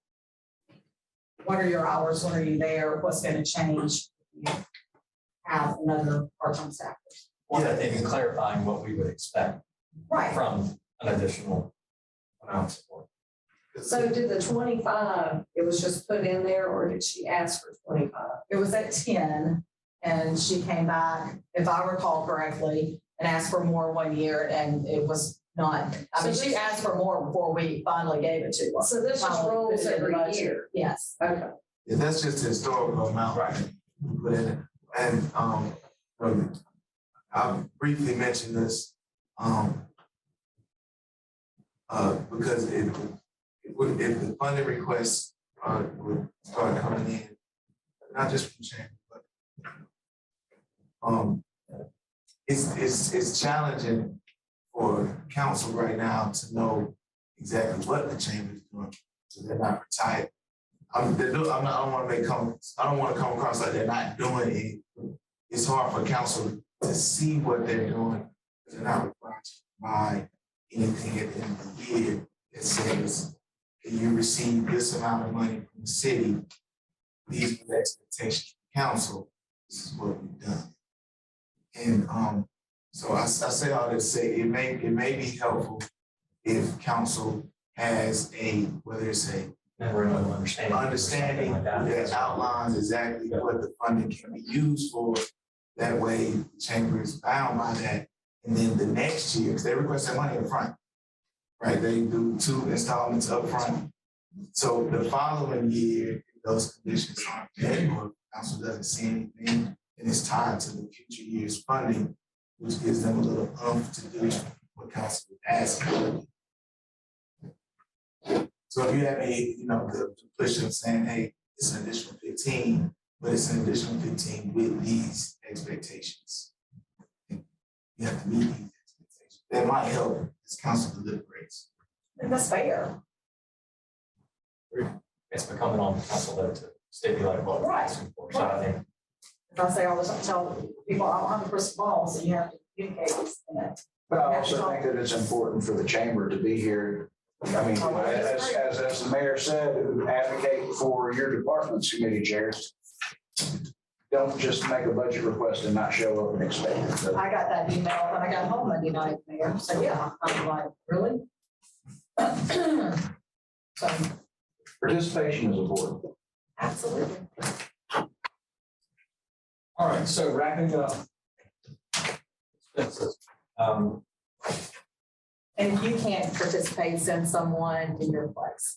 what are your hours? When are you there? What's going to change? You have another part-time staff. one, I think, clarifying what we would expect Right. from an additional amount of support. So did the 25, it was just put in there, or did she ask for 25? It was at 10 and she came back, if I recall correctly, and asked for more one year and it was not, I mean, So she this- asked for more before we finally gave it to her. So this just Finally rolls put it in the every budget. year? Yes. Okay. Yeah, that's just the historical amount. Right. we put in it. And, I'll briefly mention this, because if the funding requests, would start coming in, not just from chamber, but, it's challenging for council right now to know exactly what the chamber is doing, so they're not retired. I don't want to come across like they're not doing it. It's hard for council to see what they're doing. They're not required to provide anything at the end of the year that says that you receive this amount of money from the city. These are the expectations from council. This is what we've done. And so I say all this to say it may be helpful if council has whether it's a understanding that outlines exactly what the funding can be used for. That way, the chamber is bound by that. And then the next year, because they request that money up front, right? They do 2 installments up front. So the following year, if those conditions aren't met or council doesn't see anything, and it's tied to the future year's funding, which gives them a little oomph to do what council is asking. So if you have the push of saying, hey, it's an additional 15, but it's an additional 15 with these expectations. You have to meet these expectations. That might help as council deliberates. And that's fair. It's becoming on the council though to stipulate what we're asking for. So I think If I say all this, I tell people, I don't have a crystal ball, so you have to communicate this. But I also think that it's important for the chamber to be here. I mean, as the mayor said, advocate for your department's committee chairs. Don't just make a budget request and not show up and expect it. So I got that email when I got home Monday night, Mayor. So yeah, I'm like, really? So participation is important. absolutely. all right, so wrapping up. Expenses. And if you can't participate, send someone in your place.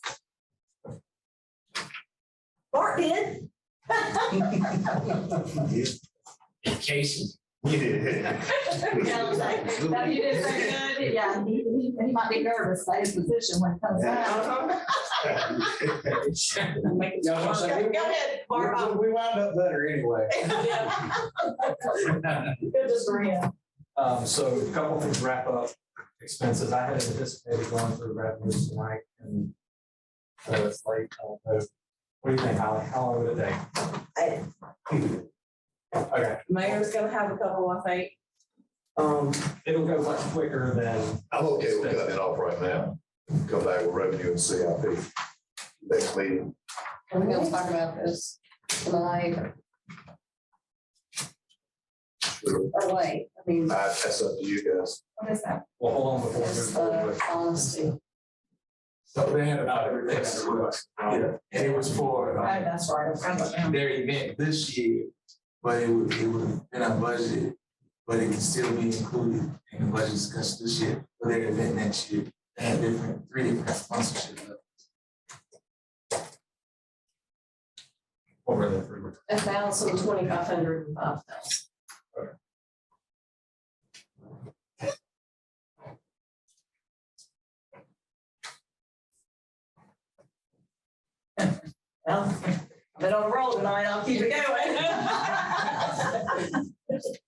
Bart did. In cases. No, you did so good. Yeah, he might be nervous about his position when it comes out. Go ahead, Bart. We wound up better anyway. Good just for him. So a couple things to wrap up expenses. I had anticipated going through revenues tonight and it's late. I don't know. What do you think, Holly? How long would it take? Okay, Mayor's gonna have a couple, I think. it'll go much quicker than. I'm okay with cutting it off right now. Come back with revenue and CIP. Next meeting. Are we gonna talk about this tonight? Or wait, I mean, That's up to you guys. What is that? Well, hold on before we move it's forward. honesty. So they had Not about everything. yeah, and it was for Oh, that's right. I forgot about that. their event this year, but it would have been our budget, but it can still be included in the budget discussion this year for their event next year. They had 3 different sponsorship levels. What were the 3? 1,000, 2,500, and 5,000. Well, I've been on a roll tonight, I'll keep it going.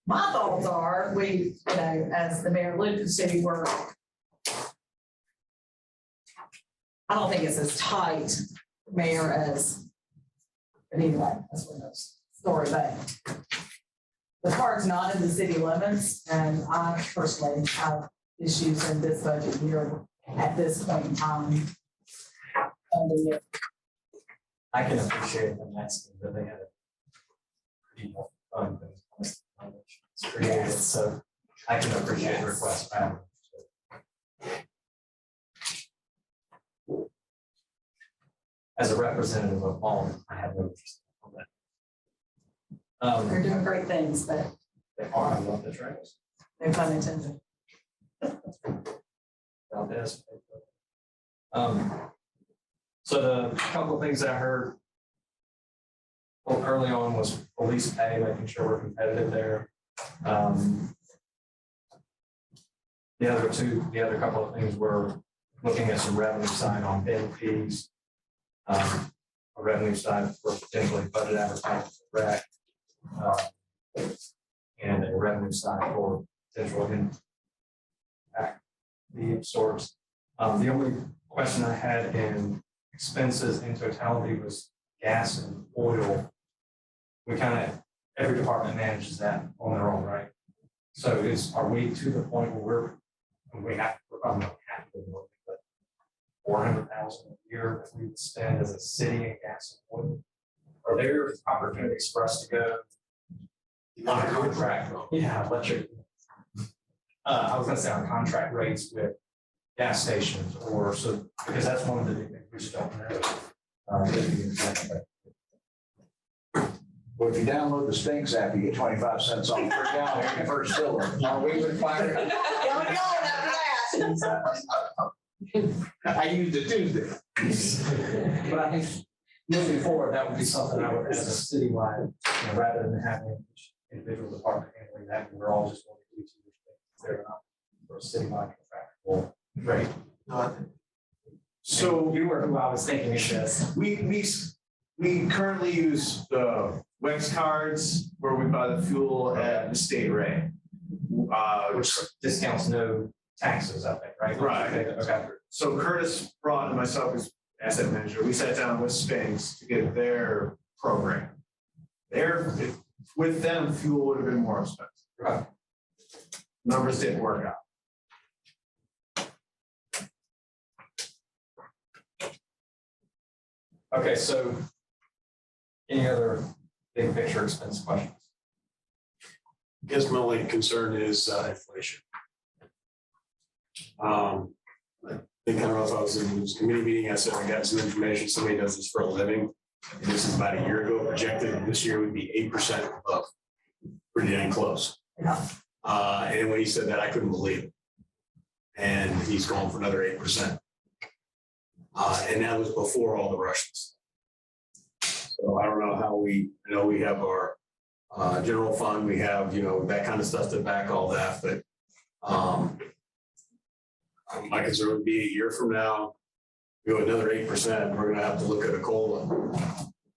My thoughts are, as the mayor alluded to, city work. I don't think it's as tight, mayor, but anyway, that's another story, but the park's not in the city limits, and I personally have issues in this budget year at this point in time. I can appreciate them asking, but they had a pretty fun thing. It's creative, so I can appreciate the request. as a representative of Mauldin, I have no interest on that. They're doing great things, but They are, I love the trails. no pun intended. Valdez. So the couple of things I heard early on was police pay, making sure we're competitive there. The other couple of things were looking at some revenue side on bin fees. A revenue side for potentially budget advertising for rec. And a revenue side for potential impact fee of sorts. The only question I had in expenses in totality was gas and oil. We every department manages that on their own, right? So are we to the point where we're probably not happy with it, but 400,000 a year that we would spend as a city in gas and oil? Are there opportunities for us to go on a contract? Yeah, electric. I was gonna say on contract rates with gas stations because that's one of the big things we just don't know. Well, if you download the Stinks app, you get 25 cents off per gallon on your first filler. Are we required? I used it Tuesday. But I think moving forward, that would be something I would, as a citywide, rather than having each individual department handling that, we're all just going to do two things. They're not for a citywide contractual rate. So You were who I was thinking it is. we currently use the Wex cards where we buy the fuel at the state rate. Which discounts no taxes, I think, right? Right. Okay. So Curtis Braun and myself as asset manager, we sat down with Spinks to get their program. With them, fuel would have been more expensive. Right. Numbers didn't work out. Okay, so any other big picture expense questions? I guess my only concern is inflation. I think, I don't know if I was in this committee meeting, I said I got some information, somebody does this for a living. And this is about a year ago, projected, and this year would be 8% above. Pretty dang close. Yeah. And when he said that, I couldn't believe it. And he's going for another 8%. And that was before all the Russians. So I don't know how we have our general fund, we have, that kind of stuff to back all that, but my concern would be a year from now, go another 8%, we're gonna have to look at a COLA.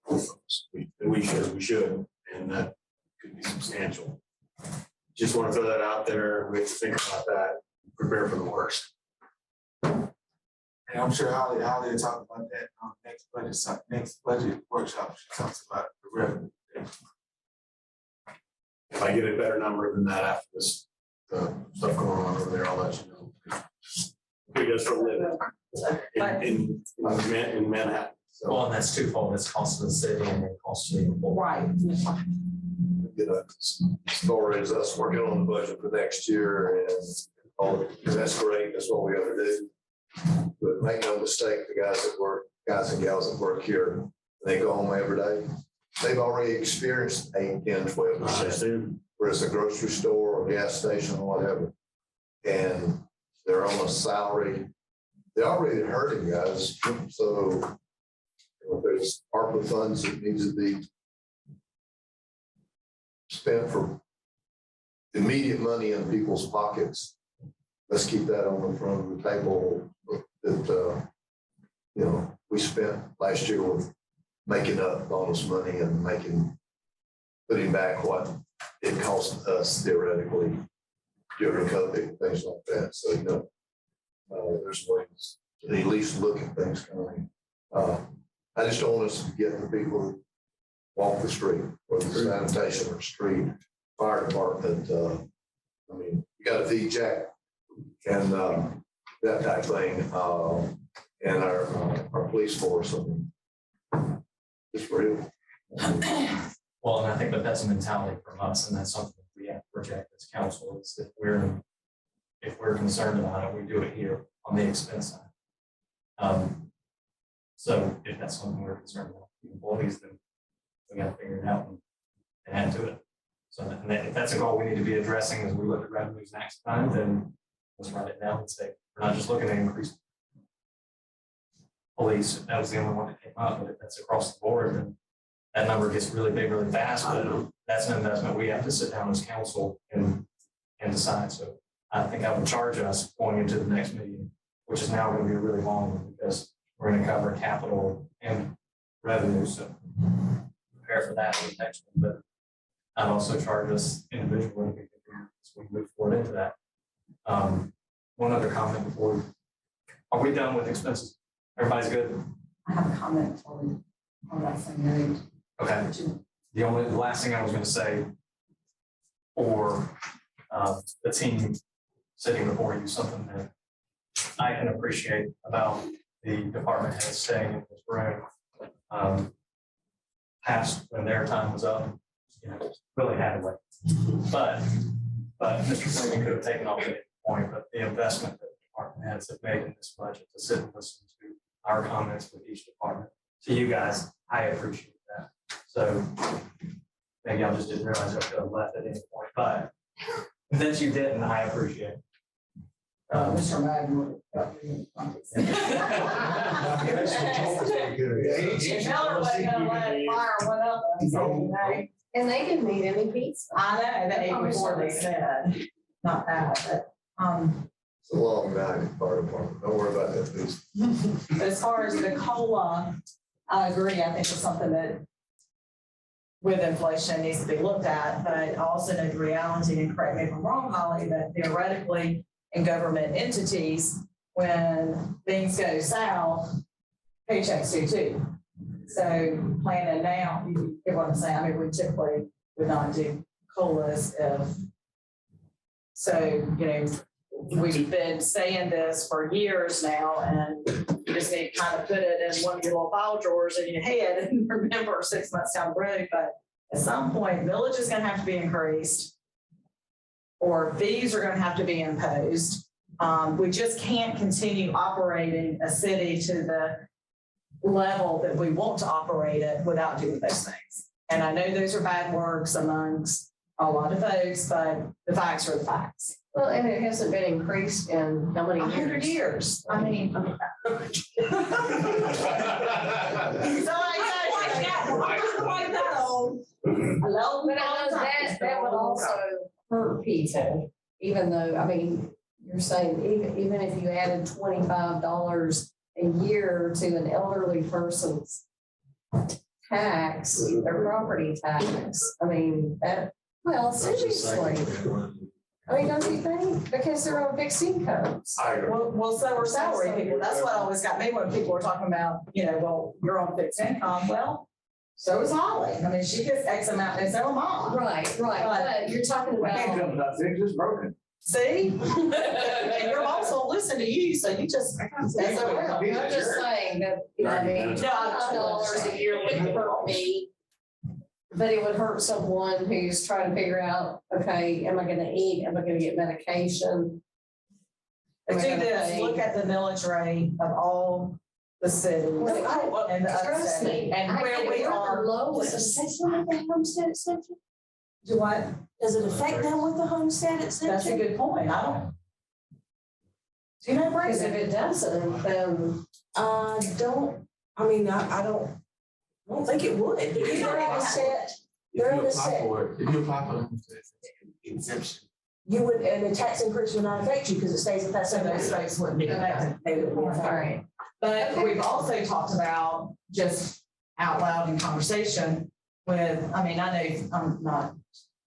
And we should, and that could be substantial. Just want to throw that out there, we have to think about that, prepare for the worst. And I'm sure Holly will talk about that next budget workshop. She talks about the revenue. If I get a better number than that after this stuff going on over there, I'll let you know. He does for a living in Manhattan. So. Well, and that's twofold. It's cost of the city and it costs you. Right. Story is us working on the budget for next year and that's great. That's what we ought to do. But make no mistake, the guys and gals that work here, they go home every day. They've already experienced 8, 10, 12%. Whether it's a grocery store or gas station or whatever. And they're on a salary. They're already hurting, guys. So if there's ARPA funds that needs to be spent for immediate money in people's pockets, let's keep that on the front of the table that, we spent last year with making up bonus money and putting back what it cost us theoretically during COVID, things like that. So, there's ways to at least look at things coming. I just don't want us to get the people who walk the street, whether it's sanitation or street, fire department. You got to feed Jack and that type of thing. And our police force. It's real. Well, and I think that's a mentality from us, and that's something we have to project as council. Is if we're concerned about it, we do it here on the expense side. So if that's something we're concerned about, the employees, then we gotta figure it out and add to it. So if that's a goal we need to be addressing as we look at revenues next time, then let's write it down and say, we're not just looking at increase police, if that was the only one that came up, but if that's across the board, then that number gets really big really fast, but that's an investment we have to sit down as council and decide. So I think I would charge us going into the next meeting, which is now going to be a really long one because we're going to cover capital and revenue. So prepare for that in the next one, but I'd also charge us individually as we move forward into that. One other comment before, are we done with expenses? Everybody's good? I have a comment on that same note. Okay. The last thing I was going to say for the team sitting before you, something that I can appreciate about the department heads staying in this room. Past when their time was up, really had to wait. But Mr. Freeman could have taken off at any point, but the investment that the department heads have made in this budget to sit and listen to our comments with each department. To you guys, I appreciate that. So maybe I just didn't realize I could have left at any point, but since you didn't, I appreciate it. Mr. Madden. Miller wasn't gonna let it fire one up. And they didn't need any pizza. I know, the day before they said, not that, but, It's a long night in the fire department. Don't worry about that, please. as far as the COLA, I agree, I think it's something that with inflation needs to be looked at, but I also know the reality, and correct me if I'm wrong, Holly, that theoretically in government entities, when things go south, paychecks do too. So planning now, you get what I'm saying, I mean, we typically would not do COLAs if, so, we've been saying this for years now, and you just need to kind of put it in one of your little file drawers in your head and remember 6 months down the road, but at some point, millage is gonna have to be increased or fees are gonna have to be imposed. We just can't continue operating a city to the level that we want to operate it without doing those things. And I know those are bad words amongst a lot of folks, but the facts are the facts. Well, and it hasn't been increased in how many 100 years. I mean. Hello. But I know that would also hurt people, even though, I mean, you're saying even if you added $25 a year to an elderly person's tax, their property tax, I mean, that, well, seriously. I mean, don't you think? Because they're on fixed incomes. Well, so are salary people. That's what always got me when people were talking about, well, you're on fixed income. Well, so is Holly. I mean, she gets X amount, and so am I. Right, but you're talking about. Nothing, just broken. See? And your boss won't listen to you, so you just. That's okay. I'm just saying that, I mean, $5 a year wouldn't hurt me. But it would hurt someone who's trying to figure out, okay, am I gonna eat? Am I gonna get medication? Do this, look at the millage rate of all the cities and the other Trust me, cities, and where we are. Lowest. The homestead exemption? Do what? Does it affect them with the homestead exemption? That's a good point. I don't. Do you know, Because if Brandon? it doesn't, then. I don't think it would. They're on the set. They're on the set. If you apply for the exemption. You would, and the tax increase would not affect you because it stays at that So same those rate. folks wouldn't be affected. They would be All affected. right. But we've also talked about just out loud in conversation with, I mean, I know I'm not,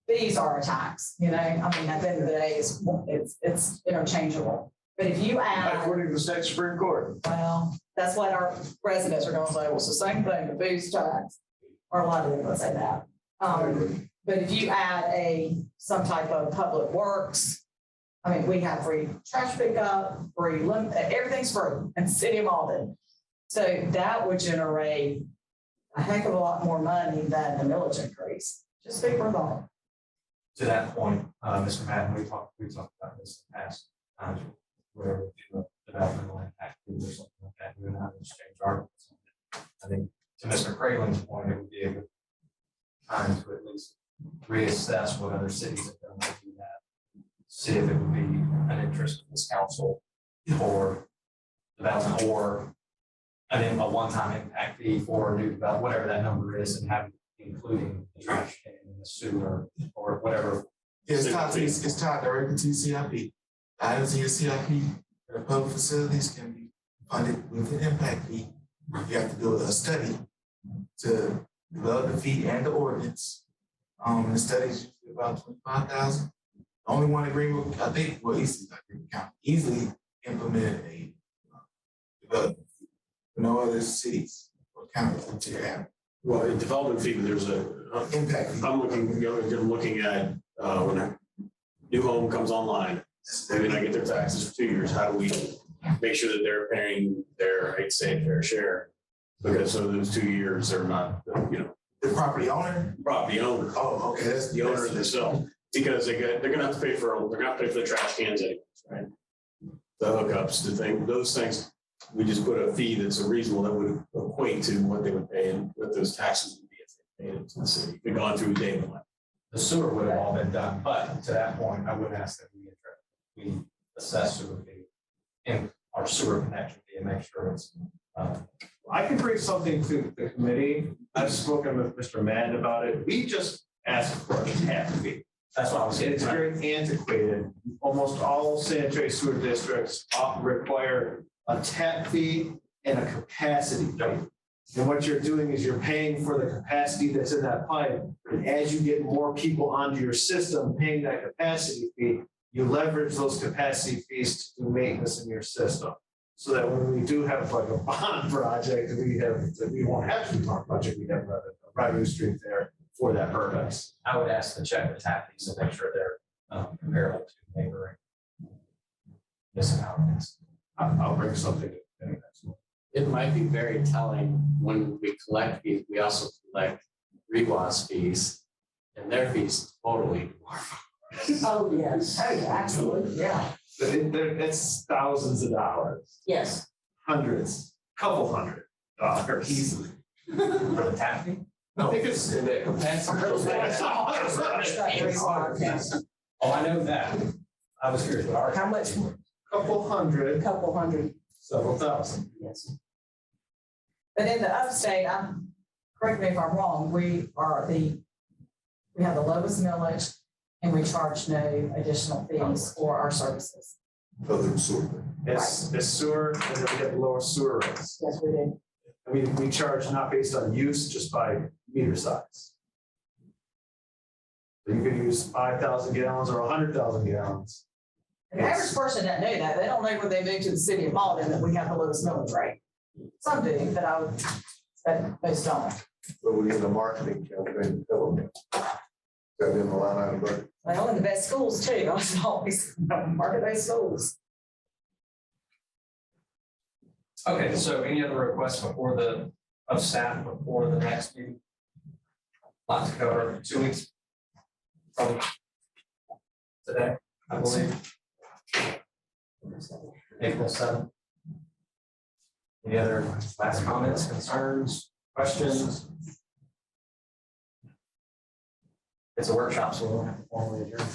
fees are a tax, at the end of the day, it's interchangeable. But if you add, According to the state Supreme Court. well, that's what our residents are gonna say, well, it's the same thing, the booze tax, or a lot of them would say that. But if you add some type of public works, we have free trash pickup, free everything's free in the city of Mauldin. So that would generate a heck of a lot more money than the millage increase. Just speak for thought. To that point, Mr. Madden, we talked about this in the past times where we do a developmental impact fee or something like that. We would have to exchange our I think to Mr. Craven's point, it would be a good time to at least reassess what other cities have done to do that. See if it would be an interest of this council for development or a one-time impact fee for a new development, whatever that number is, and have including the trash can and the sewer or whatever. It's tied directly to CIP. Items in your CIP, the public facilities can be funded with an impact fee. You have to do a study to develop the fee and the ordinance. The study is usually about 25,000. Only one agreement, I think, well, easily implement a development fee. No other cities or counties until you have. Well, in development fee, there's a impact fee. I'm looking at when a new home comes online, maybe not get their taxes for 2 years. How do we make sure that they're paying their, I'd say, fair share? Because so those 2 years are not, The property owner? property owner. Oh, okay. That's The owner themselves, because they're gonna have to pay for the trash cans anyways, right? The hookups, the thing, those things, we just put a fee that's reasonable that would equate to what they would pay and what those taxes would be if they paid it to the city. We've gone through day one. The sewer would have all been done, but to that point, I would ask that we assess sewer fee in our sewer connection fee and make sure it's. I can bring something to the committee. I've spoken with Mr. Madden about it. We just asked for a tap fee. That's what I was saying. It's very antiquated. Almost all sanitary sewer districts require a tap fee and a capacity fee. And what you're doing is you're paying for the capacity that's in that pipe. And as you get more people onto your system paying that capacity fee, you leverage those capacity fees to do maintenance in your system. So that when we do have like a bond project, we won't have to do bond project, we have a revenue stream there for that purpose. I would ask to check the tap fees to make sure they're comparable to neighboring municipalities. I'll bring something to the committee next month. It might be very telling when we collect fees, we also collect REWAS fees, and their fees totally. Oh, yes. Oh, yeah, absolutely, yeah. It's thousands of dollars, Yes. hundreds, couple $100 easily. For the tap fee? I think it's in the Oh, I know that. I was curious, but ours. How much? couple hundred, Couple hundred, several thousand. yes. But in the upstate, correct me if I'm wrong, we have the lowest millage and we charge no additional fees for our services. Other than sewer. It's sewer, and then we get the lower sewer rates. Yes, we do. We charge not based on use, just by meter size. So you could use 5,000 gallons or 100,000 gallons. The average person doesn't know that. They don't know when they move to the city of Mauldin that we have the lowest millage rate. Some do, but most don't. But we get a marketing campaign to tell them. Got in the line item budget. Well, in the best schools too. I should always market those schools. Okay, so any other requests of staff before the next meeting? Lots to cover, 2 weeks. From today, I believe. April 7th. Any other last comments, concerns, questions? It's a workshop, so we'll have to formally adjourn.